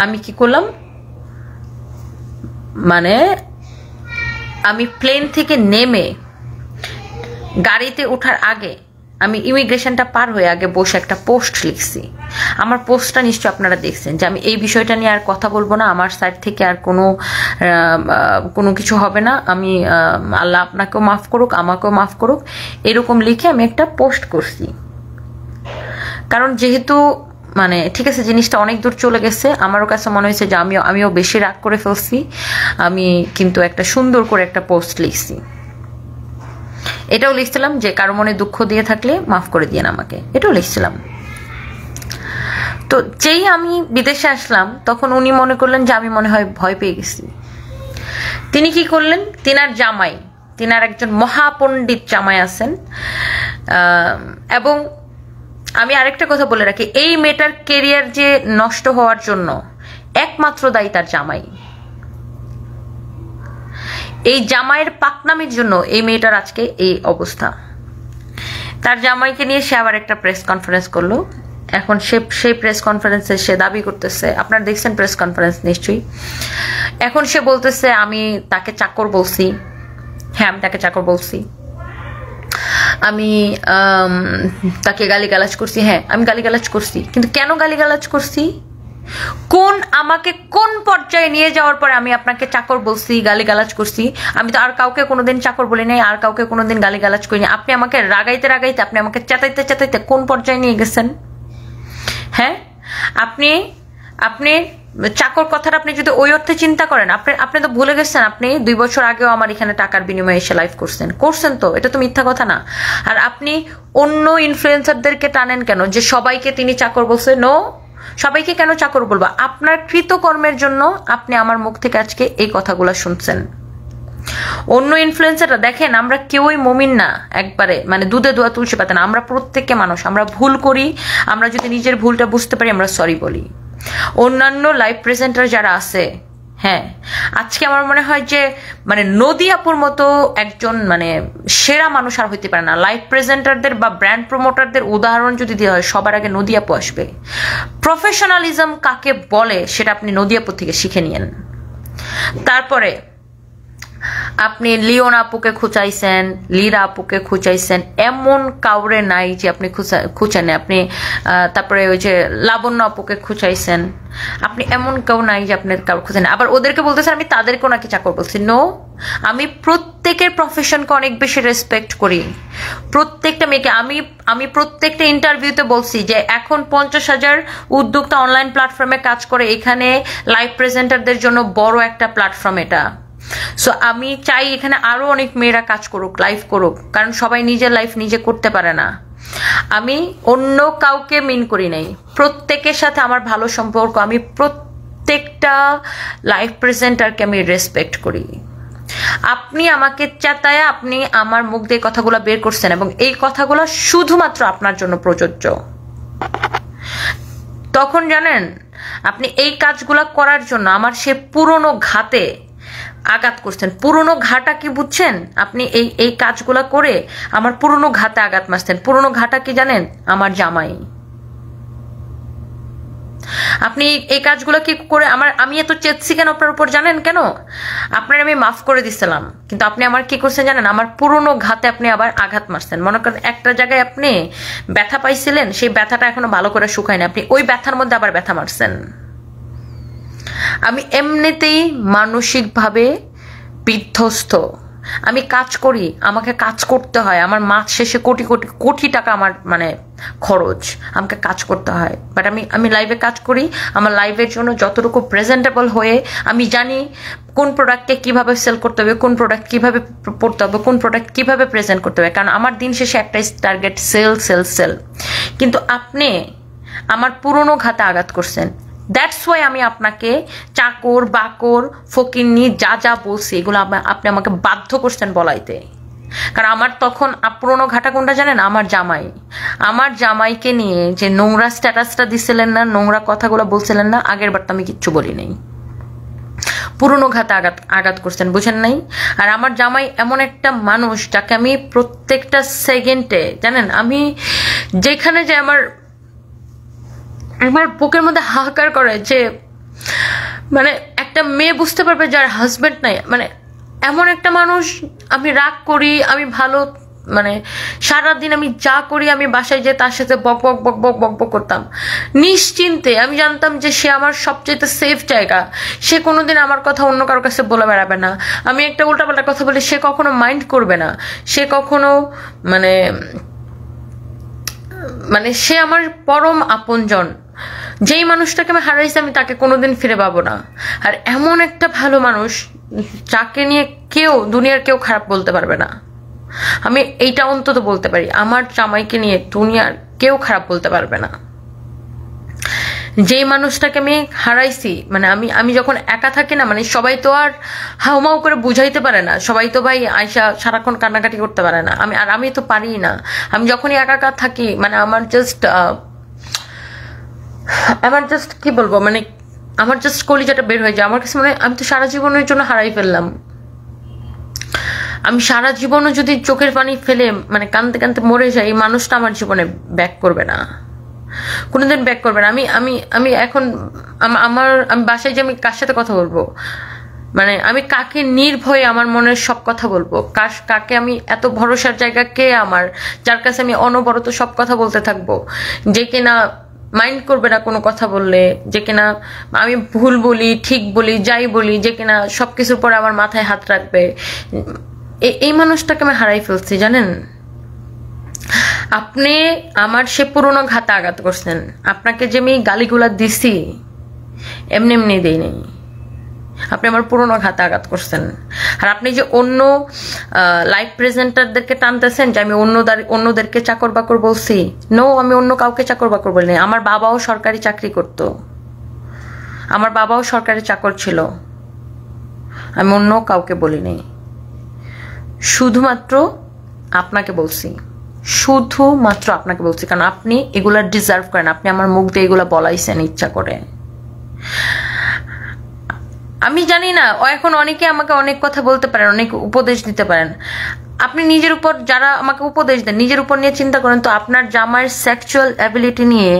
আমি কি করলাম, মানে আমি প্লেন থেকে নেমে গাড়িতে ওঠার আগে আমি ইমিগ্রেশনটা পার হয়ে আগে বসে একটা পোস্ট লিখছি। আমার পোস্টটা নিশ্চয়ই আপনারা দেখছেন যে আমি এই বিষয়টা নিয়ে আর কথা বলবো না, আমার সাইড থেকে আর কোনো কিছু হবে না। আমি আল্লাহ আপনাকেও মাফ করুক, আমাকেও মাফ করুক, এরকম লিখে আমি একটা পোস্ট করছি। কারণ যেহেতু মানে ঠিক আছে জিনিসটা অনেক দূর চলে গেছে, আমারও কাছে মনে হয়েছে যে আমিও বেশি রাগ করে ফেলছি। আমি কিন্তু একটা সুন্দর করে একটা পোস্ট লিখছি। এটাও লিখছিলাম যে কারো মনে দুঃখ দিয়ে থাকলে মাফ করে দিয়েন আমাকে, এটাও লিখছিলাম। তো যেই আমি বিদেশে আসলাম তখন উনি মনে করলেন যে আমি মনে হয় ভয় পেয়ে গেছি। তিনি কি করলেন, তিনার একজন মহাপণ্ডিত জামাই আছেন। এবং আমি আরেকটা কথা বলে রাখি, এই মেয়েটার কেরিয়ার যে নষ্ট হওয়ার জন্য একমাত্র দায়ী তার জামাই। এই জামাইয়ের পাকনামির জন্য এই মেয়েটার আজকে এই অবস্থা। তার জামাইকে নিয়ে সে আবার একটা প্রেস কনফারেন্স করলো। এখন সেই প্রেস কনফারেন্সে সে দাবি করতেছে, আপনারা দেখছেন প্রেস কনফারেন্স নিশ্চয়ই, এখন সে বলতেছে আমি তাকে চাকর বলছি। হ্যাঁ, আমি তাকে চাকর বলছি, আমি তাকে গালিগালাজ করছি। হ্যাঁ, আমি গালিগালাজ করছি, কিন্তু কেন গালিগালাজ করছি, আমাকে কোন পর্যায়ে নিয়ে যাওয়ার পরে আমি আপনাকে চাকর বলছি, গালিগালাজ করছি? আমি তো আর কাউকে কোনোদিন চাকর বলি নাই, আর কাউকে কোনোদিন গালিগালাজ করিনি। আপনি আমাকে রাগাইতে আপনি আমাকে চেতাইতে কোন পর্যায়ে নিয়ে গেছেন? হ্যাঁ, আপনি চাকর কথাটা আপনি যদি ওই অর্থে চিন্তা করেন, আপনি তো ভুলে গেছেন আপনি 2 বছর আগেও আমার এখানে টাকার বিনিময়ে এসে লাইভ করছেন তো, এটা তো মিথ্যা কথা না। আর আপনি অন্য ইনফ্লুয়েন্সারদেরকে টানেন কেন যে সবাইকে তিনি চাকর বলছে? নো, সবাইকে কেন চাকর বলবো? আপনার কৃতকর্মের জন্য আপনি আমার মুখ থেকে আজকে এই কথাগুলো শুনছেন। অন্য ইনফ্লুয়েন্সাররা দেখেন, আমরা কেউই মুমিন না একবারে, মানে দুধে ধোয়া তুলসী পাতা না। আমরা প্রত্যেককে মানুষ, আমরা ভুল করি। আমরা যদি নিজের ভুলটা বুঝতে পারি আমরা সরি বলি। অন্যান্য লাইভ প্রেজেন্টার যারা আছে, হ্যাঁ, আজকে আমার মনে হয় যে মানে নদী আপুর মতো একজন মানে সেরা মানুষ আর হইতে পারে না। লাইভ প্রেজেন্টারদের বা ব্র্যান্ড প্রমোটারদের উদাহরণ যদি দেওয়া হয় সবার আগে নদী আপু আসবে। প্রফেশনালিজম কাকে বলে সেটা আপনি নদী আপু থেকে শিখে নিয়েন। তারপরে আপনি লিওন আপুকে খুঁচাইছেন, লীরা আপুকে খুঁচাইছেন, এমন কাউরে নাই যে আপনি খুঁচান। আপনি তারপরে ওই যে লাবণ্য আপুকে খুঁচাইছেন, আপনি এমন কেউ নাই যে আপনি কাউর খুঁজেন। আবার ওদেরকে বলতেছেন আমি তাদেরকেও নাকি চাকর বলছি। নো, আমি প্রত্যেকের প্রফেশনকে অনেক বেশি রেসপেক্ট করি। প্রত্যেকটা মেয়েকে আমি প্রত্যেকটা ইন্টারভিউতে বলছি যে এখন 50,000 উদ্যোক্তা অনলাইন প্ল্যাটফর্মে কাজ করে, এখানে লাইভ প্রেজেন্টারদের জন্য বড় একটা প্ল্যাটফর্ম এটা। সো আমি চাই এখানে আরো অনেক মেয়েরা কাজ করুক, লাইভ করুক, কারণ সবাই নিজের লাইফ নিজে করতে পারে না। আমি অন্য কাউকে মিন করি নাই, প্রত্যেকের সাথে আমার ভালো সম্পর্ক। আমি প্রত্যেকটা লাইভ প্রেজেন্টারকে আমি রেসপেক্ট করি। আপনি আমাকে চেতায়া আপনি আমার মুখ দিয়ে কথাগুলো বের করছেন এবং এই কথাগুলো শুধুমাত্র আপনার জন্য প্রযোজ্য। তখন জানেন আপনি এই কাজগুলো করার জন্য আমার সে পুরনো ঘাতে আঘাত করছেন। পুরনো ঘাটা কি বুঝছেন? আপনি এই কাজগুলা করে আমার পুরনো ঘাতে আঘাত মারছেন। পুরনো ঘাটা কি জানেন? আমার জামাই। আপনি এই কাজগুলো কি করে আমি এত চেতছি কেন আপনার উপর জানেন কেন? আপনার আমি মাফ করে দিছিলাম, কিন্তু আপনি আমার কি করছেন জানেন? আমার পুরনো ঘাতে আপনি আবার আঘাত মারছেন। মনে করেন একটা জায়গায় আপনি ব্যথা পাইছিলেন, সেই ব্যথাটা এখনো ভালো করে শুকায়নি, আপনি ওই ব্যথার মধ্যে আবার ব্যথা মারছেন। আমি এমনিতেই মানসিকভাবে বিধ্বস্ত। আমি কাজ করি, আমাকে কাজ করতে হয়, আমার মাস শেষে কোটি টাকা আমার মানে খরচ, আমাকে কাজ করতে হয়। বাট আমি লাইভে কাজ করি, আমার লাইভের জন্য যতটুকু প্রেজেন্টেবল হয়ে আমি জানি কোন প্রোডাক্টকে কিভাবে সেল করতে হবে, কোন প্রোডাক্ট কিভাবে পড়তে হবে, কোন প্রোডাক্ট কিভাবে প্রেজেন্ট করতে হবে, কারণ আমার দিন শেষে একটাই টার্গেট, সেল। কিন্তু আপনি আমার পুরনো ঘাতে আঘাত করছেন। দ্যাটস ওয়াই আমি আপনাকে চাকর বাকর ফকিন্নি যা বলছি এগুলো আপনি আমাকে বাধ্য করছেন বলাইতে। কারণ আমার তখন পুরনো ঘাটা কোনটা জানেন? আমার জামাইকে নিয়ে যে নোংরা স্ট্যাটাসটা দিছিলেন না, নোংরা কথাগুলো বলছিলেন না, আগের বার তো আমি কিচ্ছু বলি নাই। পুরনো ঘাতে আঘাত করছেন, বুঝেন নাই? আর আমার জামাই এমন একটা মানুষ যাকে আমি প্রত্যেকটা সেকেন্ডে জানেন, আমি যেখানে যে আমার বুকের মধ্যে হাহাকার করে যে মানে একটা মেয়ে বুঝতে পারবে যার হাজবেন্ড নাই, মানে এমন একটা মানুষ। আমি রাগ করি, আমি ভালো মানে সারাদিন আমি যা করি, আমি বাসায় যেয়ে তার সাথে বক বক বক বক বক বক করতাম নিশ্চিন্তে। আমি জানতাম যে সে আমার সবচেয়ে সেফ জায়গা, সে কোনোদিন আমার কথা অন্য কারোর কাছে বলে বেড়াবে না। আমি একটা উল্টাপাল্টা কথা বলি সে কখনো মাইন্ড করবে না, সে কখনো মানে মানে সে আমার পরম আপনজন। যেই মানুষটাকে আমি হারাইছি আমি তাকে কোনোদিন ফিরে পাবো না। আর এমন একটা ভালো মানুষ যাকে নিয়ে কেউ, দুনিয়ার কেউ খারাপ বলতে পারবে না। আমি এইটা অন্তত বলতে পারি, আমার জামাইকে নিয়ে দুনিয়ার কেউ খারাপ বলতে পারবে না। যেই মানুষটাকে আমি হারাইছি, মানে আমি যখন একা থাকি না, মানে সবাই তো আর হাউমাউ করে বুঝাইতে পারে না, সবাই তো ভাই আয়সা সারাক্ষণ কান্নাকাটি করতে পারে না। আমি তো পারি না। আমি যখনই একা একা থাকি, মানে আমার জাস্ট কি বলবো, মানে আমার জাস্ট কলিজাটা বের হয়ে যায়। আমার কাছে মানে আমি তো সারা জীবনের জন্য হারাই ফেললাম। আমি সারা জীবনও যদি চোখের পানি ফেলে মানে কাঁদতে কাঁদতে মরে যাই, এই মানুষটা আমার জীবনে ব্যাক করবে না, কোনোদিন ব্যাক করবে না। আমি এখন আমি বাসায় যে আমি কার সাথে কথা বলবো, মানে আমি কাকে নির্ভয়ে আমার মনের সব কথা বলবো, কাকে আমি এত ভরসার জায়গা কে আমার, যার কাছে আমি অনবরত সব কথা বলতে থাকবো, যে কিনা মাইন্ড করবে না কোনো কথা বললে, যে কিনা আমি ভুল বলি ঠিক বলি যাই বলি, যে কিনা সবকিছুর পরে আমার মাথায় হাত রাখবে, এই মানুষটাকে আমি হারাই ফেলছি জানেন। আপনি আমার সে পুরনো ঘাতে আঘাত করছেন। আপনাকে যে আমি গালিগুলা দিছি এমনি এমনি দেই নেই, আপনি আমার পুরনো ঘাতে আঘাত করছেন। আর আপনি যে অন্য লাইভ প্রেজেন্টারদেরকে টানতেছেন যে আমি অন্যদেরকে চাকর বাকর বলছি, নো, আমি অন্য কাউকে চাকর বাকর বলিনি। আমার বাবাও সরকারি চাকরি করত, আমার বাবাও সরকারি চাকর ছিল, আমি অন্য কাউকে বলিনি। শুধুমাত্র আপনাকে বলছি, শুধুমাত্র আপনাকে বলছি, কারণ আপনি এগুলা ডিজার্ভ করেন। আপনি আমার মুখ দিয়ে এগুলা বলাইছেন ইচ্ছা করে। আমি জানি না, এখন অনেকে আমাকে অনেক কথা বলতে পারেন, অনেক উপদেশ দিতে পারেন। আপনি নিজের উপর, যারা আমাকে উপদেশ দেন, নিজের উপর নিয়ে চিন্তা করেন তো। আপনার জামাইয়ের সেক্সুয়াল অ্যাবিলিটি নিয়ে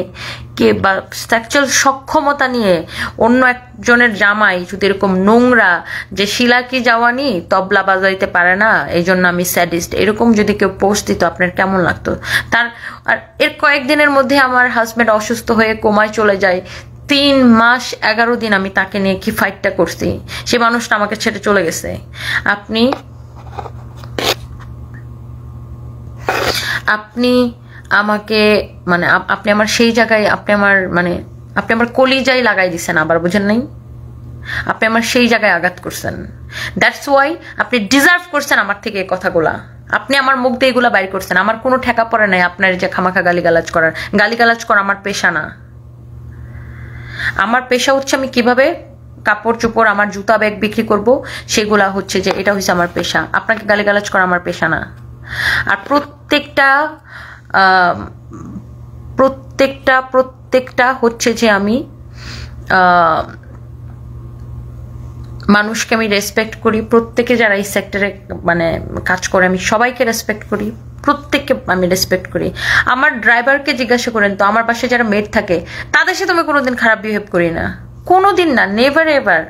বা সেক্সুয়াল সক্ষমতা নিয়ে অন্য একজনের জামাই যদি এরকম নোংরা, যে শিলা কি যাওয়ানি তবলা বাজাইতে পারে না এই জন্য আমি স্যাডিস্ট, এরকম যদি কেউ পোস্ট দিত আপনার কেমন লাগতো? আর এর কয়েকদিনের মধ্যে আমার হাজব্যান্ড অসুস্থ হয়ে কোমায় চলে যায়। 3 মাস 11 দিন আমি তাকে নিয়ে কি ফাইটটা করছি, সে মানুষটা আমাকে ছেড়ে চলে গেছে। আপনি আমাকে মানে আপনি আমার সেই জায়গায়, আপনি আমার কলিজায় লাগাই দিচ্ছেন, আবার বুঝেন নাই? আপনি আমার সেই জায়গায় আঘাত করছেন। দ্যাটস ওয়াই আপনি ডিজার্ভ করছেন আমার থেকে এই কথাগুলা। আপনি আমার মুখ দিয়ে এগুলা বাইর করছেন। আমার কোনো ঠেকা পড়ে নাই আপনার যে খামাখা গালিগালাজ করা আমার পেশা না। আমার পেশা হচ্ছে আমি কিভাবে কাপড় চোপড়, আমার জুতা ব্যাগ বিক্রি করব, সেগুলা হচ্ছে যে এটা হচ্ছে আমার পেশা। আপনাকে গালিগালাজ করা আমার পেশা না। আর প্রত্যেকটা হচ্ছে যে আমি মানুষকে আমি রেসপেক্ট করি। প্রত্যেকে যারা এই সেক্টরে মানে কাজ করে আমি সবাইকে রেসপেক্ট করি, প্রত্যেককে আমি রেসপেক্ট করি। আমার ড্রাইভারকে জিজ্ঞাসা করেন তো, আমার পাশে যারা মেড থাকে তাদের সাথে আমি কোনোদিন খারাপ বিহেভ করি না, কোনোদিন না, নেভার এভার।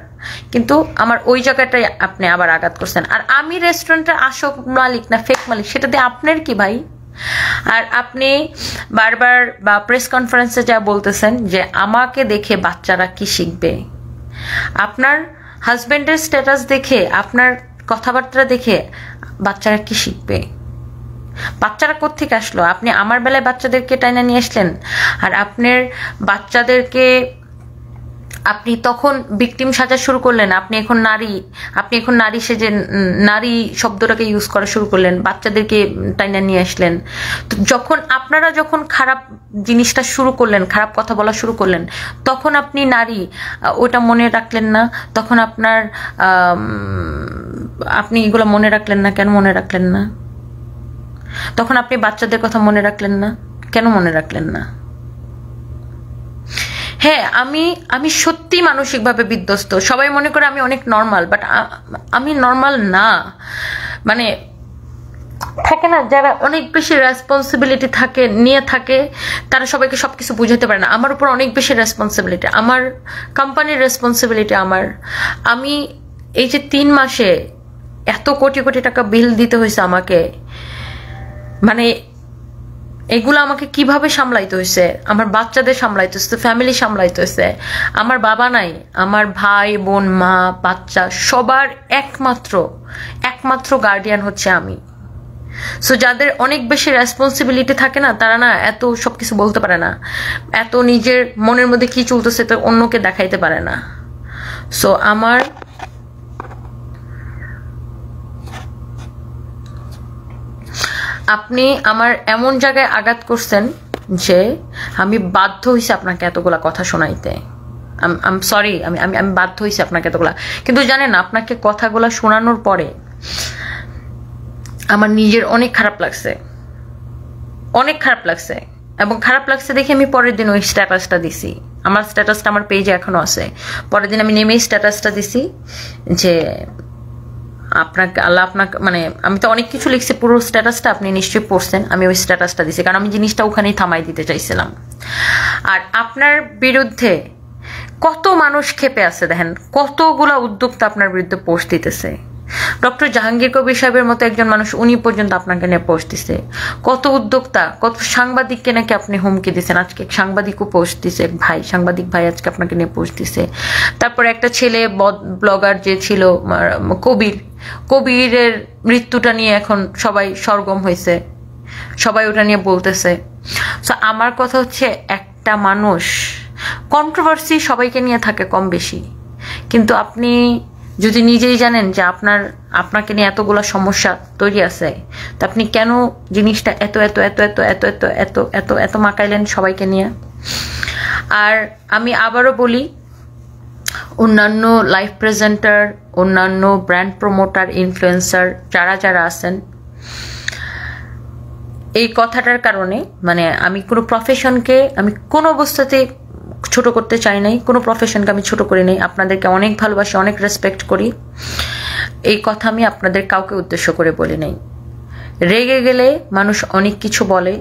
কিন্তু আমার ওই জায়গাটাই আপনি আবার আঘাত করছেন। আর আমি রেস্টুরেন্টের আসল মালিক না ফেক মালিক, সেটা দিয়ে আপনার কি ভাই? আর আপনি বারবার বা প্রেস কনফারেন্সে যা বলতেছেন যে আমাকে দেখে বাচ্চারা কি শিখবে, আপনার হাজবেন্ডের স্ট্যাটাস দেখে, আপনার কথাবার্তা দেখে বাচ্চারা কি শিখবে? বাচ্চারা কোত্থেকে আসলো? আপনি আমার বেলায় বাচ্চাদেরকে টাইনা নিয়ে আসলেন। আর আপনার বাচ্চাদেরকে আপনি তখন ভিকটিম সাজা শুরু করলেন। আপনি এখন নারী সেজে নারী শব্দটাকে ইউজ করা শুরু করলেন, বাচ্চাদেরকে টাইনা নিয়ে আসলেন। তো আপনারা যখন খারাপ জিনিসটা শুরু করলেন, খারাপ কথা বলা শুরু করলেন, তখন আপনি নারী ওটা মনে রাখলেন না। তখন আপনি এগুলো মনে রাখলেন না। কেন মনে রাখলেন না? তখন আপনি বাচ্চাদের কথা মনে রাখলেন না। কেন মনে রাখলেন না? হ্যাঁ, আমি সত্যি মানসিকভাবে বিধ্বস্ত। সবাই মনে করে আমি অনেক নর্মাল, বাট আমি নর্মাল না। মানে থাকে না, যারা অনেক বেশি রেসপন্সিবিলিটি নিয়ে থাকে তারা সবাইকে সবকিছু বুঝাতে পারে না। আমার উপর অনেক বেশি রেসপন্সিবিলিটি, আমার কোম্পানির রেসপন্সিবিলিটি। আমি এই যে 3 মাসে এত কোটি কোটি টাকা বিল দিতে হয়েছে আমাকে, মানে এগুলো আমাকে কিভাবে সামলাইতে হয়েছে, আমার বাচ্চাদের সামলাইতে হয়েছে, ফ্যামিলি সামলাইতে হয়েছে। আমার বাবা নাই, আমার ভাই বোন মা বাচ্চা সবার একমাত্র গার্ডিয়ান হচ্ছে আমি। সো যাদের অনেক বেশি রেসপন্সিবিলিটি থাকে না, তারা না এত সবকিছু বলতে পারে না, এত নিজের মনের মধ্যে কি চলতেছে তো অন্যকে দেখাইতে পারে না। সো আপনি আমার এমন জায়গায় আঘাত করছেন যে আমি বাধ্য হয়েছি আপনাকে এতগুলা কথা শোনাইতে। আম সরি, আমি বাধ্য হয়েছি আপনাকে এতগুলা। কিন্তু জানেন, আপনাকে কথাগুলা শোনানোর পরে আমার নিজের অনেক খারাপ লাগছে এবং খারাপ লাগছে দেখে আমি পরের দিন ওই স্ট্যাটাসটা দিছি। আমার স্ট্যাটাসটা আমার পেজে এখনো আছে। পরের দিন আমি নেমেই স্ট্যাটাসটা দিছি যে আপনাকে মানে আমি তো অনেক কিছু লিখছি, পুরো স্ট্যাটাসটা আপনি নিশ্চয়ই পড়ছেন। আমি ওই স্ট্যাটাসটা দিছি কারণ আমি জিনিসটা ওখানেই থামাই দিতে চাইছিলাম। আর আপনার বিরুদ্ধে কত মানুষ ক্ষেপে আছে দেখেন, কতগুলা উদ্যোক্তা আপনার বিরুদ্ধে পোস্ট দিতেছে। ডক্টর জাহাঙ্গীর কবির সাহেবের মতো একজন মানুষ, উনি পর্যন্ত আপনাকে নিয়ে পোস্ট দিছে। কত উদ্যোক্তা, কত সাংবাদিককে নাকি আপনি হুমকি দিচ্ছেন। আজকে সাংবাদিকও পোস্ট দিছে, সাংবাদিক ভাই আজকে আপনাকে নিয়ে পোস্ট দিছে। তারপরে একটা ছেলে ব্লগার যে ছিল কবিরের মৃত্যুটা নিয়ে এখন সবাই সরগম হয়েছে, সবাই ওটা নিয়ে বলতেছে। সো আমার কথা হচ্ছে, একটা মানুষ কন্ট্রোভার্সি সবাইকে নিয়ে থাকে কম বেশি, কিন্তু আপনি যদি নিজেই জানেন যে আপনাকে নিয়ে এতগুলা সমস্যা তৈরি আছে, তা আপনি কেন জিনিসটা এত এত এত এত এত এত এত এত এত মাকাইলেন সবাইকে নিয়ে? আর আমি আবারও বলি, অন্যান্য লাইভ প্রেজেন্টার, অন্যান্য ব্র্যান্ড প্রমোটার, ইনফ্লুয়েন্সার যারা আছেন, এই কথাটার কারণে মানে আমি কোনো প্রফেশনকে আমি কোনো অবস্থাতে ছোট করতে চাই নাই, কোনো প্রফেশনকে আমি ছোট করি নাই। আপনাদেরকে অনেক ভালোবাসি, অনেক রেসপেক্ট করি। এই কথা আমি আপনাদের কাউকে উদ্দেশ্য করে বলি নাই। রেগে গেলে মানুষ অনেক কিছু বলে,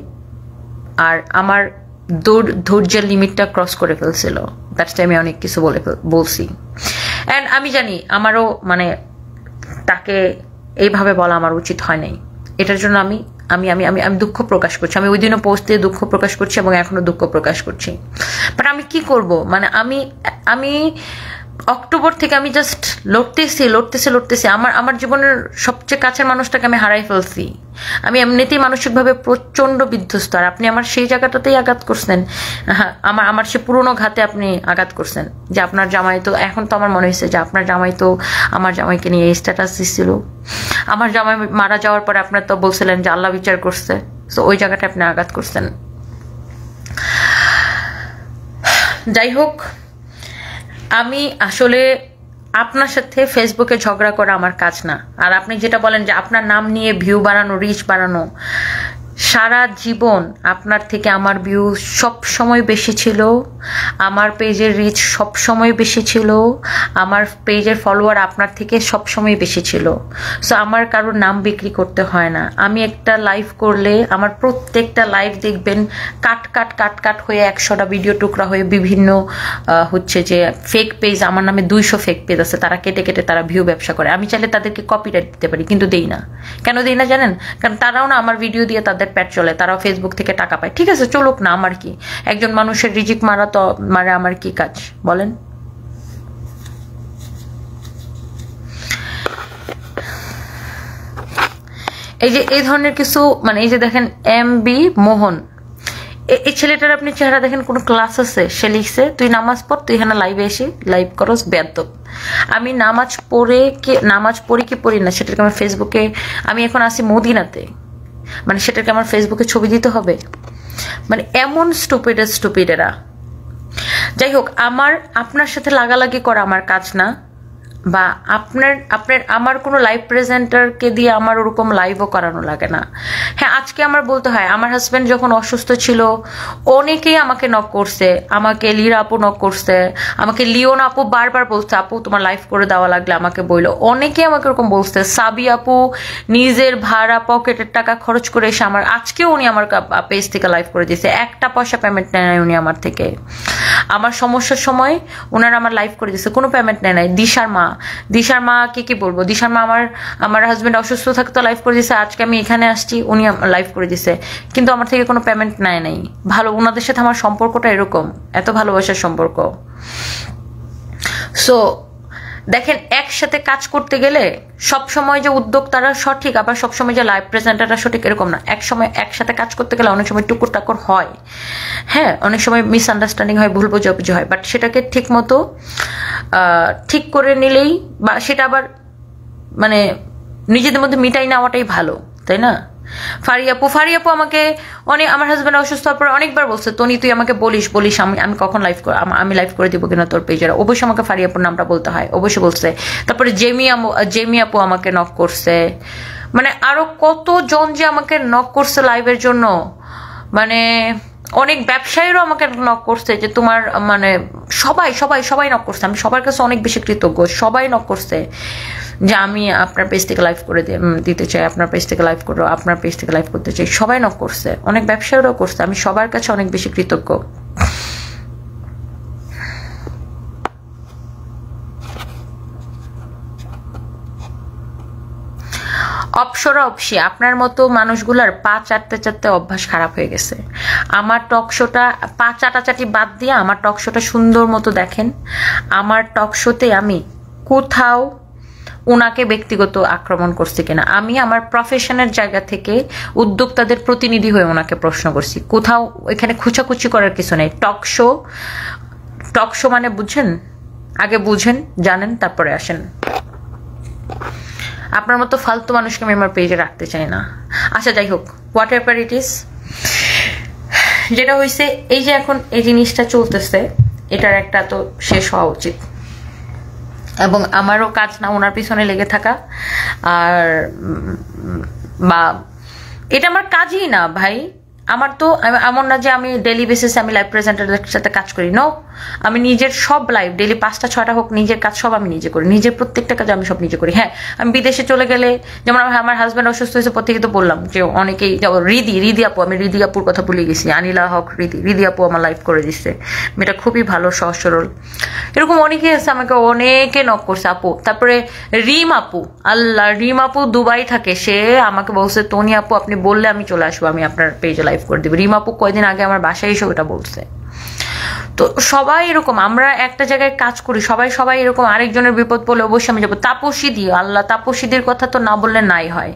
আর আমার ধৈর্যের লিমিটটা ক্রস করে ফেলছিল। দ্যাটস আমি অনেক কিছু বলছি। অ্যান্ড আমি জানি আমারও মানে তাকে এইভাবে বলা আমার উচিত হয় নাই। এটার জন্য আমি আমি আমি আমি আমি দুঃখ প্রকাশ করছি। আমি ওই দিনও পোস্ট দিয়ে দুঃখ প্রকাশ করছি এবং এখনো দুঃখ প্রকাশ করছি। বাট আমি কি করব, মানে আমি অক্টোবর থেকে আমি জাস্ট লড়তেছি। আমার জীবনের সবচেয়ে কাছের মানুষটাকে আমি হারাই ফেলছি। আমি এমনিতেই মানসিকভাবে প্রচন্ড বিধ্বস্ত। আর আপনি আমার সেই জায়গাটাতেই আঘাত করছেন। হ্যাঁ, আমার সে পুরোনো ঘাতে আপনি আঘাত করছেন যে আপনার জামাই তো, এখন তো আমার মনে হয়েছে যে আপনার জামাই তো আমার জামাইকে নিয়ে স্ট্যাটাস দিচ্ছিল। আমার জামাই মারা যাওয়ার পরে আপনার তো বলছিলেন যে আল্লাহ বিচার করছে। তো ওই জায়গাটা আপনি আঘাত করছেন। যাই হোক, আমি আসলে আপনার সাথে ফেসবুকে ঝগড়া করা আমার কাজ না। আর আপনি যেটা বলেন যে আপনার নাম নিয়ে ভিউ বাড়ানো, রিচ বাড়ানো, সারা জীবন আপনার থেকে আমার ভিউ সব সময় বেশি ছিল, আমার পেজের রিচ সব সময় বেশি ছিল, আমার পেজের ফলোয়ার আপনার থেকে সব সময় বেশি ছিল। সো আমার কারোর নাম বিক্রি করতে হয় না। আমি একটা লাইভ করলে আমার প্রত্যেকটা লাইভ দেখবেন কাট হয়ে 100টা ভিডিও টুকরা হয়ে বিভিন্ন হচ্ছে যে ফেক পেজ, আমার নামে 200 ফেক পেজ আছে, তারা কেটে তারা ভিউ ব্যবসা করে। আমি চাইলে তাদেরকে কপিরাইট দিতে পারি, কিন্তু দেই না। কেন দেই না জানেন? কারণ তারাও না আমার ভিডিও দিয়ে তাদের পেট চলে, তারাও ফেসবুক থেকে টাকা পায়। ঠিক আছে, চলুক না, আমার কি? একজন মানুষের রিজিক মারা তো মারে, আমার কি কাজ বলেন? এই যে এই ধরনের কিছু মানে এই যে দেখেন MB মোহন, এই ছেলেটার আপনি চেহারা দেখেন, কোনো ক্লাস আছে? সে লিখছে তুই নামাজ পড়, তুই এখানে লাইভে এসে লাইভ করস, বেয়াদব। আমি নামাজ পড়ি কি পড়ি না সেটাকে আমার ফেসবুকে, আমি এখন আসি মদিনাতে, মানে সেটাকে আমার ফেসবুকে ছবি দিতে হবে? মানে এমন স্টুপিডেরা। যাই হোক, আপনার সাথে লাগালাগি করা আমার কাজ না, বা আমার কোনো লাইভ প্রেজেন্টারকে দিয়ে আমার ওরকম লাইভও করানো লাগে না। হ্যাঁ, আজকে আমার বলতে হয়, আমার হাজব্যান্ড যখন অসুস্থ ছিল অনেকেই আমাকে নক করছে, আমাকে লীরা আপু নক করছে, আমাকে লিওন আপু বারবার বলছে আপু তোমার লাইভ করে দেওয়া লাগলে আমাকে বইলো। অনেকেই আমাকে ওরকম বলছে। সাবি আপু নিজের ভাড়া পকেটের টাকা খরচ করে এসে আজকেও উনি আমার পেজ থেকে লাইভ করে দিয়েছে, একটা পয়সা পেমেন্ট নেয় উনি আমার থেকে। আমার সমস্যার সময় ওনারা আমার লাইভ করে দিচ্ছে, কোনো পেমেন্ট নেয় নাই। দিশার মা কি বলবো, দিশার মা আমার হাজবেন্ড অসুস্থ থাকতো লাইভ করে দিচ্ছে, আজকে আমি এখানে আসছি উনি লাইভ করে দিচ্ছে, কিন্তু আমার থেকে কোনো পেমেন্ট নেয় নাই। ভালো, ওনাদের সাথে আমার সম্পর্কটা এরকম, এত ভালোবাসার সম্পর্ক। সো দেখেন, একসাথে কাজ করতে গেলে সবসময় যে উদ্যোক্তারা সঠিক, আবার সবসময় যে লাইভ প্রেজেন্টাররা সঠিক এরকম না। একসাথে কাজ করতে গেলে অনেক সময় টুকুর টাকুর হয়, হ্যাঁ, অনেক সময় মিসআন্ডারস্ট্যান্ডিং হয়, ভুল বোঝাবুঝি হয়, বাট সেটাকে ঠিক মতো ঠিক করে নিলেই, বা সেটা আবার মানে নিজেদের মধ্যে মিটাই নেওয়াটাই ভালো, তাই না? ফারিয়াপু আমাকে আমার হাজব্যান্ড অসুস্থ হওয়ার পরে অনেকবার বলছে, তনি তুই আমাকে বলিস আমি কখন আমি লাইভ করে দিব কিনা তোর পেজে। অবশ্যই আমাকে ফারিয়াপুর নামটা বলতে হয়, অবশ্যই বলছে। তারপরে জেমি আপু আমাকে নক করছে, মানে আরো কতজন যে আমাকে নক করছে লাইভের জন্য, মানে অনেক ব্যবসায়ীরাও আমাকে নক করছে যে তোমার মানে সবাই নক করছে। আমি সবার কাছে অনেক বেশি কৃতজ্ঞ, সবাই নক করছে যে আমি আপনার পেজ থেকে লাইভ করে দিতে চাই, আপনার পেজ থেকে লাইভ করতে চাই, সবাই নক করছে, অনেক ব্যবসায়ীরাও করছে। আমি সবার কাছে অনেক বেশি কৃতজ্ঞ। অপসি আপনার মতো মানুষগুলার পা চাটতে অভ্যাস খারাপ হয়ে গেছে। আমার টক শোটা পা চাটাচাটি বাদ দিয়ে আমার টক শোটা সুন্দর মতো দেখেন। আমার টক শোতে আমি কোথাও ওনাকে ব্যক্তিগত আক্রমণ করছি কিনা, আমি আমার প্রফেশনের জায়গা থেকে উদ্যোক্তাদের প্রতিনিধি হয়ে ওনাকে প্রশ্ন করছি। কোথাও এখানে খুচাখুচি করার কিছু নেই। টক শো মানে বুঝেন, আগে বুঝেন, জানেন, তারপরে আসেন। আপনার মতো ফালতু মানুষকে আমি আমার পেজে রাখতে চাই না। আচ্ছা, যাই হোক, হোয়াট এভার ইট ইজ, যেটা হয়েছে, এই যে এখন এই জিনিসটা চলতেছে, এটার একটা তো শেষ হওয়া উচিত। এবং আমারও কাজ না ওনার পিছনে লেগে থাকা, আর বা এটা আমার কাজই না ভাই। আমার তো এমন না যে আমি ডেলি বেসিসে আমি লাইভ প্রেজেন্টারদের সাথে কাজ করি, নো। আমি নিজের সব লাইভ ডেলি 5টা 6টা হোক, নিজের কাজ সব আমি নিজে করি, নিজের প্রত্যেকটা কাজ আমি সব নিজে করি। হ্যাঁ, আমি বিদেশে চলে গেলে, যেমন আমার হাজব্যান্ড অসুস্থ হয়েছে, প্রত্যেকে তো বললাম যে অনেকেই, রিদি আপু, আমি রিদি আপুর কথা ভুলে গেছি, আনিলা হক রিদি আপু আমার লাইভ করে দিচ্ছে, মেয়েটা খুবই ভালো, সহজ সরল। এরকম অনেকে আছে, আমাকে অনেকে নক করছে আপু। তারপরে রিম আপু দুবাই থাকে, সে আমাকে বলছে তনি আপু আপনি বললে আমি চলে আসবো, আমি আপনার পেজে লাইভ করে দিব। রিম আপু কয়দিন আগে আমার বাসায় এসে ওটা বলছে। তো সবাই এরকম, আমরা একটা জায়গায় কাজ করি, সবাই এরকম, আরেকজনের বিপদ পড়লে অবশ্যই আমি যাবো। তাপসীদির কথা তো না বললে নাই হয়।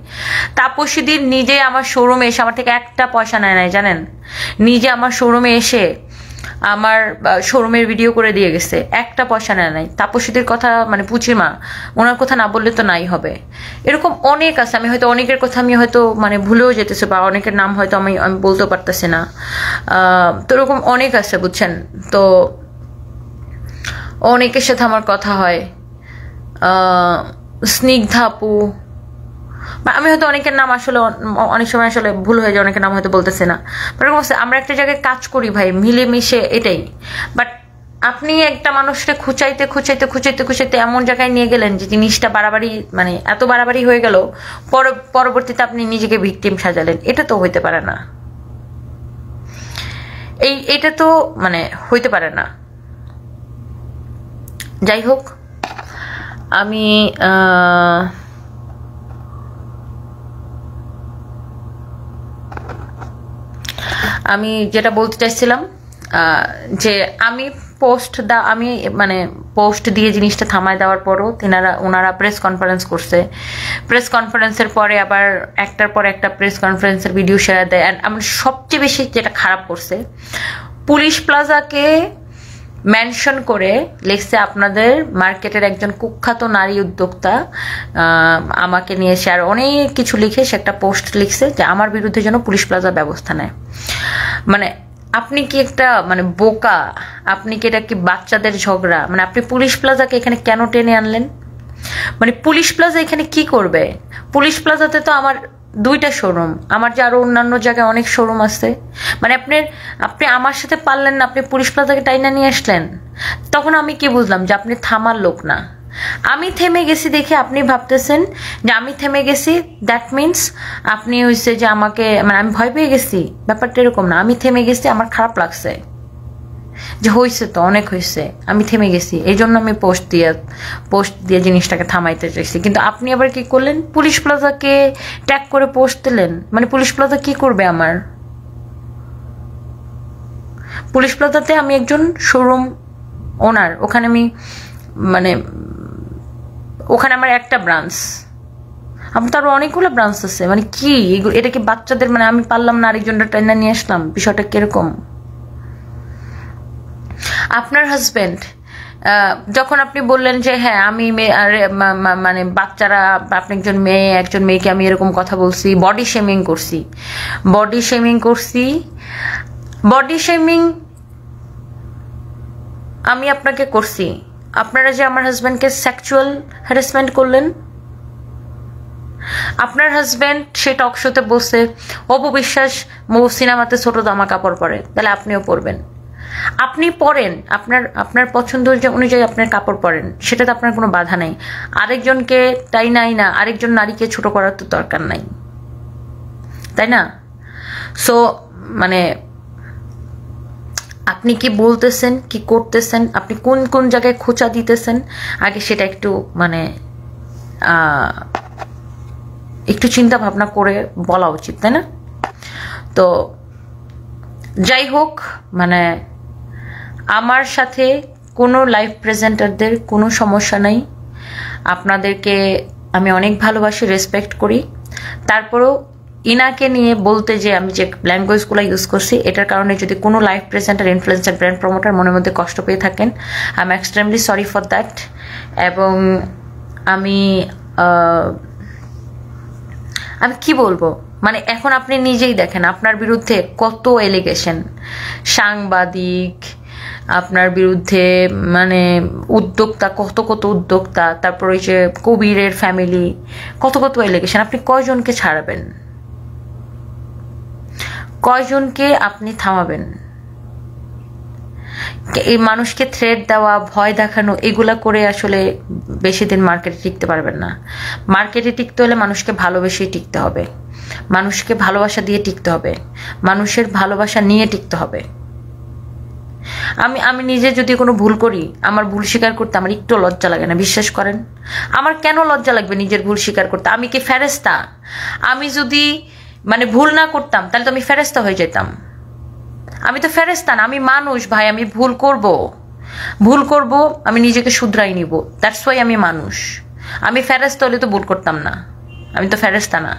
তাপসীদির নিজে আমার শোরুমে এসে আমার থেকে একটা পয়সা নেয় নাই, জানেন? নিজে আমার শোরুমে এসে আমার শোরুমের ভিডিও করে দিয়ে গেছে, একটা পয়সা নেয় নাই। তাপসীদের কথা মানে পুচিমা, ওনার কথা না বললে তো নাই হবে। এরকম অনেক আছে, আমি হয়তো অনেকের কথা আমি হয়তো মানে ভুলেও যেতেছে, বা অনেকের নাম হয়তো আমি বলতে পারতেছি না। তো এরকম অনেক আছে, বুঝছেন? তো অনেকের সাথে আমার কথা হয়, স্নিগ্ধা আপু, আমি হয়তো অনেকের নাম আসলে অনেক সময় আসলে ভুল হয়ে যায়, অনেকের নাম হয়তো বলতেছে না। আমরা একটা জায়গায় কাজ করি ভাই, মিলেমিশে, এটাই। বাট আপনি একটা মানুষকে খুঁচাইতে এমন জায়গায় নিয়ে গেলেন যে জিনিসটা বাড়াবাড়ি, মানে এত বাড়াবাড়ি হয়ে গেল, পরবর্তীতে আপনি নিজেকে ভিকটিম সাজালেন। এটা তো হইতে পারে না, এটা তো মানে হইতে পারে না। যাই হোক, আমি যেটা বলতে চাইছিলাম, যে আমি পোস্ট দিয়ে জিনিসটা থামায় দেওয়ার পরও ওনারা প্রেস কনফারেন্স করছে। প্রেস কনফারেন্সের পরে আবার একটার পর একটা প্রেস কনফারেন্সের ভিডিও শেয়ার দেয়। অ্যান্ড আমার সবচেয়ে বেশি যেটা খারাপ করছে, পুলিশ প্লাজাকে মেনশন করে লিখছে আপনাদের মার্কেটের একজন কুখ্যাত নারী উদ্যোক্তা আমাকে নিয়ে সে আর অনেক কিছু লিখে সে একটা পোস্ট লিখছে যে আমার বিরুদ্ধে যেন পুলিশ প্লাজা ব্যবস্থা নেয়। মানে আপনি কি একটা মানে বোকা? আপনি কি এটা কি বাচ্চাদের ঝগড়া? মানে আপনি পুলিশ প্লাজাকে এখানে কেন টেনে আনলেন? মানে পুলিশ প্লাজা এখানে কি করবে? পুলিশ প্লাজাতে তো আমার 2টা শোরুম, আমার যে আরো অন্যান্য জায়গায় অনেক শোরুম আছে। মানে আপনি আমার সাথে পারলেন না, আপনি পুলিশ প্লাজাকে টাইনা নিয়ে আসলেন। তখন আমি কি বুঝলাম যে আপনি থামার লোক না। আমি থেমে গেছি দেখে আপনি ভাবতেছেন যে আমি থেমে গেছি, দ্যাট মিনস আপনি হইছে যে আমাকে, মানে আমি ভয় পেয়ে গেছি। ব্যাপারটা এরকম না, আমি থেমে গেছি, আমার খারাপ লাগছে। যে হয়েছে তো, অনেক হয়েছে, আমি থেমে গেছি, এই জন্য আমি পোস্ট দিয়ে জিনিসটাকে থামাইতে চাইছি। কিন্তু আপনি আবার কি করলেন, পুলিশ প্লাজাকে ট্যাগ করে পোস্ট দিলেন। মানে পুলিশ প্লাজা কি করবে আমার? পুলিশ প্লাজাতে আমি একজন শোরুম ওনার, ওখানে আমি মানে ওখানে আমার একটা ব্রাঞ্চ, আমার তো আরো অনেকগুলো ব্রাঞ্চ আছে। মানে কি এটা কি বাচ্চাদের, মানে আমি পারলাম না আরেকজনটা টেনে নিয়ে আসলাম, বিষয়টা কিরকম? আপনার হাজবেন্ড যখন আপনি বললেন যে হ্যাঁ আমি মানে বাচ্চারা, আপনি একজন মেয়েকে আমি এরকম কথা বলছি, বডি শেমিং আমি আপনাকে করছি। আপনারা যে আমার হাজবেন্ডকে সেক্সুয়াল হ্যারাসমেন্ট করলেন, আপনার হাজবেন্ড সে টক শোতে বসে অপু বিশ্বাস সিনেমাতে ছোট জামা কাপড় পরে, তাহলে আপনিও পরবেন। আপনি পরেন, আপনার পছন্দ অনুযায়ী আপনার কাপড় পরেন, সেটাতে আপনার কোনো বাধা নেই। আরেকজনকে তাই না আরেকজন নারীকে ছোট করার তো দরকার নাই, তাই না? সো মানে আপনি কি বলতেছেন, কি করতেছেন, আপনি কোন কোন জায়গায় খোঁচা দিতেছেন, আগে সেটা একটু মানে একটু চিন্তা ভাবনা করে বলা উচিত, তাই না? তো যাই হোক, মানে আমার সাথে কোনো লাইভ প্রেজেন্টারদের কোনো সমস্যা নাই। আপনাদেরকে আমি অনেক ভালোবাসি, রেসপেক্ট করি। তারপরেও ইনাকে নিয়ে বলতে যে আমি যে ল্যাঙ্গুয়েজগুলো ইউজ করছি, এটার কারণে যদি কোনো live presenter, influencer, brand promoter মনের মধ্যে কষ্ট পেয়ে থাকেন, I am extremely sorry for that. এবং আমি কি বলবো, মানে এখন আপনি নিজেই দেখেন আপনার বিরুদ্ধে কত এলিগেশন, সাংবাদিক আপনার বিরুদ্ধে, মানে উদ্যোক্তা, কত উদ্যোক্তা, তারপর ওই যে কবিরের ফ্যামিলি, কত এলিগেশন। আপনি কয়জনকে ছাড়াবেন, কয়জনকে আপনি থামাবেন? এই মানুষকে থ্রেট দেওয়া, ভয় দেখানো, এগুলা করে আসলে বেশি দিন মার্কেটে টিকতে পারবেন না। মার্কেটে টিকতে হলে মানুষকে ভালোবেসেই টিকতে হবে, মানুষকে ভালোবাসা দিয়ে টিকতে হবে, মানুষের ভালোবাসা নিয়ে টিকতে হবে। আমি নিজে যদি কোনো ভুল করি, আমার ভুল স্বীকার করতে আমার একটু লজ্জা লাগে না, বিশ্বাস করেন। আমার কেন লজ্জা লাগবে নিজের ভুল স্বীকার করতে? আমি কি ফেরেশতা? আমি যদি মানে ভুল না করতাম তাহলে তো আমি ফেরেশতা হয়ে যেতাম। আমি তো ফেরেশতা না, আমি মানুষ ভাই। আমি ভুল করব, আমি নিজেকে শুধরাই নিব, দ্যাটস ওয়াই আমি মানুষ। আমি ফেরেশতা হলে তো ভুল করতাম না, আমি তো ফেরেশতা না।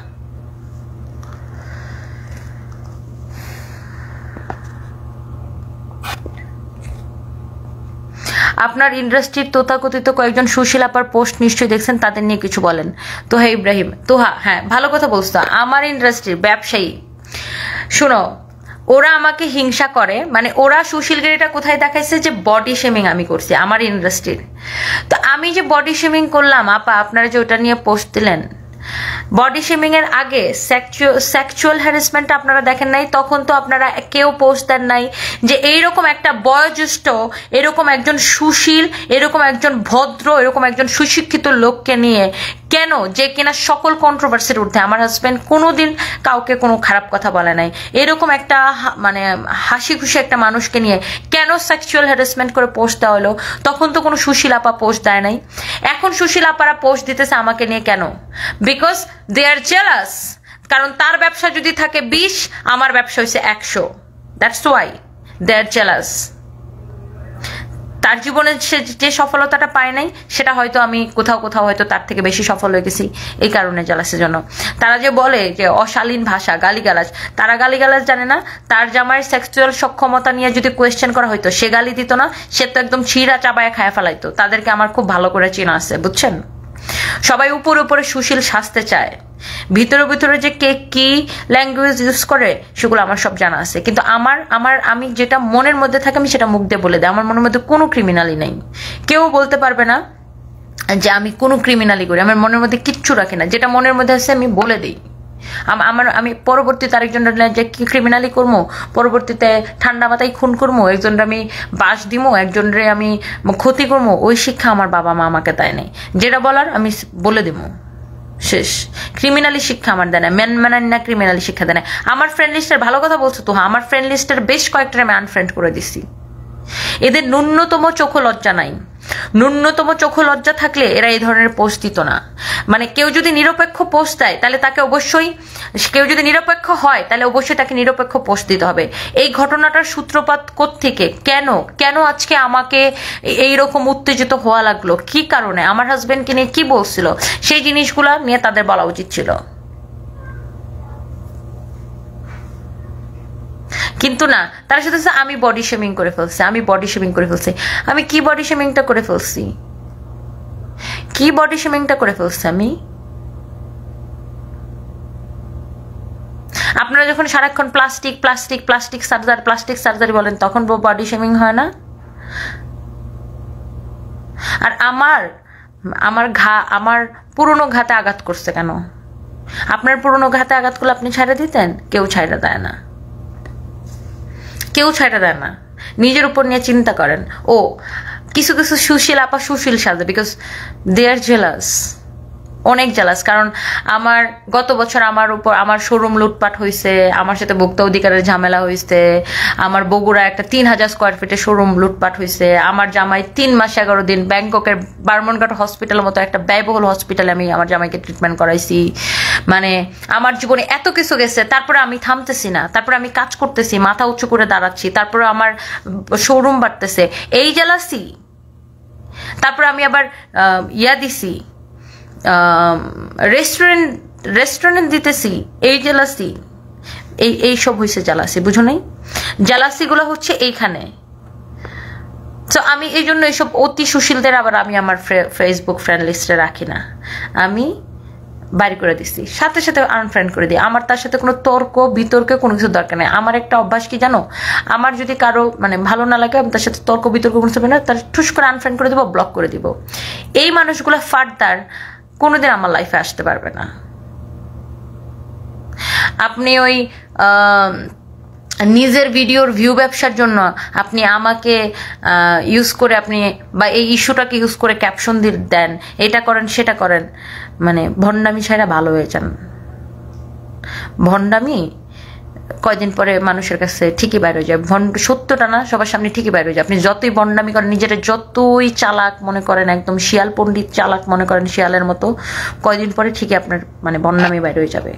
আপনার ইন্ডাস্ট্রির তথাকথিত কয়েকজন সুশীল আপার পোস্ট নিশ্চয়ই দেখছেন, তাদের নিয়ে কিছু বলেন। তোহা ইব্রাহিম, তোহা, হ্যাঁ ভালো কথা বলছো। আমার ইন্ডাস্ট্রির ব্যবসায়ী, শুনো, ওরা আমাকে হিংসা করে। মানে ওরা সুশীলগিরিটা কোথায় দেখাইছে, যে বডি শেমিং আমি করছি আমার ইন্ডাস্ট্রির। তো আমি যে বডি শেমিং করলাম, আপা আপনারা যে ওটা নিয়ে পোস্ট দিলেন, বডি শেমিং এর আগে সেক্সুয়াল হ্যারাসমেন্ট আপনারা দেখেন নাই? তখন তো আপনারা কেউ পোস্ট দেন নাই যে এইরকম একটা বয়োজ্যেষ্ঠ, এরকম একজন সুশীল, এরকম একজন ভদ্র, এরকম একজন সুশিক্ষিত লোককে নিয়ে, কেন, যে কিনা সকল কন্ট্রোভার্সির ঊর্ধ্বে। আমার হাজবেন্ড কোনোদিন কাউকে কোনো খারাপ কথা বলে নাই। এরকম একটা মানে হাসি খুশি একটা মানুষকে নিয়ে কেন সেক্সুয়াল হ্যারাসমেন্ট করে পোস্ট দেওয়া হলো? তখন তো কোনো সুশীল আপা পোস্ট দেয় নাই। এখন সুশীল আপারা পোস্ট দিতেছে আমাকে নিয়ে কেন? Because they are jealous. কারণ তার ব্যবসা যদি থাকে 20, আমার ব্যবসা হয়েছে 100, that's why they are jealous. তার জীবনে সে যে সফলতাটা পায় নাই, সেটা হয়তো আমি কোথাও হয়তো তার থেকে বেশি সফল হয়ে গেছি, এই কারণে জেলাসের জন্য। তারা যে বলে যে অশালীন ভাষা, গালিগালাজ, তারা গালিগালাজ জানে না। তার জামাইয়ের সেক্সুয়াল সক্ষমতা নিয়ে যদি কোয়েশ্চেন করা হইতো, সে গালি দিত না, সে তো একদম ছিঁড়া চাবায় খায়া ফেলাইতো। তাদেরকে আমার খুব ভালো করে চেনা আছে, বুঝছেন? সবাই উপরে সাজতে সাজতে চায়, ভিতরে যে কে কি ল্যাঙ্গুয়েজ ইউজ করে সেগুলো আমার সব জানা আছে। কিন্তু আমি যেটা মনের মধ্যে থাকে আমি সেটা মুখ দিয়ে বলে দিই। আমার মনের মধ্যে কোনো ক্রিমিনালি নেই, কেউ বলতে পারবে না যে আমি কোনো ক্রিমিনালি করি। আমার মনের মধ্যে কিচ্ছু রাখি না, যেটা মনের মধ্যে আছে আমি বলে দিই। আমি পরবর্তীতে আরেকজনের যে কি ক্রিমিনালি করবো, পরবর্তীতে ঠান্ডা মাথায় খুন করবো, একজনের আমি বাস দিবো, একজনের আমি ক্ষতি করবো, ওই শিক্ষা আমার বাবা মা আমাকে দেয় নাই। যেটা বলার আমি বলে দিব, শেষ। ক্রিমিনালি শিক্ষা আমার দেয় না, না ক্রিমিনালি শিক্ষা দেয় না। আমার ফ্রেন্ড লিস্টের, ভালো কথা বলছো তো, আমার ফ্রেন্ড লিস্টের বেশ কয়েকটা আমি আনফ্রেন্ড করে দিছি। এদের ন্যূনতম চোখ লজ্জা নাই। ন্যূনতম চোখ লজ্জা থাকলে এরা এই ধরনের পোস্ট দিত না। মানে কেউ যদি নিরপেক্ষ পোস্ট দেয় তাহলে তাকে অবশ্যই, কেউ যদি নিরপেক্ষ হয় তাহলে অবশ্যই তাকে নিরপেক্ষ পোস্ট দিতে হবে। এই ঘটনাটার সূত্রপাত কোত্থেকে, কেন কেন আজকে আমাকে এইরকম উত্তেজিত হওয়া লাগলো, কি কারণে, আমার হাজবেন্ডকে নিয়ে কি বলছিল, সেই জিনিসগুলা নিয়ে তাদের বলা উচিত ছিল। কিন্তু না, তারা সাথে আমি বডি শেমিং করে ফেলছি, আমি বডি শেমিং করে ফেলছি। আমি কি বডি শেমিংটা করে ফেলছি, কি বডি শেমিংটা করে ফেলছি আমি? আপনারা যখন সারাক্ষণ plastic plastic plastic surgery plastic surgery বলেন তখন বডি শেমিং হয় না? আর আমার পুরনো ঘাতে আঘাত করছে কেন? আপনার পুরনো ঘাতে আঘাত করলে আপনি ছাইড়া দিতেন? কেউ ছাইড়া দেয় না, কেউ ছাইড়া দেয় না। নিজের উপর নিয়ে চিন্তা করেন। ও কিছু কিছু সুশীল আপা সুশীল সাজে, বিকজ দে আর জেলাস, অনেক জেলাস। কারণ আমার গত বছর আমার উপর আমার শোরুম লুটপাট হয়েছে, আমার সাথে ভোক্তা অধিকারের ঝামেলা হয়েছে, আমার বগুড়া একটা 3000 স্কোয়ার ফিটের শোরুম লুটপাট হয়েছে, আমার জামাই 3 মাস 11 দিন ব্যাংককের বার্মনঘাট হসপিটাল মতো একটা ব্যয়বহুল হসপিটালে আমি আমার জামাইকে ট্রিটমেন্ট করাইছি। মানে আমার জীবনে এত কিছু গেছে, তারপরে আমি থামতেছি না, তারপরে আমি কাজ করতেছি, মাথা উঁচু করে দাঁড়াচ্ছি, তারপরে আমার শোরুম বাড়তেছে, এই জেলাসি। তারপরে আমি আবার দিছি, রেস্টুরেন্ট দিতেছি, এই জেলাসি, এইসব হয়েছে জেলাসি, বুঝো নাই? জেলাসিগুলো হচ্ছে এইখানে। তো আমি এই জন্য এইসব অতি সুশীলদের আবার আমি আমার ফেসবুক ফ্রেন্ড লিস্টে রাখি না, আমি বাইরে করে দিচ্ছি, সাথে সাথে আনফ্রেন্ড করে দিই। আমার তার সাথে কোনো তর্ক বিতর্কে কোনো কিছু দরকার নেই। আমার একটা অভ্যাস কি জানো, আমার যদি কারো মানে ভালো না লাগে আমি তার সাথে তর্ক বিতর্ক কোনো হবে না, তার ঠুস করে আনফ্রেন্ড করে দেবো, ব্লক করে দিব। এই মানুষগুলো ফার্দার কোনোদিন আমার লাইফে আসতে পারবে না। আপনি ওই নিজের ভিডিওর ভিউ ব্যবসার জন্য আপনি আমাকে ইউজ করে আপনি বা এই ইস্যুটাকে ইউজ করে ক্যাপশন দেন, এটা করেন সেটা করেন, মানে ভণ্ডামি ছাড়া ভালো হয়ে যান। ভণ্ডামি কয়দিন পরে মানুষের কাছে ঠিকই বাইরে হয়ে যায়, সত্যটা না সবার সামনে ঠিকই বাইরে হয়ে যায়। আপনি যতই ভণ্ডামি করেন, নিজেরা যতই চালাক মনে করেন, একদম শিয়াল পণ্ডিত চালাক মনে করেন শিয়ালের মতো, কয়দিন পরে ঠিকই আপনার মানে ভণ্ডামি বাইরে হয়ে যাবে।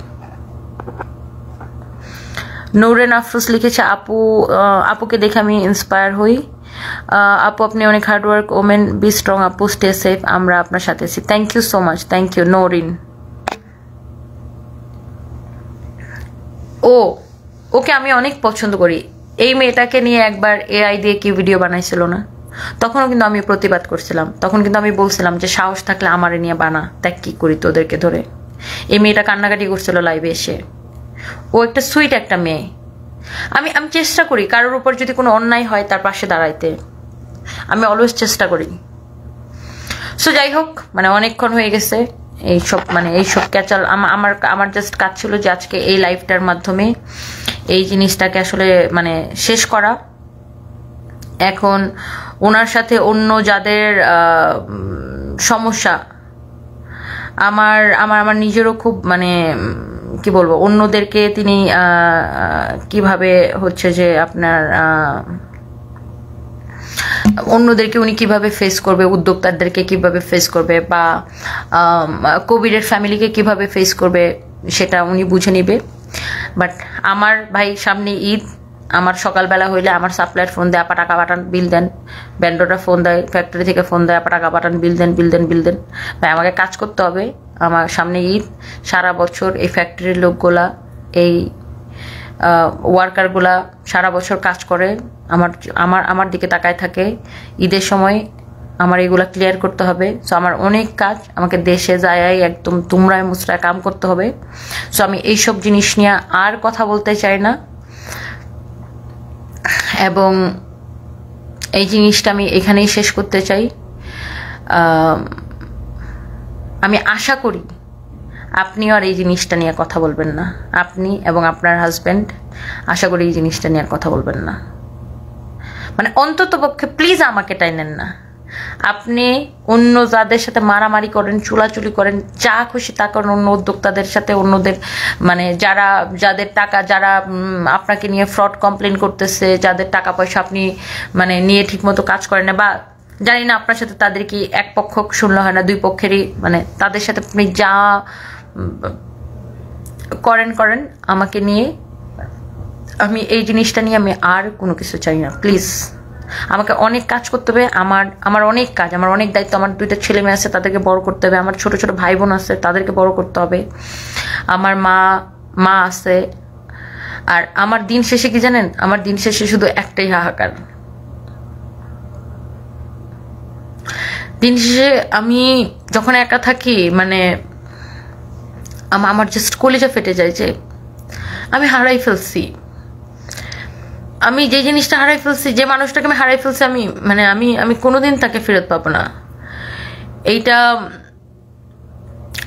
নূরেন আফরোজ লিখেছে, আপুকে দেখে আমি ইন্সপায়ার হই। আপু আপনি অনেক হার্ডওয়ার্ক ওমেন, বি স্ট্রং আপু, স্টে সেফ, আমরা আপনার সাথে আছি। Thank you so much, thank you Nourin. Okay আমি অনেক পছন্দ করি। এই মেয়েটাকে নিয়ে একবার এআই দিয়ে কি ভিডিও বানাইছিল না, তখনও কিন্তু আমি প্রতিবাদ করছিলাম, তখন কিন্তু আমি বলছিলাম যে সাহস থাকলে আমারে নিয়ে বানা, দেখ কি করি তোদেরকে ধরে। এই মেয়েটা কান্নাকাটি করছিল লাইভে এসে। ও একটা সুইট একটা মেয়ে। আমি চেষ্টা করি কারোর উপর যদি কোনো অন্যায় হয় তার পাশে দাঁড়াইতে, আমি অলওয়েজ চেষ্টা করি। সো যাই হোক, মানে অনেকক্ষণ হয়ে গেছে এইসব ক্যাচাল। আমার জাস্ট কাজ ছিল যে আজকে এই লাইভটার মাধ্যমে এই জিনিসটাকে আসলে মানে শেষ করা। এখন ওনার সাথে অন্য যাদের সমস্যা, আমার নিজেরও খুব মানে কি বলবো, অন্যদেরকে তিনি কিভাবে হচ্ছে যে আপনার অন্যদেরকে উনি কিভাবে ফেস করবে, উদ্যোক্তাদেরকে কিভাবে ফেস করবে, বা কোভিডের ফ্যামিলিকে কিভাবে ফেস করবে সেটা উনি বুঝে নিবে। বাট আমার ভাই সামনে ঈদ, আমার সকালবেলা হইলে আমার সাপ্লায়ার ফোন দেয়, আপা টাকা পাঠান, বিল দেন। ব্যান্ডোটা ফোন দেয়, ফ্যাক্টরি থেকে ফোন দেয়, আপা টাকা পাঠান, বিল দেন। ভাই আমাকে কাজ করতে হবে, আমার সামনে ঈদ। সারা বছর এই ফ্যাক্টরির লোকগুলা, এই ওয়ার্কারগুলা সারা বছর কাজ করে, আমার দিকে তাকায় থাকে। ঈদের সময় আমার এগুলা ক্লিয়ার করতে হবে। সো আমার অনেক কাজ, আমাকে দেশে যায় একদম তুমরায় মুচড়ায় কাম করতে হবে। সো আমি এইসব জিনিস নিয়ে আর কথা বলতে চাই না, এবং এই জিনিসটা আমি এখানেই শেষ করতে চাই। আমি আশা করি আপনিও আর এই জিনিসটা নিয়ে কথা বলবেন না, আপনি এবং আপনার হাজব্যান্ড আশা করি এই জিনিসটা নিয়ে আর কথা বলবেন না। মানে অন্তত পক্ষে প্লিজ আমাকে টাইনেন না, আপনি অন্য যাদের সাথে মারামারি করেন, চুলাচুলি করেন, যা খুশি তা করেন, অন্য উদ্যোক্তাদের সাথে, অন্যদের মানে যাদের টাকা, যারা আপনাকে নিয়ে ফ্রড কমপ্লেন করতেছে, যাদের টাকা পয়সা আপনি মানে নিয়ে ঠিকমতো কাজ করেন না, বা জানি না আপনার সাথে তাদের কি এক পক্ষ শুনলে হয় না, দুই পক্ষেরই, মানে তাদের সাথে আপনি যা করেন আমাকে নিয়ে, আমি এই জিনিসটা নিয়ে আমি আর কোনো কিছু চাই না। প্লিজ, আমাকে অনেক কাজ করতে হবে, আমার অনেক কাজ, আমার অনেক দায়িত্ব, আমার 2টা ছেলে মেয়ে আছে, তাদেরকে বড় করতে হবে, আমার ছোট ছোট ভাই বোন আছে, তাদেরকে বড় করতে হবে, আমার মা আছে। আর আমার দিন শেষে কি জানেন, আমার দিন শেষে শুধু একটাই হাহাকার। দিন শেষে আমি যখন একা থাকি, মানে আমার জাস্ট কলিজা ফেটে যায় যে আমি হারাই ফেলছি, আমি যে জিনিসটা হারাই ফেলছি, যে মানুষটাকে আমি হারাই ফেলছি, আমি কোনোদিন তাকে ফেরত পাবো না।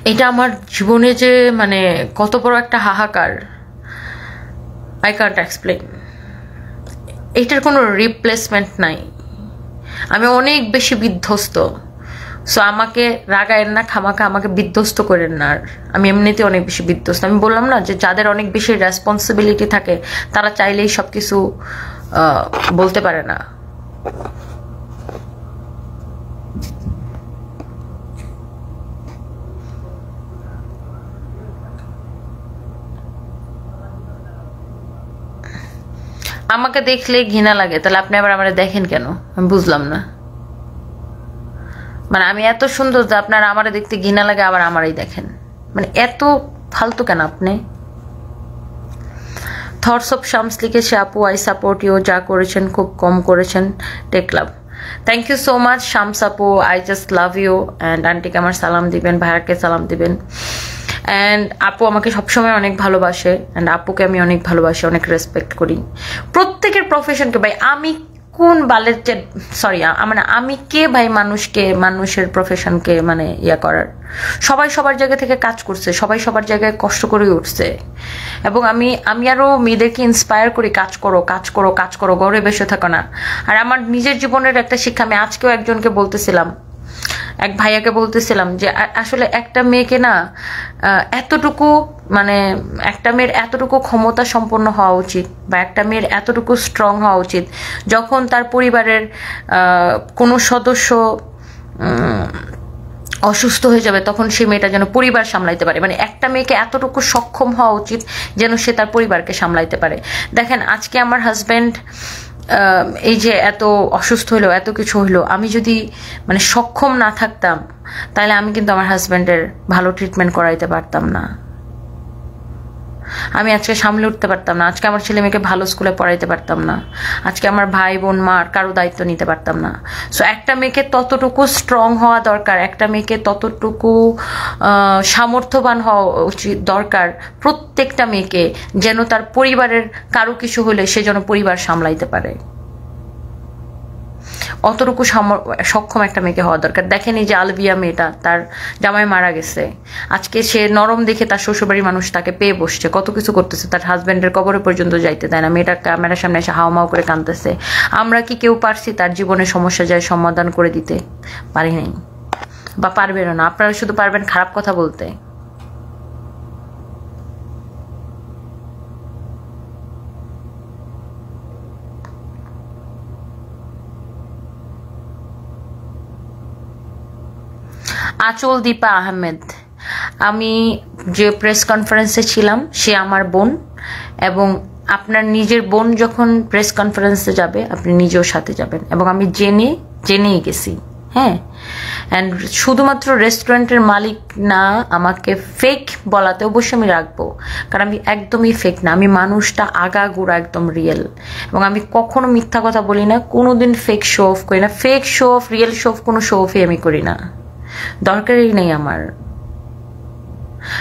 এইটা আমার জীবনে যে মানে কত বড় একটা হাহাকার, আই কান্ট এক্সপ্লেন। এইটার কোনো রিপ্লেসমেন্ট নাই। আমি অনেক বেশি বিধ্বস্ত। সো আমাকে রাগায়েন না, খামাখা আমাকে বিধ্বস্ত করেন না। আর আমি এমনিতে অনেক বেশি বিধ্বস্ত। আমি বললাম না যে যাদের অনেক বেশি রেসপন্সিবিলিটি থাকে তারা চাইলেই সবকিছু বলতে পারে না। আমাকে দেখলে ঘৃণা লাগে, তাহলে আপনি আবার আমারে দেখেন কেন? আমি বুঝলাম না। মানে আমি এত সুন্দর যে আপনার আমারে দেখতে ঘৃণা লাগে, আবার আমারই দেখেন, মানে এত ফালতু কেন আপনি? থটস অফ শামস লিখেছে, আপু আই সাপোর্ট ইউ, যা করেছেন খুব কম করেছেন, take love. Thank you so much Shams আপু, I just love you. And আন্টিকে আমার সালাম দিবেন, ভাইয়াকে সালাম দিবেন। অ্যান্ড আপু আমাকে সবসময় অনেক ভালোবাসে, অ্যান্ড আপুকে আমি অনেক ভালোবাসি, অনেক রেসপেক্ট করি। প্রত্যেকের প্রফেশনকে ভাই, আমি কোন বালের সরি মানে আমি কে ভাই মানুষের প্রফেশনকে মানে ইয়া করার? সবাই সবার জায়গা থেকে কাজ করছে, সবাই সবার জায়গায় কষ্ট করে উঠছে, এবং আমি আরো মেয়েদেরকে ইন্সপায়ার করি, কাজ করো, ঘরে বসে থাকো না। আর আমার নিজের জীবনের একটা শিক্ষা, আমি আজকেও একজনকে বলতেছিলাম, এক ভাইয়াকে বলতেছিলাম যে আসলে একটা মেয়েকে না এতটুকু মানে একটা মেয়ের এতটুকু ক্ষমতা সম্পন্ন হওয়া উচিত, বা একটা মেয়ের এতটুকু স্ট্রং হওয়া উচিত, যখন তার পরিবারের কোনো সদস্য অসুস্থ হয়ে যাবে তখন সে মেয়েটা যেন পরিবার সামলাইতে পারে। মানে একটা মেয়েকে এতটুকু সক্ষম হওয়া উচিত যেন সে তার পরিবারকে সামলাইতে পারে। দেখেন আজকে আমার হাজব্যান্ড এই যে এত অসুস্থ হইলো, এত কিছু হইলো, আমি যদি মানে সক্ষম না থাকতাম তাহলে আমি কিন্তু আমার হাজব্যান্ডের ভালো ট্রিটমেন্ট করাইতে পারতাম না, আমি আজকে সামলে উঠতে পারতাম না, আজকে আমার ছেলে মেয়েকে ভালো স্কুলে পড়াইতে পারতাম না, আজকে আমার ভাই বোন মার কারো দায়িত্ব নিতে পারতাম না। সো একটা মেয়েকে ততটুকু স্ট্রং হওয়া দরকার, একটা মেয়েকে ততটুকু সামর্থ্যবান হওয়া উচিত দরকার, প্রত্যেকটা মেয়েকে, যেন তার পরিবারের কারো কিছু হলে সে যেন পরিবার সামলাইতে পারে, অতটুকু সক্ষম একটা মেয়েকে হওয়া দরকার। দেখেন এই যে আলভিয়া মেয়েটা, তার জামাই মারা গেছে, আজকে সে নরম দেখে তার শ্বশুরবাড়ির মানুষ তাকে পেয়ে বসছে, কত কিছু করতেছে, তার হাজব্যান্ডের কবরে পর্যন্ত যাইতে দেয় না, মেয়েটা ক্যামেরার সামনে এসে হাওমাও করে কাঁদতেছে। আমরা কি কেউ পারছি তার জীবনের সমস্যা যায় সমাধান করে দিতে? পারি নাই, বা পারবেনও না। আপনারা শুধু পারবেন খারাপ কথা বলতে। আঁচল দীপা আহমেদ, আমি যে প্রেস কনফারেন্সে ছিলাম সে আমার বোন, এবং আপনার নিজের বোন যখন প্রেস কনফারেন্সে যাবে আপনি নিজেও সাথে যাবেন, এবং আমি জেনেই গেছি। হ্যাঁ, অ্যান্ড শুধুমাত্র রেস্টুরেন্টের মালিক না, আমাকে ফেক বলাতে অবশ্যই আমি রাখবো, কারণ আমি একদমই ফেক না, আমি মানুষটা আগাগোড়া একদম রিয়েল, এবং আমি কখনো মিথ্যা কথা বলি না, কোনোদিন ফেক শো অফ করি না। Fake show off, real show off কোনো শো অফই আমি করি না, দরকারই নেই আমার।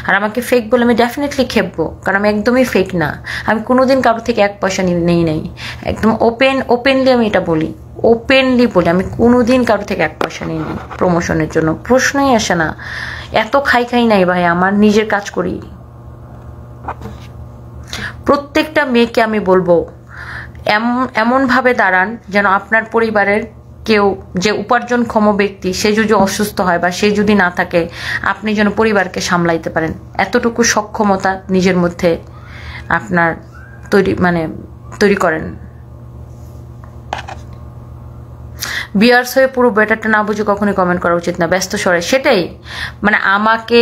আর আমাকে ফেক বলে আমি ডেফিনেটলি খেপবো, কারণ আমি একদমই ফেক না, আমি কোনোদিন কারো থেকে এক পয়সা নেই নাই, একদম ওপেনলি আমি এটা বলি, ওপেনলি বলি, আমি কোনোদিন কারো থেকে এক পয়সা নিই নি প্রমোশনের জন্য, প্রশ্নই আসে না। এত খাই নাই ভাই, আমার নিজের কাজ করি। প্রত্যেকটা মেয়েকে আমি বলবো এমনভাবে দাঁড়ান যেন আপনার পরিবারের কেউ যে উপার্জনক্ষম ব্যক্তি সে যদি অসুস্থ হয় বা সে যদি না থাকে, আপনি যেন পরিবারকে সামলাইতে পারেন, এতটুকু সক্ষমতা নিজের মধ্যে আপনার তৈরি করেন। বিয়ার্স হয়ে পুরো বেটারটা না বুঝে কখনোই কমেন্ট করা উচিত না, ব্যস্ত স্বরে। সেটাই আমাকে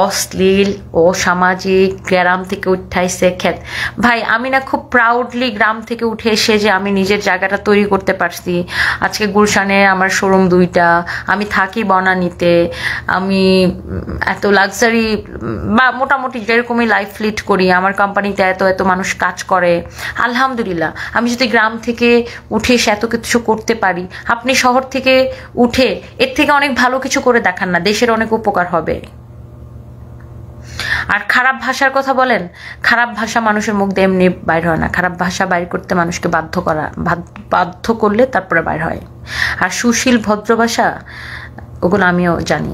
অশ্লীল ও সামাজিক গ্রাম থেকে উঠাইছে খেত। ভাই আমি না খুব প্রাউডলি গ্রাম থেকে উঠে এসে যে আমি নিজের জায়গাটা তৈরি করতে পারছি। আজকে গুলশানে আমার শোরুম 2টা, আমি থাকি বনানীতে, আমি এত লাক্সারি বা মোটামুটি যেরকমই লাইফ লিড করি, আমার কোম্পানিতে এত এত মানুষ কাজ করে, আলহামদুলিল্লাহ। আমি যদি গ্রাম থেকে উঠে এসে এত কিছু করতে পারি, আপনি শহর থেকে উঠে এর থেকে অনেক ভালো কিছু করে দেখান না, দেশের অনেক উপকার হবে। আর খারাপ ভাষার কথা বলেন, খারাপ ভাষা মানুষের মুখ দিয়ে এমনি বাইর হয় না, খারাপ ভাষা বাইর করতে মানুষকে বাধ্য করলে তারপরে বাইর হয়। আর সুশীল ভদ্র ভাষা ওগুলো আমিও জানি,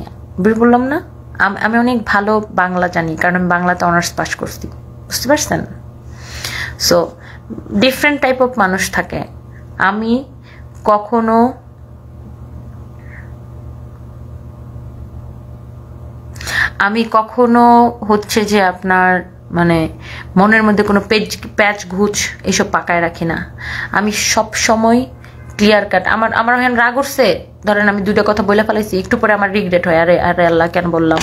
বললাম না আমি অনেক ভালো বাংলা জানি, কারণ আমি বাংলাতে অনার্স পাস করছি, বুঝতে পারছেন? সো ডিফারেন্ট টাইপ অফ মানুষ থাকে। আমি কখনো হচ্ছে যে আপনার মনের মধ্যে কোনো প্যাচ ঘুচ এইসব পাকায় রাখি না। আমি সব সময় ক্লিয়ার কাট। আমার এখন রাগ উঠছে, ধরেন আমি 2টা কথা বলে ফেলাইছি, একটু পরে আমার রিগ্রেট হয়, আরে আরে আল্লাহ কেন বললাম।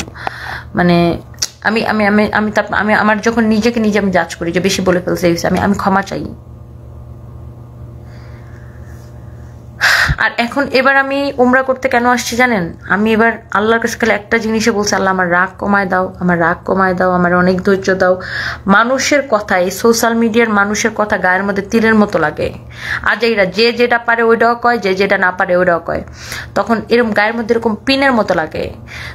আমি আমি আমি আমি আমি আমার যখন নিজেকে নিজে আমি জাজ করি যে বেশি বলে ফেলছি, আমি ক্ষমা চাই। আর এখন এবার আমি উমরা করতে কেন আসছি জানেন? আমি এবার আল্লাহর কাছে খালি একটা জিনিসে বলছি, আল্লাহ আমার রাগ কমায় দাও, আমার রাগ কমায় দাও, আমার অনেক ধৈর্য দাও। মানুষের কথা, এই সোশ্যাল মিডিয়ার মানুষের কথা গায়ের মধ্যে তীরের মতো লাগে। আজ এইরা যে যেটা পারে ওইটাও কয়, যে যেটা না পারে ওইটাও কয়, তখন এরকম গায়ের মধ্যে এরকম পিনের মতো লাগে।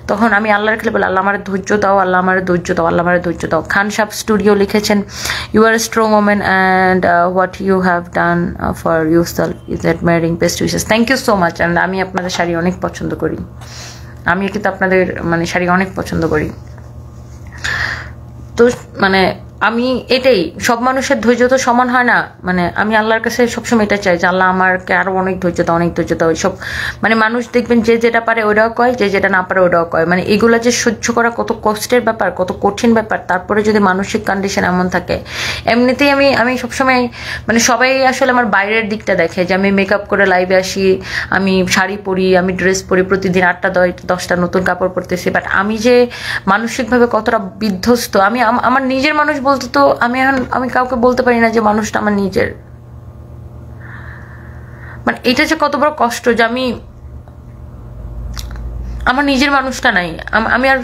তখন আমি আল্লাহর খালি বলি, আল্লাহ আমার ধৈর্য দাও, আল্লাহ আমার ধৈর্য দাও, আল্লাহ আমার ধৈর্য দাও। খান সাহেব স্টুডিও লিখেছেন, you are a strong women and what you have done for yourself is admiring, best wishes. Thank you so much. And আমি আপনাদের শাড়ি অনেক পছন্দ করি, আমি কিন্তু আপনাদের শাড়ি অনেক পছন্দ করি। তো আমি এটাই, সব মানুষের ধৈর্য তো সমান হয় না। আমি আল্লাহর কাছে সবসময় এটা চাই যে আল্লাহ আমাকে আরো অনেক ধৈর্য দাও, অনেক ধৈর্য দাও। এইসব মানুষ দেখবেন যে যেটা পারে ওটাও কয়, যে যেটা না পারে ওটাও কয়। এগুলা যে সহ্য করা কত কষ্টের ব্যাপার, কত কঠিন ব্যাপার। তারপরে যদি মানসিক কন্ডিশন এমন থাকে, এমনিতেই আমি সবসময় সবাই আসলে আমার বাইরের দিকটা দেখে যে আমি মেকআপ করে লাইভে আসি, আমি শাড়ি পরি, আমি ড্রেস পরি, প্রতিদিন 8টা 10টা নতুন কাপড় পরতেছি। বাট আমি যে মানসিকভাবে কতটা বিধ্বস্ত, আমি আমার নিজের মানুষ বলতে তো আমি কাউকে বলতে পারি না যে মানুষটা আমার নিজের। এটা যে কত বড় কষ্ট যে আমি আমার নিজের মানুষটা নাই। আমি আর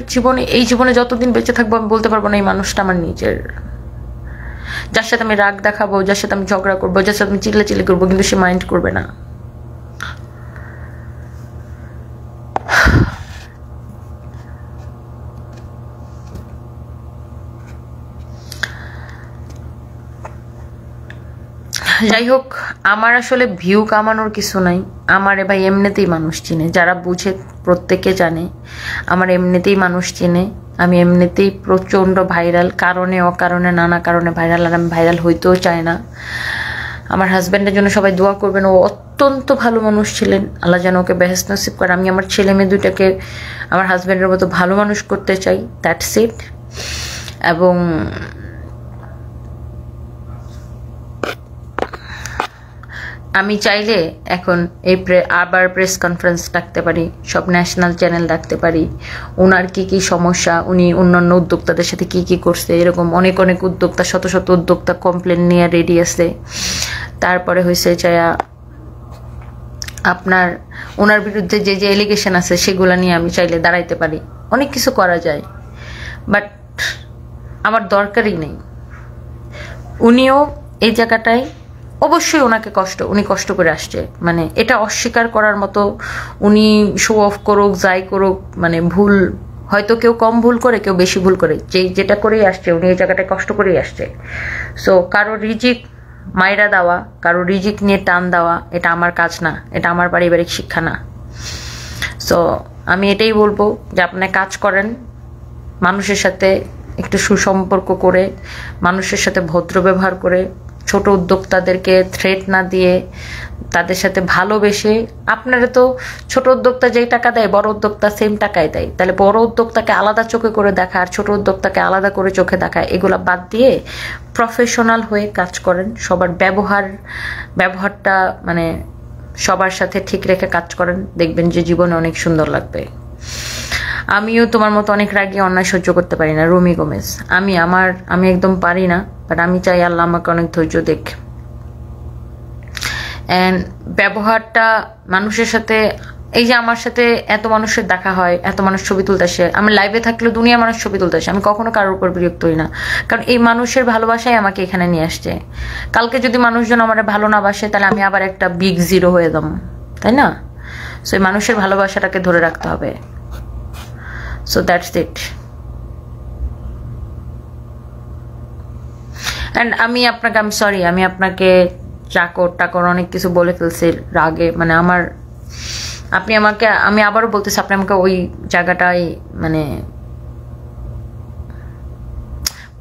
এই জীবনে যতদিন বেঁচে থাকবো আমি বলতে পারবো না এই মানুষটা আমার নিজের। যার সাথে আমি রাগ দেখাবো, যার সাথে আমি ঝগড়া করবো, যার সাথে আমি চিল্লাচিল্লি করবো, কিন্তু সে মাইন্ড করবে না। যাই হোক, আমার আসলে ভিউ কামানোর কিছু নাই। আমারে ভাই এমনিতেই মানুষ চিনে, যারা বুঝে প্রত্যেকে জানে আমার এমনিতেই মানুষ চিনে। আমি এমনিতেই প্রচণ্ড ভাইরাল, কারণে অকারণে নানা কারণে ভাইরাল। আর আমি ভাইরাল হইতেও চাই না। আমার হাজব্যান্ডের জন্য সবাই দোয়া করবেন, ও অত্যন্ত ভালো মানুষ ছিলেন, আল্লাহ যেন ওকে বেহেশত নসিব করে। আমি আমার ছেলে মেয়ে 2টাকে আমার হাজব্যান্ডের মতো ভালো মানুষ করতে চাই, দ্যাটস ইট। এবং আমি চাইলে এখন আবার প্রেস কনফারেন্স ডাকতে পারি, সব ন্যাশনাল চ্যানেল ডাকতে পারি, ওনার কি সমস্যা, উনি অন্যান্য উদ্যোক্তাদের সাথে কি করছে, এরকম অনেক উদ্যোক্তা, শত শত উদ্যোক্তা কমপ্লেন নিয়ে রেডি আছে। তারপরে হয়েছে যায়া আপনার ওনার বিরুদ্ধে যে এলিগেশন আছে সেগুলো নিয়ে আমি চাইলে দাঁড়াইতে পারি, অনেক কিছু করা যায়। বাট আমার দরকারই নেই। উনিও এই জায়গাটায় অবশ্যই উনি কষ্ট করে আসছে, এটা অস্বীকার করার মতো। উনি শো অফ করুক, যাই করুক, ভুল হয়তো কেউ কম ভুল করে, কেউ বেশি ভুল করে, যেটা করেই আসছে উনি এই জায়গাটায় কষ্ট করেই আসছে। সো কারো রিজিক মাইরা দেওয়া, কারো রিজিক নিয়ে টান দেওয়া, এটা আমার কাজ না, এটা আমার পারিবারিক শিক্ষা না। সো আমি এটাই বলবো যে আপনারা কাজ করেন, মানুষের সাথে একটু সুসম্পর্ক করে, মানুষের সাথে ভদ্র ব্যবহার করে ছোট উদ্যোক্তাদেরকে থ্রেট না দিয়ে তাদের সাথে ভালোবেসে, আপনারা তো ছোট উদ্যোক্তা যেই টাকা দেয় বড় উদ্যোক্তা সেম টাকাই দেয়, তাহলে বড় উদ্যোক্তাকে আলাদা চোখে করে দেখা আর ছোট উদ্যোক্তাকে আলাদা করে চোখে দেখা, এগুলা বাদ দিয়ে প্রফেশনাল হয়ে কাজ করেন। সবার ব্যবহারটা মানে সবার সাথে ঠিক রেখে কাজ করেন, দেখবেন যে জীবনে অনেক সুন্দর লাগবে। আমিও তোমার মতো অনেক রাগী অন্যায় সহ্য করতে পারি না, রুমি গোমেজ। আমি একদম পারি না, বাট আমি চাই আল্লাহ আমাকে অনেক ধৈর্য দেখ। অ্যান্ড ব্যবহারটা মানুষের সাথে, এই যে আমার সাথে এত মানুষের দেখা হয়, এত মানুষ ছবি তুলতে আসে, আমি লাইভে থাকলে দুনিয়ার মানুষ ছবি তুলতে আসে, আমি কখনো কারোর উপর বিরক্ত হই না, কারণ এই মানুষের ভালোবাসাই আমাকে এখানে নিয়ে আসছে। কালকে যদি মানুষজন আমার ভালো না বাসে তাহলে আমি আবার একটা বিগ জিরো হয়ে যাবো, তাই না? সো এই মানুষের ভালোবাসাটাকে ধরে রাখতে হবে। So that's it. অ্যান্ড আমি সরি, আমি আপনাকে টাকর অনেক কিছু বলে ফেলছি রাগে, মানে আমি আবারও বলতেছি, আপনি আমাকে ওই জায়গাটায় মানে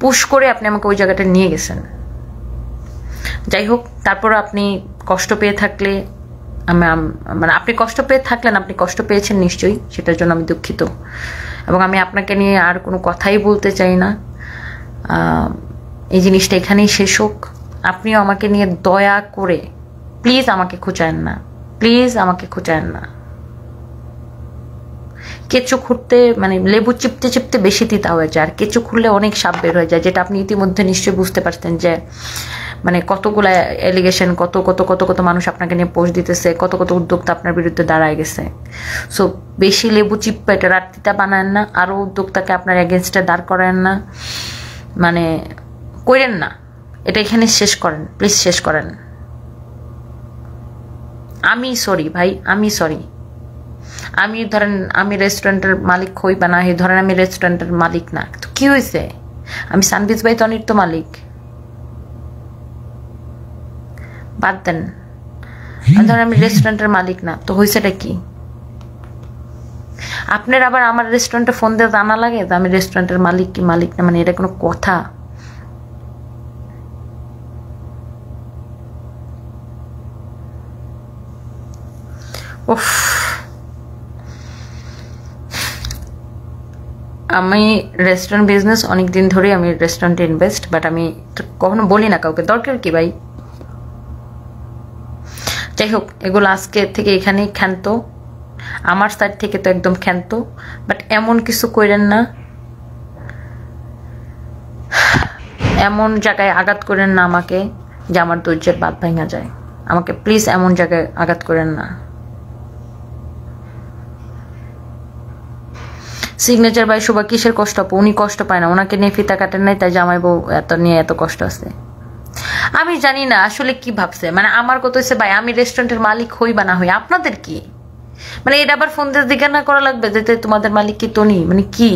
পুশ করে আপনি আমাকে ওই জায়গাটা নিয়ে গেছেন। যাই হোক, তারপর আপনি কষ্ট পেয়ে থাকলে মানে আপনি কষ্ট পেয়ে থাকলেন, আপনি কষ্ট পেয়েছেন নিশ্চয়ই, সেটার জন্য আমি দুঃখিত। এবং আমি আপনাকে নিয়ে আর কোনো কথাই বলতে চাই না, এই জিনিসটা এখানেই শেষ হোক। আপনিও আমাকে নিয়ে দয়া করে প্লিজ আমাকে খোঁচায়েন না, প্লিজ আমাকে খোঁচায়েন না। কেঁচো খুঁড়তে মানে লেবু চিপতে চিপতে বেশি তিতা হয়ে যায়, আর কেঁচো খুঁড়লে অনেক সাপ বের হয়ে যায়, যেটা আপনি ইতিমধ্যে নিশ্চয়ই বুঝতে পারছেন যে মানে কতগুলো এলিগেশন, কত কত কত কত মানুষ আপনাকে নিয়ে পোস্ট দিতেছে, কত কত উদ্যোক্তা আপনার বিরুদ্ধে দাঁড়ায় গেছে। সো বেশি লেবু চিপ্পা এটা রাত্রিটা বানায়েন না, আরও উদ্যোক্তাকে আপনার এগেনস্টে দাঁড় করেন না, মানে করেন না। এটা এখানে শেষ করেন, প্লিজ শেষ করেন। আমি সরি ভাই, আমি সরি। আমি ধরেন আমি রেস্টুরেন্টের মালিক হই বা না হই, ধরেন আমি রেস্টুরেন্টের মালিক না, তো কি হয়েছে? আমি সানবিজ ভাই তনির তো মালিক, বাদ দেন। ধরেন আমি রেস্টুরেন্টের মালিক না, তো হয়েছেটা কি? আপনার আবার আমার রেস্টুরেন্টে ফোন দিয়ে জানা লাগে যে আমি রেস্টুরেন্টের মালিক কি মালিক না, মানে এটা কোনো কথা? উফ, আমি রেস্টুরেন্ট বিজনেস অনেক দিন ধরে আমি রেস্টুরেন্টে ইনভেস্ট, বাট আমি কখনো বলি না কাউকে, দরকার কি ভাই? যাই হোক, এগুলো আজকে থেকে এখানেই ক্ষান্ত, আমার সাইড থেকে তো একদম ক্ষান্ত। বাট এমন কিছু করেন না, এমন জায়গায় আঘাত করেন না আমাকে যে আমার ধৈর্যের বাঁধ ভাঙা যায়। আমাকে প্লিজ এমন জায়গায় আঘাত করেন না। সিগনেচার বাই শোভা কিসের কষ্ট? উনি কষ্ট পায় না, ওনাকে নিয়ে ফিতা কাটেন নাই, তাই জামাই বউ এত কষ্ট আছে। আমি জানি না আসলে কি ভাবছে, মানে আমার কথা হচ্ছে ভাই আমি রেস্টুরেন্টের মালিক হই বা না হই, আপনাদের কি? মানে এটা আবার ফোন দিয়ে জিজ্ঞাসা করা লাগবে যে তোমাদের মালিক কি তনি, মানে কি?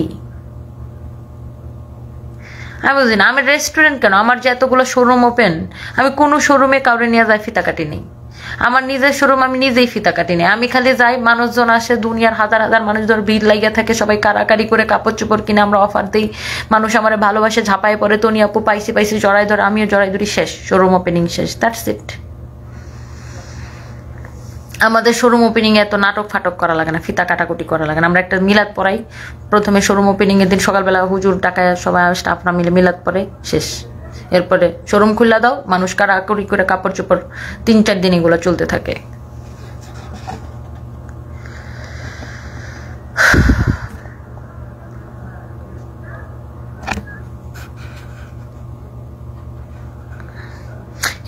আমি বুঝি না। আমি রেস্টুরেন্ট কেন, আমার যে এতগুলো শোরুম ওপেন, আমি কোনো শোরুমে কাউরে নিয়ে যাই ফিতা কাটি নেই। আমার নিজের শোরুম, আমি নিজেই ফিতা কাটি নেই। আমি খালি যাই, মানুষজন আসে, দুনিয়ার হাজার হাজার মানুষজন ভিড় লাগিয়ে থাকে, সবাই কারাকারি করে কাপড় চোপড় কিনে আমরা অফার দিই, মানুষ আমার ভালোবাসে, ঝাঁপায় পড়ে, তনি আপু পাইছি জড়াই ধরে, আমিও জড়াই ধরি, শেষ, শোরুম ওপেনিং শেষ, দ্যাটস ইট। আমাদের শোরুম ওপেনিং এত নাটক ফাটক করা লাগে না, ফিতা কাটাকুটি করা লাগে না। আমরা একটা মিলাদ পড়াই, প্রথমে শোরুম ওপেনিং এর দিন সকালবেলা হুজুর টাকায় সবাই স্টাফরা মিলে মিলাদ পড়ে, শেষ। এরপরে শোরুম খুলে দাও, মানুষ কারাকুরি করে কাপড় চোপড়, 3-4 দিন এগুলো চলতে থাকে।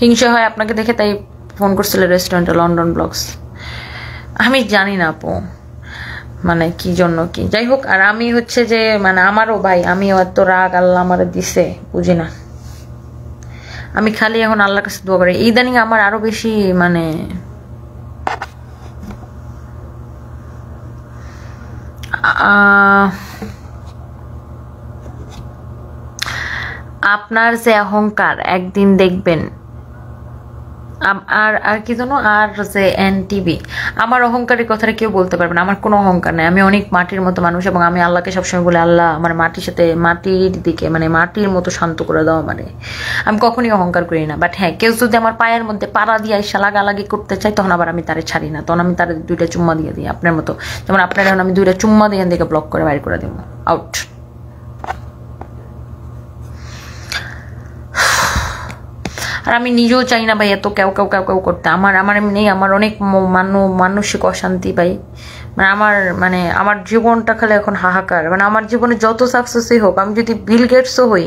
হিংসা হয় আপনাকে দেখে, তাই ফোন করছিল রেস্টুরেন্টে লন্ডন ব্লগস। আমি জানি না আপু, মানে কি জন্য কি। যাই হোক, আর আমি হচ্ছে যে মানে আমারও ভাই, আমিও এত রাগ আল্লাহ আমার দিছে বুঝি না। আমি খালি এখন আল্লাহর কাছে দোয়া করি, ইদানিং আমার আরো বেশি মানে আপনার যে অহংকার, একদিন দেখবেন আর আর কি জানো, আর যে এনটিভি, আমার অহংকারের কথাটা কেউ বলতে পারবে না। আমার কোনো অহংকার নাই, আমি অনেক মাটির মতো মানুষ, এবং আমি আল্লাহকে সবসময় বলি, আল্লাহ আমার মাটির সাথে, মাটির দিকে, মানে মাটির মতো শান্ত করে দাও। মানে আমি কখনই অহংকার করি না। বাট হ্যাঁ, কেউ যদি আমার পায়ের মধ্যে পাড়া দিয়ে এসে লাগালাগি করতে চাই, তখন আবার আমি তারে ছাড়ি না, তখন আমি তারে 2টা চুম্মা দিয়ে দিই। আপনার মতো, যেমন আপনার এখন আমি 2টা চুম্মা দিয়ে দিকে ব্লক করে বাইর করে দিব, আউট। আর আমি নিজেও চাই না ভাই এত কেউ কেউ কেউ কেউ করতে। আমার আমার এমনি আমার অনেক মানসিক অশান্তি পাই। মানে আমার জীবনটা খালি এখন হাহাকার। মানে আমার জীবনে যত সাকসেসই হোক, আমি যদি বিল গেটসও হই,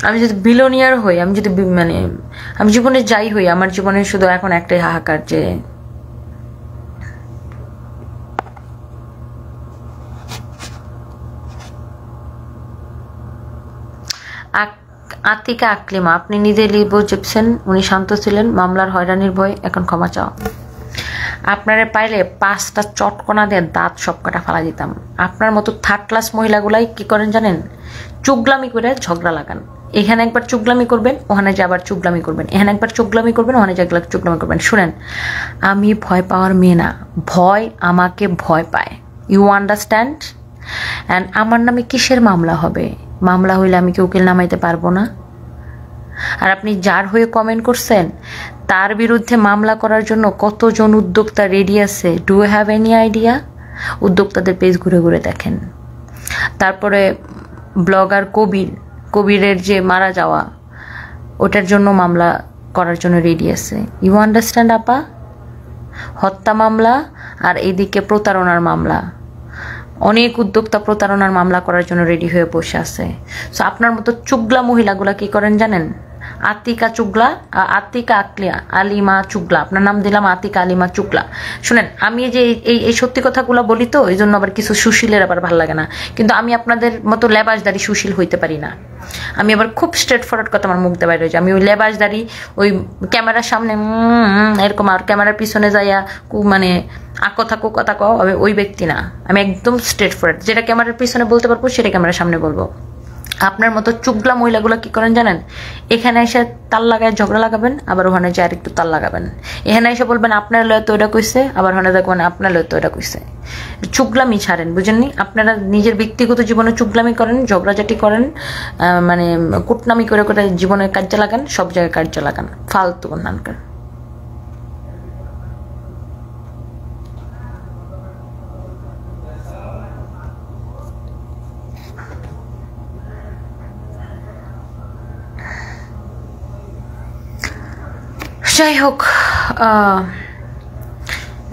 আমি যদি বিলিয়নিয়ার হই, আমি যদি আমি জীবনে যাই হই, আমার জীবনে শুধু এখন একটাই হাহাকার, যে আতিকা আকলিমা, আপনি নিজে লিবো চেপছেন, উনি শান্ত ছিলেন, মামলার হয়রানির ভয়, এখন ক্ষমা চাও। আপনারা পাইলে 5টা চটকনা দিয়ে দাঁত সব কটা ফালা দিতাম। আপনার মতো 3rd ক্লাস মহিলাগুলাই কি করেন জানেন? চুগলামি করে ঝগড়া লাগান। এখানে একবার চুগলামি করবেন, ওখানে যে আবার চুগলামি করবেন, এখানে একবার চুগলামি করবেন, ওখানে যে একবার চুগলামি করবেন। শুনেন, আমি ভয় পাওয়ার মেয়ে না, ভয় আমাকে ভয় পায়। You understand? অ্যান্ড আমার নামে কিসের মামলা হবে? মামলা হইলে আমি কি উকিল নামাইতে পারবো না? আর আপনি যার হয়ে কমেন্ট করছেন, তার বিরুদ্ধে মামলা করার জন্য কতজন উদ্যোক্তা রেডি আছে? Do you have any idea? উদ্যোক্তাদের পেজ ঘুরে ঘুরে দেখেন। তারপরে ব্লগার কবিরের যে মারা যাওয়া, ওটার জন্য মামলা করার জন্য রেডি আছে। ইউ আন্ডারস্ট্যান্ড আপা? হত্যা মামলা আর এদিকে প্রতারণার মামলা। অনেক উদ্যোক্তা প্রতারণার মামলা করার জন্য রেডি হয়ে বসে আছে। সো আপনার মতো চুগলা মহিলাগুলা কি করেন জানেন? আতিকা আলিমা চুগলা, আপনার নাম দিলাম আতিকা আলিমা চুগলা। শুনেন, আমি যে এই সত্যি কথাগুলো বলি, তো এই জন্য আবার কিছু সুশীলের আবার ভালো লাগে না, কিন্তু আমি আপনাদের মতো লেবাসদারি সুশীল হইতে পারি না। আমি আবার খুব স্ট্রেট ফরওয়ার্ড কথা আমার মুখ দিয়ে বাইরে হয়েছে। আমি ওই লেবাসদারি, ওই ক্যামেরার সামনে এরকম, আর ক্যামেরার পিছনে যাইয়া মানে কথা কও, আমি ওই ব্যক্তি না। আমি একদম স্ট্রেট ফরওয়ার্ড, যেটা ক্যামেরার পিছনে বলতে পারবো সেটা ক্যামেরার সামনে বলবো। আপনার মতো চুগলা মহিলাগুলো কি করেন জানেন? এখানে এসে তাল লাগায় ঝগড়া লাগাবেন, আবার ওখানে যে আরেকটু তাল লাগাবেন। এখানে এসে বলবেন আপনার লয় তো এটা কইছে, আবার ওখানে দেখবেন আপনার লয় তো এটা কইছে। চুগলামি ছাড়েন, বুঝেননি? আপনারা নিজের ব্যক্তিগত জীবনে চুগলামি করেন, ঝগড়াঝাটি করেন, মানে কুটনামি করে করে জীবনের কার্যে লাগান, সব জায়গায় কার্যে লাগান, ফালতু নানকার। যাই হোক,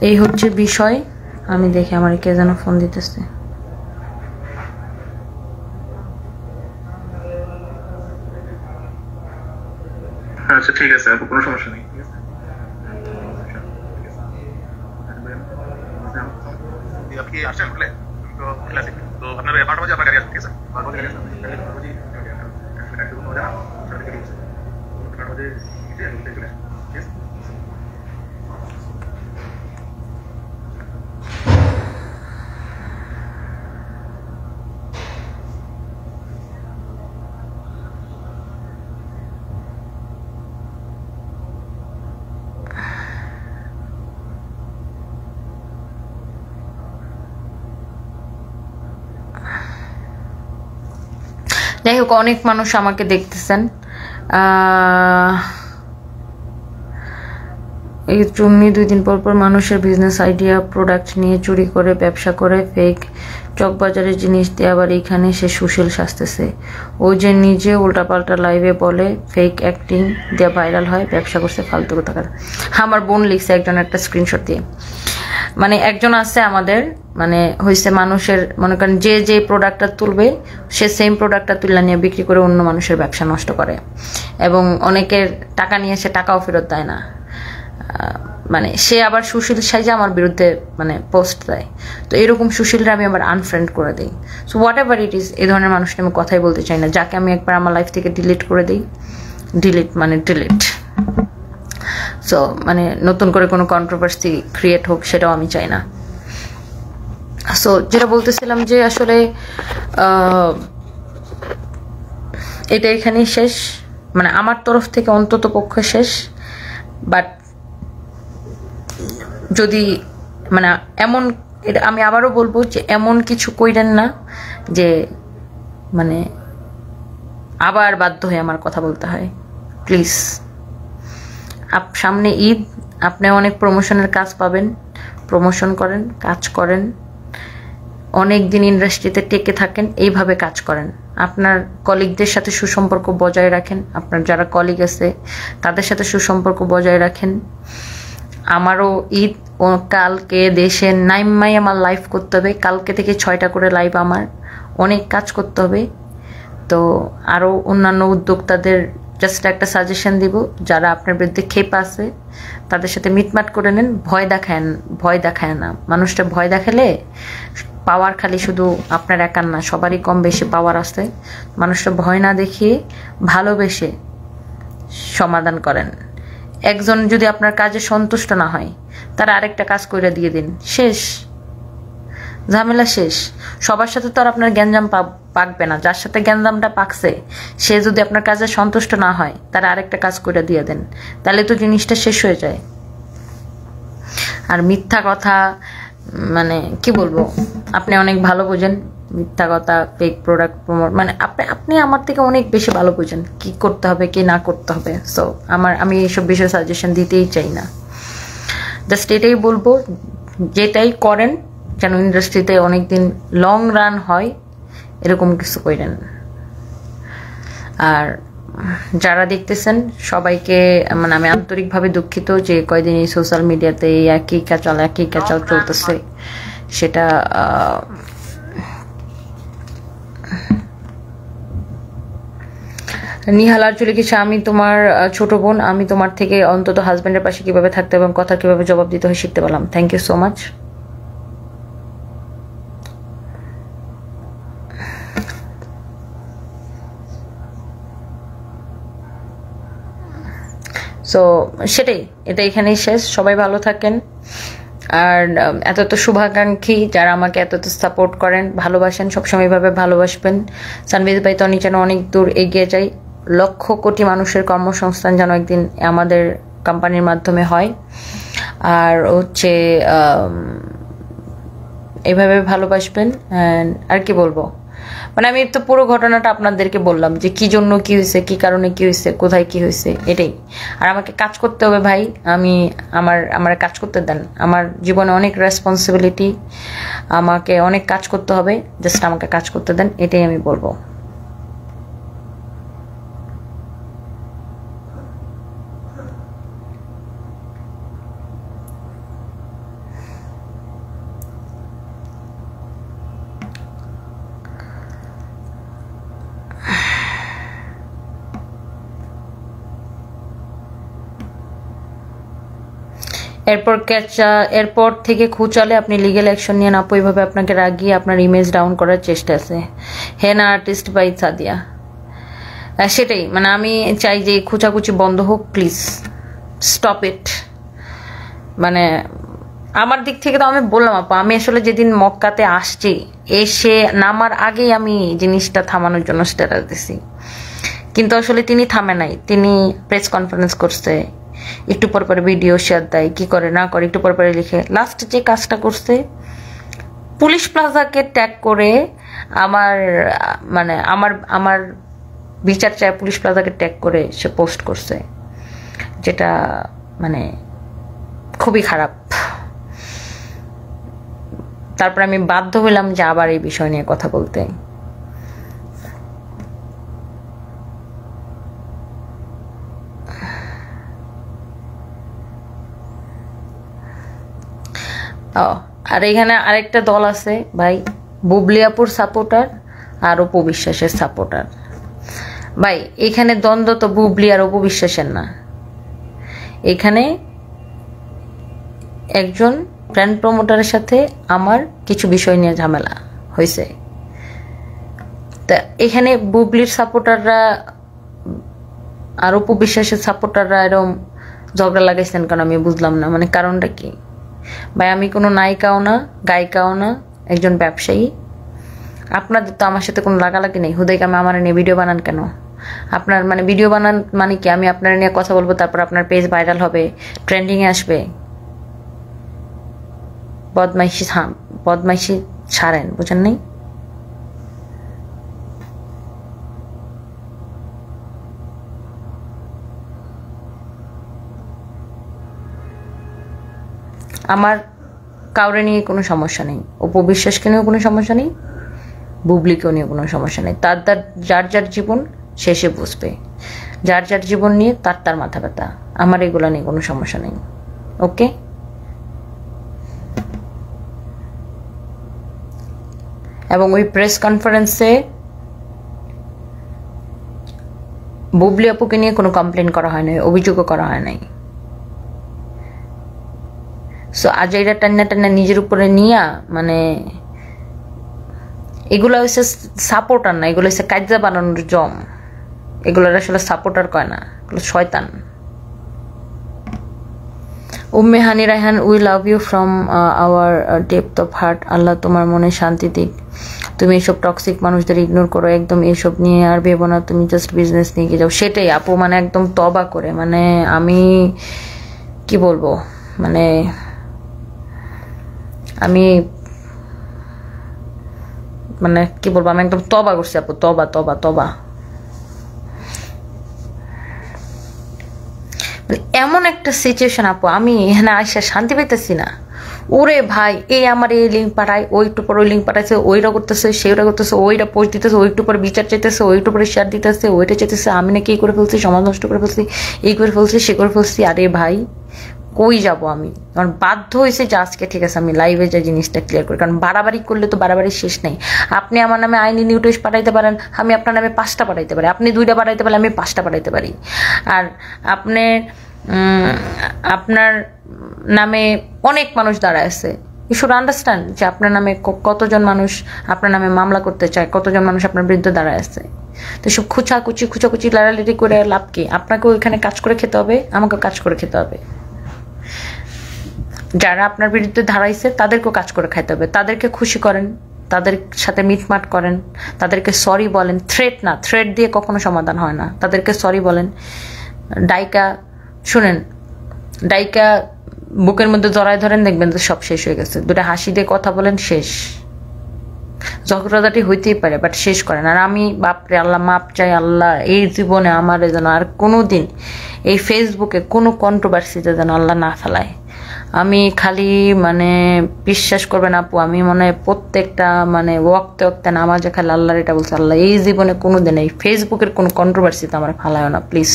এই হচ্ছে বিষয়। আমি দেখি আমার কে যেন ফোন দিতেছে। আচ্ছা ঠিক আছে, কোনো সমস্যা নেই। আপনি আসছেন বলে তো আপনার 12টা বাজে আপনার গাড়ি আসবে, ঠিক আছে? 12টা বাজে গাড়ি আসবে, যাই হোক, অনেক মানুষ আমাকে দেখতেছেন। এই চুন্নি 2 দিন পর পর মানুষের বিজনেস আইডিয়া, প্রোডাক্ট নিয়ে চুরি করে ব্যবসা করে, ফেক চকবাজারের জিনিস দিয়ে আবার এইখানে সে সুশীল সাজতেছে। ও যে নিজে উল্টাপাল্টা লাইভে বলে, ফেক অ্যাক্টিং দিয়ে ভাইরাল হয়, ব্যবসা করছে ফালতু টাকার। আমার বোন লিখছে একজন একটা স্ক্রিনশট দিয়ে। মানে একজন আছে আমাদের, মানে হয়েছে মানুষের, মনে করেন যে প্রোডাক্টটা তুলবে, সে সেম প্রোডাক্টটা তুলে নিয়ে বিক্রি করে অন্য মানুষের ব্যবসা নষ্ট করে, এবং অনেকের টাকা নিয়ে সে টাকাও ফেরত দেয় না। মানে সে আবার সুশীল সাইজে আমার বিরুদ্ধে মানে পোস্ট দেয়। তো এরকম সুশীলরা আমি আবার আনফ্রেন্ড করে দিই। So what ever it is, এই ধরনের মানুষকে আমি কথাই বলতে চাই না। যাকে আমি একবার আমার লাইফ থেকে ডিলিট করে দিই, ডিলিট মানে ডিলিট। সো মানে নতুন করে কোনো কন্ট্রোভার্সি ক্রিয়েট হোক, সেটাও আমি চাই না। সো যেটা বলতেছিলাম, যে আসলে এটা এখানেই শেষ। মানে আমার তরফ থেকে অন্তত পক্ষে শেষ। বাট যদি মানে এমন, আমি আবারও বলবো যে এমন কিছু কইরেন না যে মানে আবার বাধ্য হয়ে আমার কথা বলতে হয়, প্লিজ। সামনে ঈদ, আপনি অনেক প্রমোশনের কাজ পাবেন, প্রমোশন করেন, কাজ করেন, অনেক দিন ইন্ডাস্ট্রিতে টেকে থাকেন, এইভাবে কাজ করেন। আপনার কলিগদের সাথে সুসম্পর্ক বজায় রাখেন, আপনার যারা কলিগ আছে তাদের সাথে সুসম্পর্ক বজায় রাখেন। আমারও ঈদ ও কালকে দেশে নাইমাই আমার লাইভ করতে হবে, কালকে থেকে 6টা করে লাইভ, আমার অনেক কাজ করতে হবে। তো আরও অন্যান্য উদ্যোক্তাদের জাস্ট একটা সাজেশন দিব, যারা আপনার বিরুদ্ধে ক্ষেপ আছে তাদের সাথে মিটমাট করে নেন, ভয় দেখায় না। মানুষটা ভয় দেখালে পাওয়ার খালি শুধু আপনার একার না, সবারই কম বেশি পাওয়ার আছে। মানুষটা ভয় না দেখিয়ে ভালোবেসে সমাধান করেন। একজন যদি আপনার কাজে সন্তুষ্ট না হয়, তার আরেকটা কাজ করে দিয়ে দিন, শেষ, ঝামেলা শেষ। সবার সাথে তো আর আপনার গ্যাঞ্জাম পাকবে না, যার সাথে গ্যাঞ্জামটা পাকছে সে যদি আপনার কাজে সন্তুষ্ট না হয়, তার আরেকটা কাজ করে দিয়ে দেন, তাহলে তো জিনিসটা শেষ হয়ে যায়। আর মিথ্যা কথা মানে কি বলবো, আপনি অনেক ভালো বোঝেন মিথ্যা কথা, ফেক প্রোডাক্ট প্রমোট, মানে আপনি আমার থেকে অনেক বেশি ভালো বোঝেন কি করতে হবে কি না করতে হবে। সো আমি এইসব বিষয়ে সাজেশন দিতেই চাই না, জাস্ট এটাই বলবো, যেটাই করেন যেন ইন্ডাস্ট্রিতে অনেকদিন লং রান হয়, এরকম কিছু করেন। আর যারা দেখতেছেন সবাইকে মানে আমি আন্তরিকভাবে দুঃখিত যে কয়দিন এই সোশ্যাল মিডিয়াতে একই ক্যাচাল চলতেছে, সেটা নিহাল আরচুলি কিছু, আমি তোমার ছোট বোন, আমি তোমার থেকে অন্তত হাজবেন্ডের পাশে কিভাবে থাকতে এবং কথা কিভাবে জবাব দিতে হয় শিখতে পারলাম। Thank you so much. So সেটাই, এটা এখানেই শেষ। সবাই ভালো থাকেন। আর এত শুভাকাঙ্ক্ষী যারা আমাকে এত সাপোর্ট করেন, ভালোবাসেন, সবসময় এইভাবে ভালোবাসবেন। সানভিজ ভাই তনি যেন অনেক দূর এগিয়ে যায়, লক্ষ কোটি মানুষের কর্মসংস্থান যেন একদিন আমাদের কোম্পানির মাধ্যমে হয়। আর হচ্ছে এইভাবে ভালোবাসবেন। আর কি বলবো, মানে আমি তো পুরো ঘটনাটা আপনাদেরকে বললাম যে কি জন্য কি হয়েছে, কি কারণে কি হয়েছে, কোথায় কি হয়েছে, এটাই। আর আমাকে কাজ করতে হবে ভাই, আমার কাজ করতে দেন। আমার জীবনে অনেক রেসপন্সিবিলিটি, আমাকে অনেক কাজ করতে হবে, জাস্ট আমাকে কাজ করতে দেন, এটাই আমি বলবো। এরপর থেকে খুঁচালে আপনি লিগেল অ্যাকশন নিয়ে আপু, এইভাবে আপনাকে রাগিয়ে আপনার ইমেজ ডাউন করার চেষ্টা আছে। হেন আর্টিস্ট বাই সাদিয়া, সেটাই, মানে আমি চাই যে খুচাখুচি বন্ধ হোক, প্লিজ স্টপ ইট। মানে আমার দিক থেকে তো আমি বললাম আপু, আমি আসলে যেদিন মক্কাতে আসছি, এসে নামার আগেই আমি জিনিসটা থামানোর জন্য স্ট্যাটাস দিছি, কিন্তু আসলে তিনি থামে নাই। তিনি প্রেস কনফারেন্স করছে, একটু পর পরে ভিডিও শেয়ার দেয়, কি করে না করে একটু পর পরে লিখে। লাস্ট যে কাজটা করছে, পুলিশ প্লাজাকে ট্যাগ করে আমার বিচার চায়, পুলিশ প্লাজাকে ট্যাগ করে সে পোস্ট করছে, যেটা মানে খুবই খারাপ। তারপর আমি বাধ্য হইলাম যে আবার এই বিষয় নিয়ে কথা বলতে। আর এখানে আরেকটা দল আছে ভাই, বুবলিয়াপুর সাপোর্টার আর অপু বিশ্বাসের সাপোর্টার। ভাই এখানে দ্বন্দ্ব তো বুবলি আর অপু বিশ্বাসের না, এখানে একজন ব্র্যান্ড প্রমোটারের সাথে আমার কিছু বিষয় নিয়ে ঝামেলা হয়েছে। তা এখানে বুবলির সাপোর্টাররা আর অপু বিশ্বাসের সাপোর্টাররা এরকম ঝগড়া লাগাইছেন কেন আমি বুঝলাম না, মানে কারণটা কি? ভাই আমি কোনো নায়িকাও না, গায়িকাও না, একজন ব্যবসায়ী। আপনাদের তো আমার সাথে কোনো লাগালাগি নেই, হুদাইকে আমার নিয়ে ভিডিও বানান কেন? আপনার মানে ভিডিও বানান মানে কি আমি আপনার নিয়ে কথা বলবো, তারপর আপনার পেজ ভাইরাল হবে, ট্রেন্ডিংয়ে আসবে? বদমাইশি ছাড়েন, বুঝেন নাই? আমার কাউরে নিয়ে কোনো সমস্যা নেই, অপবিশ্বাসকে নিয়েও কোনো সমস্যা নেই, বুবলিকেও নিয়ে কোনো সমস্যা নেই। তার যার যার জীবন শেষে বুঝবে, যার যার জীবন নিয়ে তার মাথা ব্যথা। আমার এগুলো নিয়ে কোনো সমস্যা নেই। ওকে, এবং ওই প্রেস কনফারেন্সে বুবলি আপুকে নিয়ে কোনো কমপ্লেন করা হয় নাই, অভিযোগও করা হয় নাই। সো আজ এটা টান্না নিজের উপরে নিয়া মানে এগুলো হচ্ছে সাপোর্টার না, এগুলো হচ্ছে কাজা বানানোর জম। এগুলোর আসলে সাপোর্টার কয় না, এগুলো শয়তান। Umme Hani Raihan, we love you from our depth of heart. Allah তোমার মনে শান্তি দিক। তুমি এসব টক্সিক মানুষদের ইগনোর করো, একদম এসব নিয়ে আর ভেবো না, তুমি জাস্ট বিজনেস নিয়ে গিয়ে যাও। সেটাই আপু, মানে একদম তবা করে, মানে আমি কি বলবো, মানে আমি মানে কি বলবো, আমি একদম তবা করছি আপু, তবা তবা তবা। এমন একটা সিচুয়েশন আপু, আমি এখানে আসা শান্তি পেতেছি না। ওরে ভাই, এই আমার এই লিঙ্ক পাঠায়, ওই একটু পরে ওই লিঙ্ক পাঠাইছে, ওইটা করতেছে, সেইটা করতেছে, ওইটা পোস্ট দিতেছে, ওই একটু পরে বিচার চাইতেছে, ওই একটু পরে শেয়ার দিতেছে, ওইটা চাইতেছে আমি নাকি এই করে ফেলছি, সমাজ নষ্ট করে ফেলছি, এই করে ফেলছি, সে করে ফেলছি। আরে ভাই কই যাব আমি? কারণ বাধ্য হয়েছে যে আজকে ঠিক আছে আমি লাইভে যে জিনিসটা ক্লিয়ার করি, কারণ বাড়াবাড়ি করলে তো বাড়াবাড়ি শেষ নেই। আপনি আমার নামে আইনি নিউটিশ পাঠাইতে পারেন, আমি আপনার নামে 5টা পাঠাইতে পারি, আপনি 2টা পাঠাইতে পারেন, আমি 5টা পাঠাইতে পারি। আর আপনার নামে অনেক মানুষ দাঁড়ায় আছে। ইউ শুড আন্ডারস্ট্যান্ড যে আপনার নামে কতজন মানুষ আপনার নামে মামলা করতে চায়, কতজন মানুষ আপনার বিরুদ্ধে দাঁড়ায় আছে। তো সব খুচাকুচি লাড়ালাড়ি করে লাভ কি? আপনাকেও এখানে কাজ করে খেতে হবে, আমাকেও কাজ করে খেতে হবে। যারা আপনার বিরুদ্ধে দাঁড়াইছে তাদেরকেও কাজ করে খাইতে হবে। তাদেরকে খুশি করেন, তাদের সাথে মিটমাট করেন, তাদেরকে সরি বলেন। থ্রেট না, থ্রেট দিয়ে কখনো সমাধান হয় না। তাদেরকে সরি বলেন। ডাইকা শুনেন, ডাইকা বুকের মধ্যে জড়ায় ধরেন, দেখবেন তো সব শেষ হয়ে গেছে। 2টা হাসি দিয়ে কথা বলেন, শেষ। ঝগড়াঝাটি হইতেই পারে, বাট শেষ করেন। আর আমি বাপরে আল্লাহ মাপ চাই, আল্লাহ এই জীবনে আমার যেন আর কোনোদিন এই ফেসবুকে কোনো কন্ট্রোভার্সিতে যেন আল্লাহ না ফেলায়। আমি খালি মানে বিশ্বাস করবেন আপু, আমি মনে প্রত্যেকটা মানে ওয়াক্তে নামাজে খালি আল্লাহর এটা বলছে, আল্লাহ এই জীবনে কোনোদিন এই ফেসবুকের কোনো কন্ট্রোভার্সিতে আমার ফালায় না প্লিজ।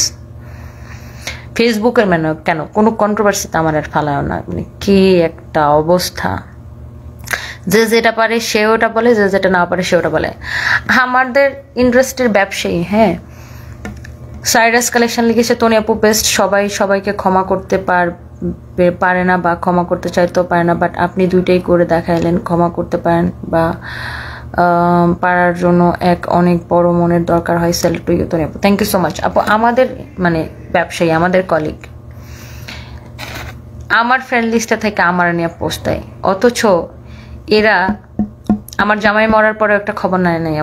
ফেসবুকের মানে কেন কোনো কন্ট্রোভার্সিতে আমার আর ফালায় না। মানে কি একটা অবস্থা, যে যেটা পারে সে ওটা বলে, যে যেটা না পারে সে ওটা বলে। আমাদের ইন্ডাস্ট্রির ব্যবসায়ী, হ্যাঁ, সাইরাস কালেকশন লিখেছে তনি আপু বেস্ট, সবাই সবাইকে ক্ষমা করতে পারে না বা ক্ষমা করতে চাইতেও পারে না, বাট আপনি 2টাই করে দেখাইলেন। ক্ষমা করতে পারেন বা পারার জন্য এক অনেক বড় মনের দরকার হয়। সেলেক্ট টু ইউ তনি আপু, থ্যাংক ইউ সো মাচ আপু। আমাদের মানে ব্যবসায়ী, আমাদের কলিগ আমার ফ্রেন্ড লিস্টে থেকে আমার নিয়ে পোস্ট দেয়, অথচ এরা আমার জামাই মরার পরে একটা খবর নেয় নাই।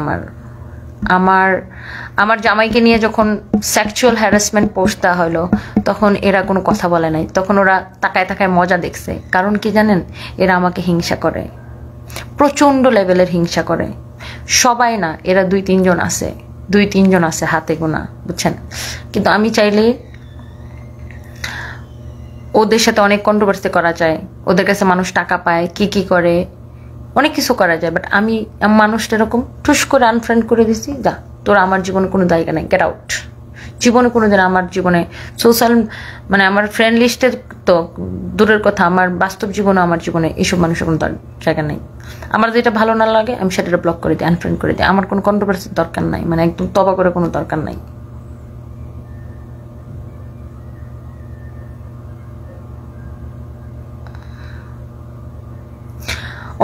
আমার জামাইকে নিয়ে যখন সেক্সুয়াল হ্যারাসমেন্ট পোস্ট দেওয়া হলো, তখন এরা কোনো কথা বলে নাই। তখন ওরা তাকায় তাকায় মজা দেখছে। কারণ কি জানেন? এরা আমাকে হিংসা করে, প্রচন্ড লেভেলের হিংসা করে। সবাই না, এরা 2-3 জন আছে হাতে গোনা, বুঝছেন? কিন্তু আমি চাইলে ওদের সাথে অনেক কন্ট্রোভার্সি করা যায়, ওদের কাছে মানুষ টাকা পায়, কি করে অনেক কিছু করা যায়। বাট আমি মানুষটা এরকম টুস করে আনফ্রেন্ড করে দিছি, যা তোর আমার জীবনে কোনো জায়গা নেই, গেট আউট। জীবনে কোনোদিন আমার জীবনে সোশ্যাল মানে আমার ফ্রেন্ড লিস্টের তো দূরের কথা, আমার বাস্তব জীবনে আমার জীবনে এইসব মানুষের কোনো জায়গা নেই। আমার যেটা ভালো না লাগে আমি সেটা ব্লক করে দিই, আনফ্রেন্ড করে দিই। আমার কোনো কন্ট্রোভার্সির দরকার নাই, মানে একদম তবা করে কোনো দরকার নাই।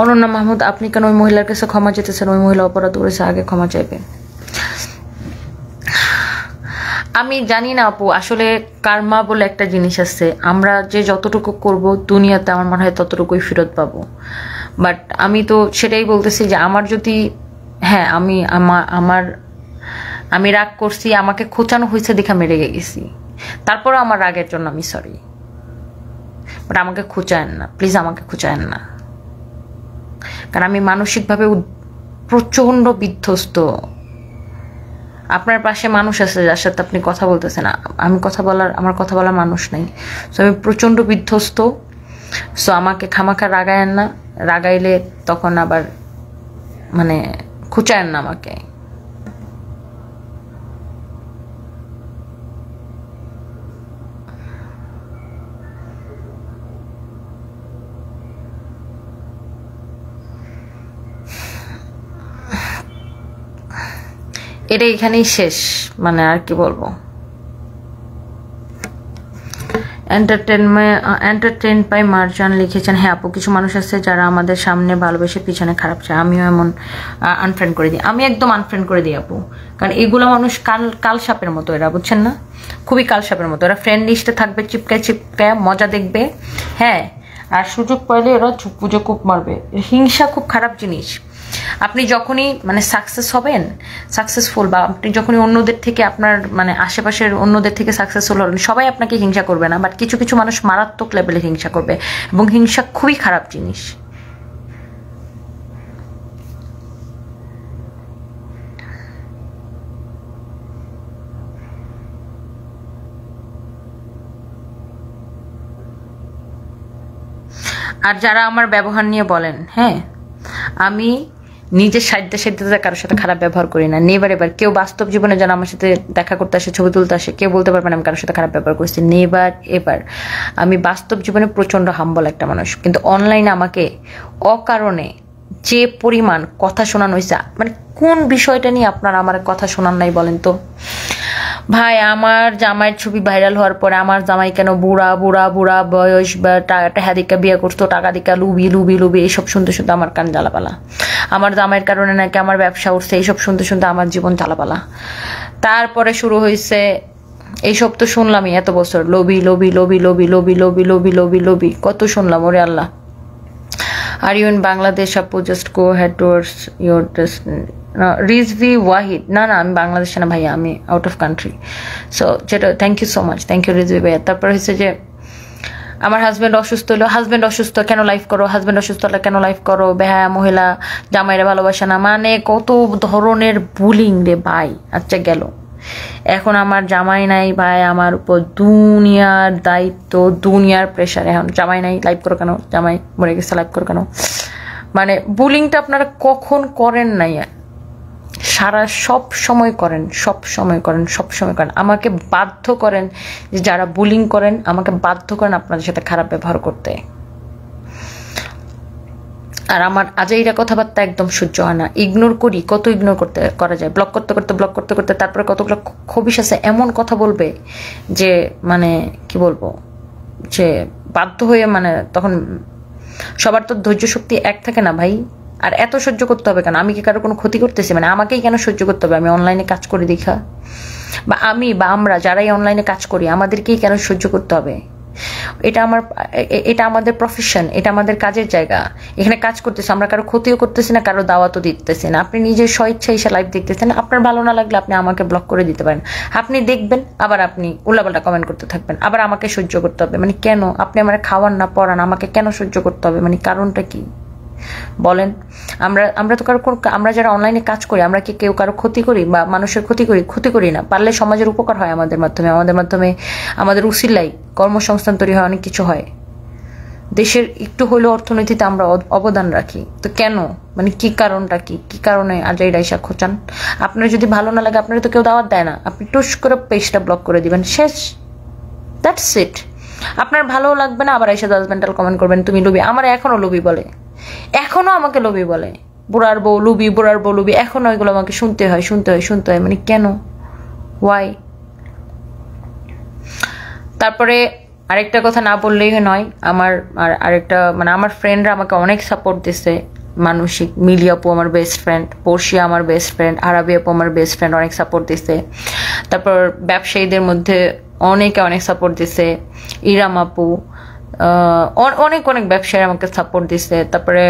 অনন্যা মাহমুদ, আপনি কেন ওই মহিলার কাছে ক্ষমা চেতেছেন? ওই মহিলা অপরাধ করেছে, আগে ক্ষমা চাইবে। আমি জানি না আপু, আসলে কার্মা বলে একটা জিনিস আছে। আমরা যে যতটুকু করব দুনিয়াতে আমার মনে হয় ততটুকুই ফেরত পাবো। বাট আমি তো সেটাই বলতেছি যে আমার যদি, হ্যাঁ, আমি আমি রাগ করছি, আমাকে খোঁচানো হয়েছে দেখে আমি রেগে গেছি, তারপরে আমার রাগের জন্য আমি সরি, বাট আমাকে খুঁচায়েন না প্লিজ, আমাকে খুঁচায়েন না, কারণ আমি মানসিকভাবে প্রচন্ড বিধ্বস্ত। আপনার পাশে মানুষ আছে যার সাথে আপনি কথা বলতেছেন, আমার কথা বলার মানুষ নেই, সো আমি প্রচন্ড বিধ্বস্ত। সো আমাকে খামাখা রাগায়েন না, রাগাইলে তখন আবার মানে খুঁচায়েন না আমাকে। এটা এখানেই শেষ, মানে আর কি বলবো। এন্টারটেন বাই মার্জান লিখেছেন, হ্যাঁ আপু কিছু মানুষ আছে যারা আমাদের সামনে ভালোবেসে পিছনে খারাপ চায়, আমিও এমন আনফ্রেন্ড করে দিই, আমি একদম আনফ্রেন্ড করে দিই আপু, কারণ এগুলো মানুষ কাল সাপের মতো, এরা বুঝছেন না, খুবই কাল সাপের মতো, এরা ফ্রেন্ড লিস্টে থাকবে, চিপকায় মজা দেখবে, হ্যাঁ, আর সুযোগ পাইলে এরা পুজো খুব মারবে। হিংসা খুব খারাপ জিনিস। আপনি যখনই মানে সাকসেসফুল বা আপনি যখনই অন্যদের থেকে আপনার মানে আশেপাশের অন্যদের থেকে সাকসেসফুল হলেন, সবাই আপনাকে হিংসা করবে না, বাট কিছু কিছু মানুষ মারাত্মক লেভেলে হিংসা করবে, এবং হিংসা খুবই খারাপ জিনিস। আর যারা আমার ব্যবহার নিয়ে বলেন, হ্যাঁ আমি নিজের সাধ্যে কারোর সাথে খারাপ ব্যবহার করি না, নেভার এবার। কেউ বাস্তব জীবনে যেন আমার সাথে দেখা করতে আসে, ছবি তুলতে আসে, কেউ বলতে পারবে না আমি কারোর সাথে খারাপ ব্যবহার করছি, নেভার এবার। আমি বাস্তব জীবনে প্রচন্ড হাম্বল একটা মানুষ, কিন্তু অনলাইনে আমাকে অকারণে যে পরিমাণ কথা শোনানো হয়েছে, মানে কোন বিষয়টা নিয়ে আপনারা আমার কথা শোনান নাই বলেন তো ভাই? আমার জামাইয়ের ছবি ভাইরাল হওয়ার পরে আমার জামাই কেন বুড়া বয়স বা টাকা দিকা বিয়ে করতো, টাকা দিকা লুবি এইসব শুনতে শুনতে আমার কান জ্বালাপালা, আমার জামাইয়ের কারণে নাকি আমার ব্যবসা উঠছে, এইসব শুনতে শুনতে আমার জীবন জ্বালাপালা। তারপরে শুরু হয়েছে এইসব তো শুনলামই এত বছর, লোভি কত শুনলাম, ওরে আল্লাহ। Are you in Bangladesh? Apu, just go ahead towards your Rizvi Wahid, না আমি বাংলাদেশে না ভাইয়া, আমি আউট অফ কান্ট্রি। সো যেটা thank you so much, thank you Rizvi ভাইয়া। তারপর হচ্ছে যে আমার হাজব্যান্ড অসুস্থ হলো, হাজব্যান্ড অসুস্থ কেন লাইভ করো, হাজব্যান্ড অসুস্থ হলে কেন লাইভ করো, বেহায়া মহিলা, জামাইরা ভালোবাসে না, মানে কত ধরনের বুলিং রে ভাই। আচ্ছা গেল, এখন আমার জামাই নাই ভাই, আমার উপর দুনিয়ার দায়িত্ব, দুনিয়ার প্রেশার, এখন জামাই নাই লাইভ করো কেন, জামাই মরে গেছে লাইভ করো কেন, মানে বুলিংটা আপনারা কখন করেন নাই, সব সময় করেন, আমাকে বাধ্য করেন, যে যারা বুলিং করেন আমাকে বাধ্য করেন আপনাদের সাথে খারাপ ব্যবহার করতে। আর আমার আজাইরা কথাবার্তা একদম সহ্য হয় না, ইগনোর করি, কত ইগনোর করা যায়, ব্লক করতে তারপরে কতগুলো খবিশ আছে এমন কথা বলবে যে মানে কি বলবো, যে বাধ্য হয়ে মানে তখন সবার তো ধৈর্য শক্তি এক থাকে না ভাই। আর এত সহ্য করতে হবে কেন? আমি কি কারো কোনো ক্ষতি করতেছি? মানে আমাকেই কেন সহ্য করতে হবে? আমি অনলাইনে কাজ করি দেখা, বা আমরা যারাই অনলাইনে কাজ করি আমাদেরকেই কেন সহ্য করতে হবে? এটা আমাদের প্রফেশন, এটা আমাদের কাজের জায়গা, এখানে কাজ করতেছি, আমরা কারো ক্ষতিও করতেছি না, কারো দাওয়াতও দিতেছি না। আপনি নিজের স্বইচ্ছা এসে লাইভ দেখতেছেন, আপনার ভালো না লাগলে আপনি আমাকে ব্লক করে দিতে পারেন, আপনি দেখবেন, আবার আপনি উল্লাপাল্টা কমেন্ট করতে থাকবেন, আবার আমাকে সহ্য করতে হবে। মানে কেন? আপনি আমার খাওয়ান না পড়ান, আমাকে কেন সহ্য করতে হবে? মানে কারণটা কি বলেন? আমরা তো আমরা যারা অনলাইনে কাজ করি, আমরা কি কেউ কারো ক্ষতি করি বা মানুষের ক্ষতি করি না? পারলে সমাজের উপকার হয় আমাদের মাধ্যমে, আমাদের উসিলাই কর্মসংস্থান তৈরি হয়, অনেক কিছু হয়, দেশের একটু হলেও অর্থনীতিতে আমরা অবদান রাখি। তো কেন? মানে কি কারণটা কি কারণে আজাই রাইসা খোঁচান? আপনার যদি ভালো না লাগে, আপনার তো কেউ দাওয়াত দেয় না, আপনি টুস করে পেজটা ব্লক করে দিবেন, শেষ, দ্যাটস ইট। আপনার ভালো লাগবে না, আবার এসে জাজমেন্টাল কমেন্ট করবেন তুমি লুবি। আমার এখনো লুবি বলে, এখনো আমাকে লবি বলে, বুড়ার বউ লুবি, এখনো এগুলো আমাকে শুনতে হয়। মানে কেন? ওয়াই? তারপরে আরেকটা কথা না বললেই নয়, আমার ফ্রেন্ডরা আমাকে অনেক সাপোর্ট দিছে মানসিক। মিলি আপু আমার বেস্ট ফ্রেন্ড, পর্ষিয়া আমার বেস্ট ফ্রেন্ড, আরাবি আপু আমার বেস্ট ফ্রেন্ড, অনেক সাপোর্ট দিছে। তারপর ব্যবসায়ীদের মধ্যে অনেক সাপোর্ট দিছে, ইরাম আপু, অনেক ব্যবসায়ী আমাকে সাপোর্ট দিছে। তারপরে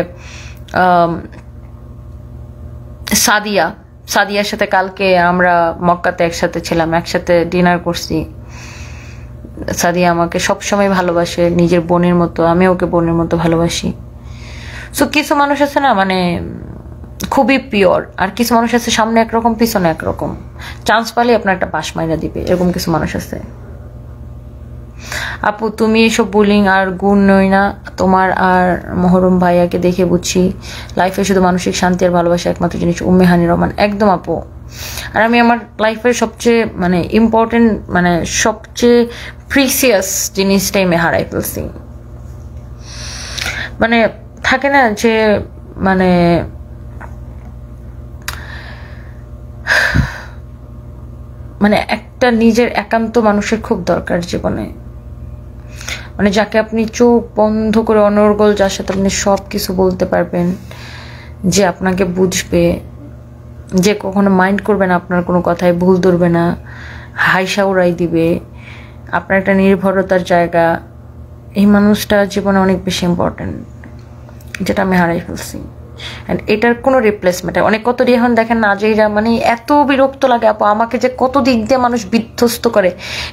সাদিয়ার সাথে কালকে আমরা মক্কাতে একসাথে ছিলাম, একসাথে ডিনার করছি। সাদিয়া আমাকে সবসময় ভালোবাসে নিজের বোনের মতো, আমি ওকে বোনের মতো ভালোবাসি। সো কিছু মানুষ আছে না মানে খুবই পিওর, আর কিছু মানুষ আছে সামনে একরকম পিছনে একরকম, চান্স পালে আপনার একটা বাস মাইরা দিবে, এরকম কিছু মানুষ আছে। আপু তুমি এসব বুলিং আর গুণ নই না তোমার আর মহরম ভাইয়াকে দেখে বুঝছি লাইফে শুধু মানসিক শান্তি আর ভালোবাসা একমাত্র জিনিস। উম্মে হানি রহমান। একদম আপু, আর আমি আমার লাইফের সবচেয়ে মানে ইম্পর্টেন্ট মানে সবচেয়ে প্রিসিয়াস জিনিসটাই আমি হারাই ফেলছি। মানে থাকে না যে মানে মানে একটা নিজের একান্ত মানুষের খুব দরকার জীবনে, মানে যাকে আপনি চোখ বন্ধ করে অনর্গল, যার সাথে আপনি সব কিছু বলতে পারবেন, যে আপনাকে বুঝবে, যে কখনো মাইন্ড করবে না আপনার কোনো কথায়, ভুল ধরবে না, হাইসা উড়াই দিবে, আপনার একটা নির্ভরতার জায়গা। এই মানুষটা জীবনে অনেক বেশি ইম্পর্টেন্ট, যেটা আমি হারাই ফেলছি। অ্যান্ড এটার কোনো রিপ্লেসমেন্ট অনেক কত দিয়ে এখন দেখেন না যে মানে এত বিরক্ত লাগে আপু আমাকে, যে কত দিক দিয়ে মানুষ বিধ্বস্ত করে,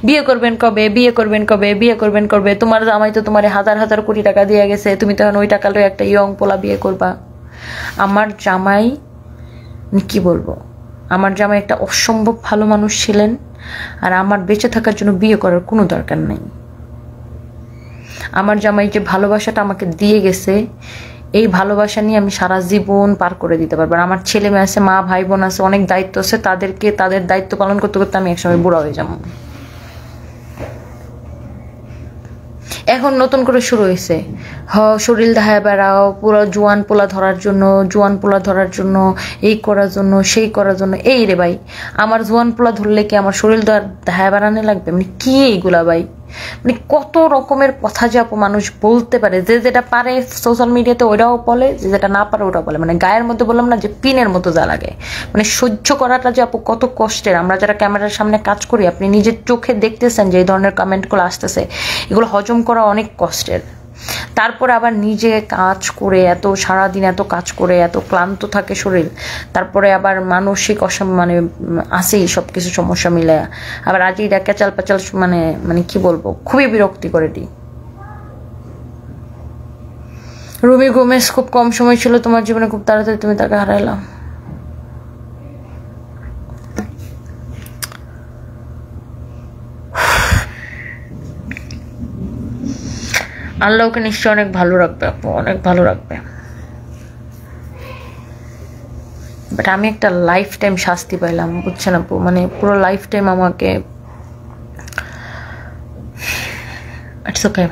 বিয়ে করবেন কবে, বিয়ে করবেন কবে, বিয়ে করবেন কবে, তোমার জামাই তো তোমার হাজার হাজার কোটি টাকা দিয়ে গেছে, তুমি তো এখন ওই টাকা লয়ে একটা ইয়ং পোলা বিয়ে করবা। আমার জামাই কি বলবো, আমার জামাই একটা অসম্ভব ভালো মানুষ ছিলেন, আর আমার বেঁচে থাকার জন্য বিয়ে করার কোনো দরকার নেই। আমার জামাই যে ভালোবাসাটা আমাকে দিয়ে গেছে, এই ভালোবাসা নিয়ে আমি সারা জীবন পার করে দিতে পারবো। আর আমার ছেলে মেয়ে আছে, মা ভাই বোন আছে, অনেক দায়িত্ব আছে, তাদেরকে তাদের দায়িত্ব পালন করতে করতে আমি একসময় বুড়া হয়ে যাবো। এখন নতুন করে শুরু হয়েছে শরীর দেখায় বেড়াও, পুরো জোয়ান পোলা ধরার জন্য, জোয়ান পোলা ধরার জন্য, এই করার জন্য, সেই করার জন্য। এই রে ভাই, আমার জোয়ান পোলা ধরলে কি আমার শরীর দেখায় বেড়ানো লাগবে? মানে কি এইগুলা ভাই, মানে কত রকমের কথা যে আপু মানুষ বলতে পারে, যে যেটা পারে সোশ্যাল মিডিয়াতে ওইটাও বলে, যে যেটা না পারে ওটাও বলে। মানে গায়ের মধ্যে বললাম না যে পিনের মতো যা লাগে, মানে সহ্য করাটা যে আপু কত কষ্টের। আমরা যারা ক্যামেরার সামনে কাজ করি, আপনি নিজের চোখে দেখতেছেন যে এই ধরনের কমেন্টগুলো আসতেছে, এগুলো হজম করা অনেক কষ্টের। তারপরে আবার নিজে কাজ করে, এত সারাদিন এত কাজ করে এত ক্লান্ত থাকে শরীর, তারপরে আবার মানসিক মানে আসেই সব কিছু সমস্যা মিলে, আবার আজই ক্যাচাল প্যাচাল, মানে মানে কি বলবো, খুবই বিরক্তি করে দিই। রুমি গোমেজ, খুব কম সময় ছিল তোমার জীবনে, খুব তাড়াতাড়ি তুমি তাকে হারাইলাম। আল্লাহ ওকে নিশ্চয় অনেক ভালো রাখবে আপু, অনেক ভালো রাখবে। বাট আমি একটা লাইফ টাইম শাস্তি পাইলাম, বুঝছেন আপু, মানে পুরো লাইফ টাইম আমাকে। It's okay.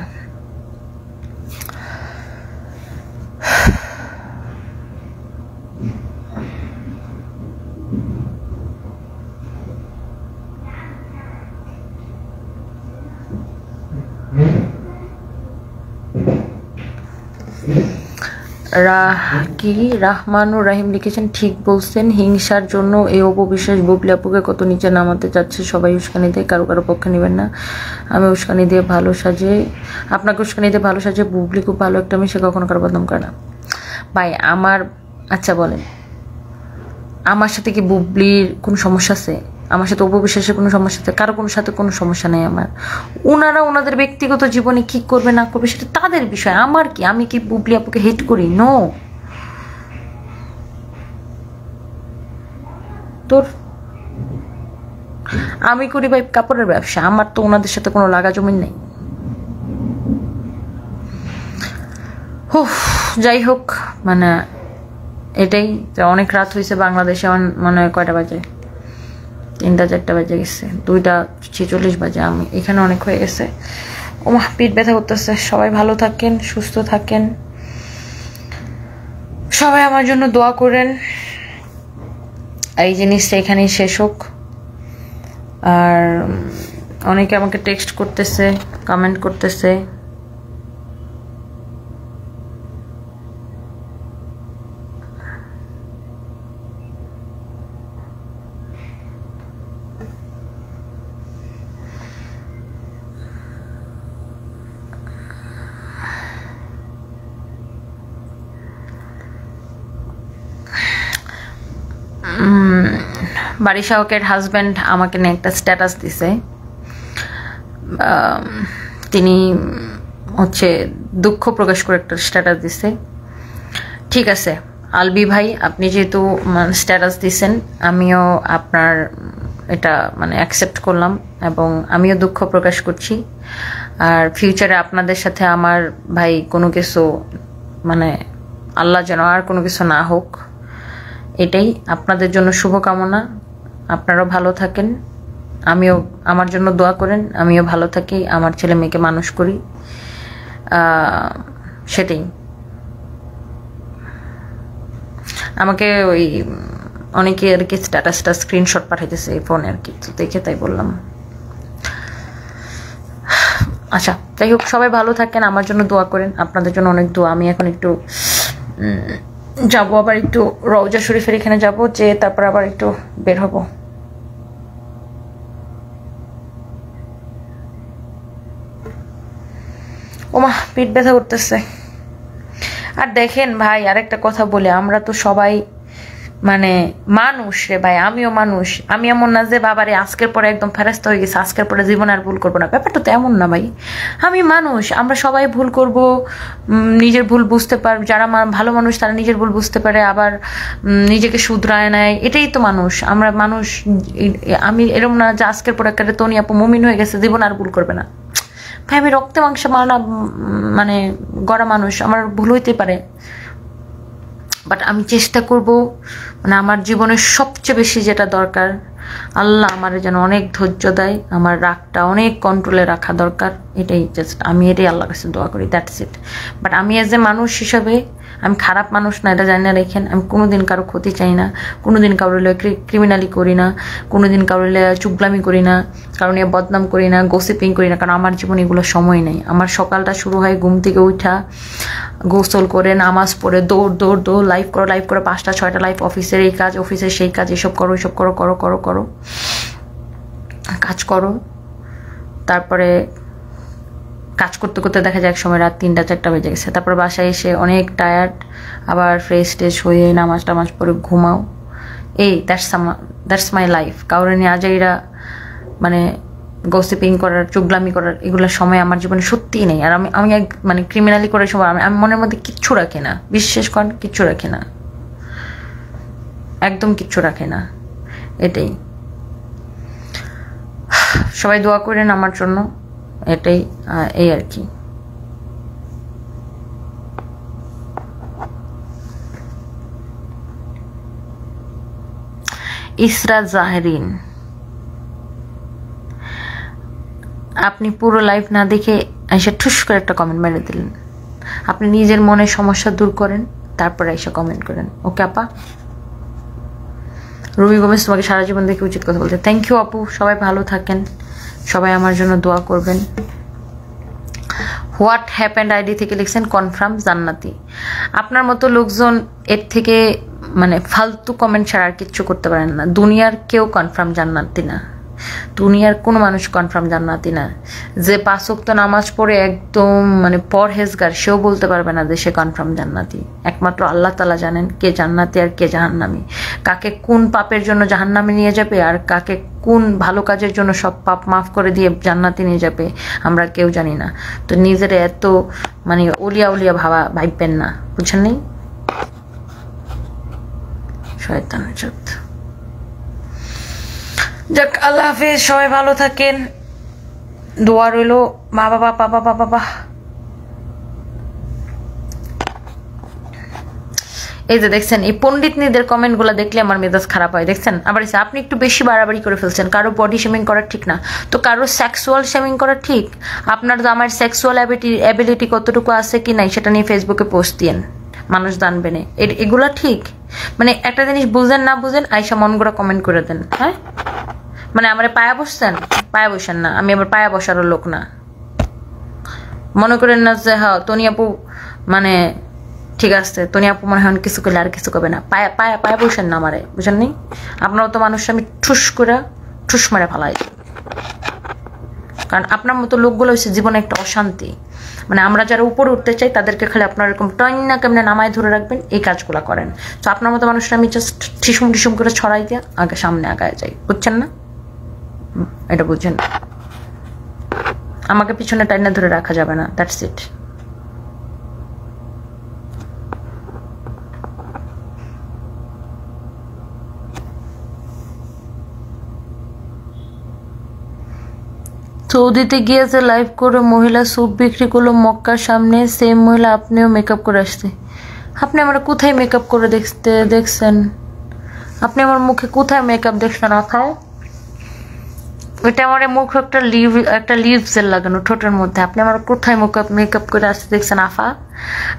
কি রাহমানুর রাহিম লিখেছেন, ঠিক বলছেন, হিংসার জন্য এই অপবিশ্বাস বুবলি আপুকে কত নিচে নামাতে যাচ্ছে। সবাই উস্কানি দিয়ে, কারো কারো পক্ষে নেবেন না। আমি উস্কানি দিয়ে ভালো সাজে, আপনাকে উস্কানি দিয়ে ভালো সাজে, বুবলি খুব ভালো একটা মেয়ে, সে কখনো কারো বদনাম করে না। ভাই আমার, আচ্ছা বলেন, আমার সাথে কি বুবলির কোনো সমস্যা আছে? আমার সাথে অপবিশ্বাসের কোনো সমস্যা আছে? কারো কোনো সাথে কোনো সমস্যা নেই আমার। ওনারা ওনাদের ব্যক্তিগত জীবনে কি করবে না করবে সেটা তাদের বিষয়, আমার কি? আমি কি বুবলি আপুকে হেট করি? নো। তোর আমি করি ভাই কাপড়ের ব্যবসা, আমার তো ওনাদের সাথে কোনো লাগা জমিন নেই। যাই হোক, মানে এটাই, অনেক রাত হয়েছে বাংলাদেশে, মনে হয় কয়টা বাজে, 3টা 4টা বাজে গেছে, 2টা 46 বাজে। আমি এখানে অনেক হয়ে গেছে, ওমা পিঠ ব্যথা করতেছে। সবাই ভালো থাকেন, সুস্থ থাকেন, সবাই আমার জন্য দোয়া করেন। এই জিনিসটা এখানেই শেষ হোক। আর অনেকে আমাকে টেক্সট করতেছে, কমেন্ট করতেছে, বাড়ি শাহকের হাজব্যান্ড আমাকে নিয়ে একটা স্ট্যাটাস দিছে, তিনি হচ্ছে দুঃখ প্রকাশ করে একটা স্ট্যাটাস দিছে। ঠিক আছে আলবি ভাই, আপনি যেহেতু স্ট্যাটাস দিছেন, আমিও আপনার এটা মানে অ্যাকসেপ্ট করলাম এবং আমিও দুঃখ প্রকাশ করছি। আর ফিউচারে আপনাদের সাথে আমার ভাই কোনো কিছু মানে আল্লাহ যেন আর কোনো কিছু না হোক, এটাই আপনাদের জন্য শুভকামনা। আপনারাও ভালো থাকেন, আমিও আমার জন্য দোয়া করেন, আমিও ভালো থাকি, আমার ছেলে মেয়েকে মানুষ করি, সেটাই। আমাকে ওই অনেকে আর কি স্ট্যাটাসটা স্ক্রিনশট পাঠাইতেছে এই ফোনে আর কি, তো দেখে তাই বললাম। আচ্ছা যাই হোক, সবাই ভালো থাকেন, আমার জন্য দোয়া করেন, আপনাদের জন্য অনেক দোয়া। আমি এখন একটু যাবো, আবার একটু রওজা শরীফের এখানে যাবো, যে তারপর আবার একটু বের হব। ওমা পিঠ ব্যথা করতেছে। আর দেখেন ভাই, আরেকটা কথা বলে, আমরা তো সবাই মানে মানুষ রে ভাই, আমিও মানুষ। আমি এমন না যে বাবারে আজকের পরে একদম ফেরাস্ত হয়ে গেছে, আজকের পরে জীবন আর ভুল করবো না, ব্যাপারটা তো এমন না ভাই। আমি মানুষ, আমরা সবাই ভুল করব, নিজের ভুল বুঝতে পার, যারা ভালো মানুষ তারা নিজের ভুল বুঝতে পারে, আবার নিজেকে শুধরায় নেয়, এটাই তো মানুষ। আমরা মানুষ, আমি এরকম না যে আজকের পরে একটা তনি আপু মুমিন হয়ে গেছে, জীবন আর ভুল করবে না। ভাই আমি রক্তে মাংসে মানা মানে গড়া মানুষ, আমার ভুল হইতে পারে, বাট আমি চেষ্টা করব মানে আমার জীবনের সবচেয়ে বেশি যেটা দরকার, আল্লাহ আমার যেন অনেক ধৈর্য দেয়, আমার রাগটা অনেক কন্ট্রোলে রাখা দরকার, এটাই জাস্ট আমি এটাই আল্লাহর কাছে দোয়া করি, দ্যাটস ইট। বাট আমি এজ এ মানুষ হিসাবে আমি খারাপ মানুষ না, এটা জানি না রেখেন। আমি কোনোদিন কারো ক্ষতি চাই না, কোনোদিন কারোর ক্রিমিনালি করি না, কোনোদিন কারোর চুগলামি করি না, কারণ নিয়ে বদনাম করি না, গসিপিং করি না, কারণ আমার জীবনে এগুলো সময় নেই। আমার সকালটা শুরু হয় ঘুম থেকে উঠা, গোসল করে নামাজ পড়ে দৌড় দৌড় দৌড়, লাইভ করো 5টা 6টা লাইভ, অফিসের এই কাজ, অফিসের সেই কাজ, এসব করো এসব করো করো করো করো কাজ করো। তারপরে কাজ করতে করতে দেখা যায় এক সময় রাত 3টা 4টা বেজে গেছে। তারপর বাসায় এসে অনেক টায়ার্ড, আবার ফ্রেশ ট্রেশ হয়ে নামাজ টামাজ পরে ঘুমাও। এই দ্যাটস মাই লাইফ। কারোর নিয়ে আজাইরা মানে গসিপিং করার, চুগলামি করার, এগুলোর সময় আমার জীবনে সত্যিই নেই। আর আমি মানে ক্রিমিনালি করার সময় আমি মনের মধ্যে কিচ্ছু রাখি না, বিশ্বাস করেন কিচ্ছু রাখি না, একদম কিচ্ছু রাখে না, এটাই। সবাই দোয়া করেন আমার জন্য, এটাই, এই আর কি। ইসরা জাহরিন, আপনি পুরো লাইভ না দেখে এসে ঠুস করে একটা কমেন্ট মেরে দিলেন। আপনি নিজের মনের সমস্যা দূর করেন, তারপরে এসে কমেন্ট করেন। ওকে আপা? রুবি গোমেজ, তোমাকে সারা জীবন দেখে উচিত কথা বলতে। থ্যাংক ইউ আপু, সবাই ভালো থাকেন, সবাই আমার জন্য দোয়া করবেন। হোয়াট হ্যাপেন্ড আইডি থেকে লিখছেন কনফার্ম জান্নাতি। আপনার মতো লোকজন এর থেকে মানে ফালতু কমেন্ট ছাড়া আর কিচ্ছু করতে পারেন না। দুনিয়ার কেউ কনফার্ম জান্নাতি না, দুনিয়ার কোনো মানুষ কনফার্ম জান্নাতি না। যে 5 ওয়াক্ত নামাজ পড়ে একদম মানে পরহেজগার, সেও বলতে পারবে না যে সে কনফার্ম জান্নাতি। একমাত্র আল্লাহ তাআলা জানেন কে জান্নাতি আর কে জাহান্নামী, কাকে কোন পাপের জন্য জাহান্নামে নিয়ে যাবে আর কাকে কোন ভালো কাজের জন্য সব পাপ মাফ করে দিয়ে জান্নাতে নিয়ে যাবে, আমরা কেউ জানি না। তো নিজের এত মানে উলিয়া উলিয়া ভাববেন না, বুঝছেন? নেই শয়তানের চোদ। যাক, আল্লাহ হাফেজ, সবাই ভালো থাকেন, দোয়া রইল। বাবা এই যে দেখছেন, এই পণ্ডিতনিদের কমেন্ট গুলা দেখলে আমার মেজাজ খারাপ হয়। দেখছেন আবার আপনি একটু বেশি বাড়াবাড়ি করে ফেলছেন। কারো বডি শেমিং করা ঠিক না, তো কারো সেক্সুয়াল শেমিং করা ঠিক। আপনার তো আমার সেক্সুয়াল অ্যাবিলিটি কতটুকু আছে কি নাই সেটা নিয়ে ফেসবুকে পোস্ট দিয়েন, মানুষ জানবে না। এগুলা ঠিক? মানে একটা জিনিস বুঝেন না বুঝেন আইসা মন গড়া কমেন্ট করে দেন। হ্যাঁ, মানে আমার পায়া বসছেন, পায়া বসেন না, আমি আবার পায়া বসারও লোক না। মনে করেন না যে হ্যাঁ তনি আপু মানে ঠিক আছে, তনি আপু মনে হয় কিছু করলে আর কিছু করবে না, পায়া পায়া পায়া বসেন না আমারে, বুঝেন নি? আপনারও তো মানুষ আমি ঠুস মারে ফেলাই। কারণ আপনার মতো লোকগুলো হচ্ছে জীবনে একটা অশান্তি। মানে আমরা যারা উপরে উঠতে চাই তাদেরকে খালি আপনার এরকম টয়না কেমনে নামায় ধরে রাখবেন, এই কাজগুলো করেন। তো আপনার মতো মানুষটা আমি জাস্ট ঠিসুম করে ছড়াই দিয়ে আগে সামনে আগায় যাই, বুঝছেন না? এটা বুঝছেন? আমাকে পিছনে টাইনা ধরে রাখা যাবে না, দ্যাটস ইট। সৌদিতে গিয়েছে লাইভ করে মহিলা স্যুপ বিক্রি করলো মক্কার সামনে, সেম মহিলা আপনিও মেকআপ করে আসছে। আপনি আমার কোথায় মেকআপ করে দেখছেন? আপনি আমার মুখে কোথায় মেকআপ দেখছেন আখায়? ওইটা আমার মুখ একটা লিভসের লাগানো ঠোঁটের মধ্যে, আপনি আমার কোথায় মেকআপ করে আসতে দেখছেন আফা?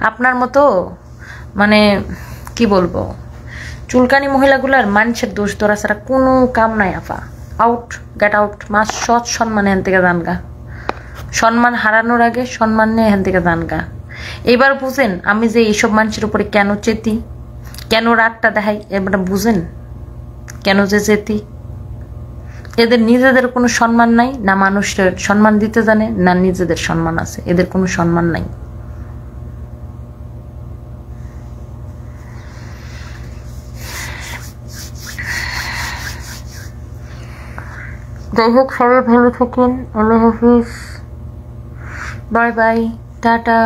আপনার মতো মানে কি বলবো, চুলকানি মহিলাগুলার মানুষের দোষ ধরা ছাড়া কোনো কাম নাই আফা। আউট, গেট আউট, মাস সৎ সম্মান এখান থেকে দানগা। সম্মান হারানোর আগে সম্মান নিয়ে এখান থেকে দানগা। এবার বুঝেন আমি যে এইসব মানুষের উপরে কেন চেতি, কেন রাগটা দেখাই, এবার বুঝেন কেন যে চেতি। এদের নিজেদের কোনো সম্মান নাই, না মানুষের সম্মান দিতে জানে, না নিজেদের সম্মান আছে, এদের কোনো সম্মান নাই। যাই হোক, সবাই ভালো থাকুন, আল্লাহ হাফিজ, বাই বাই, টাটা।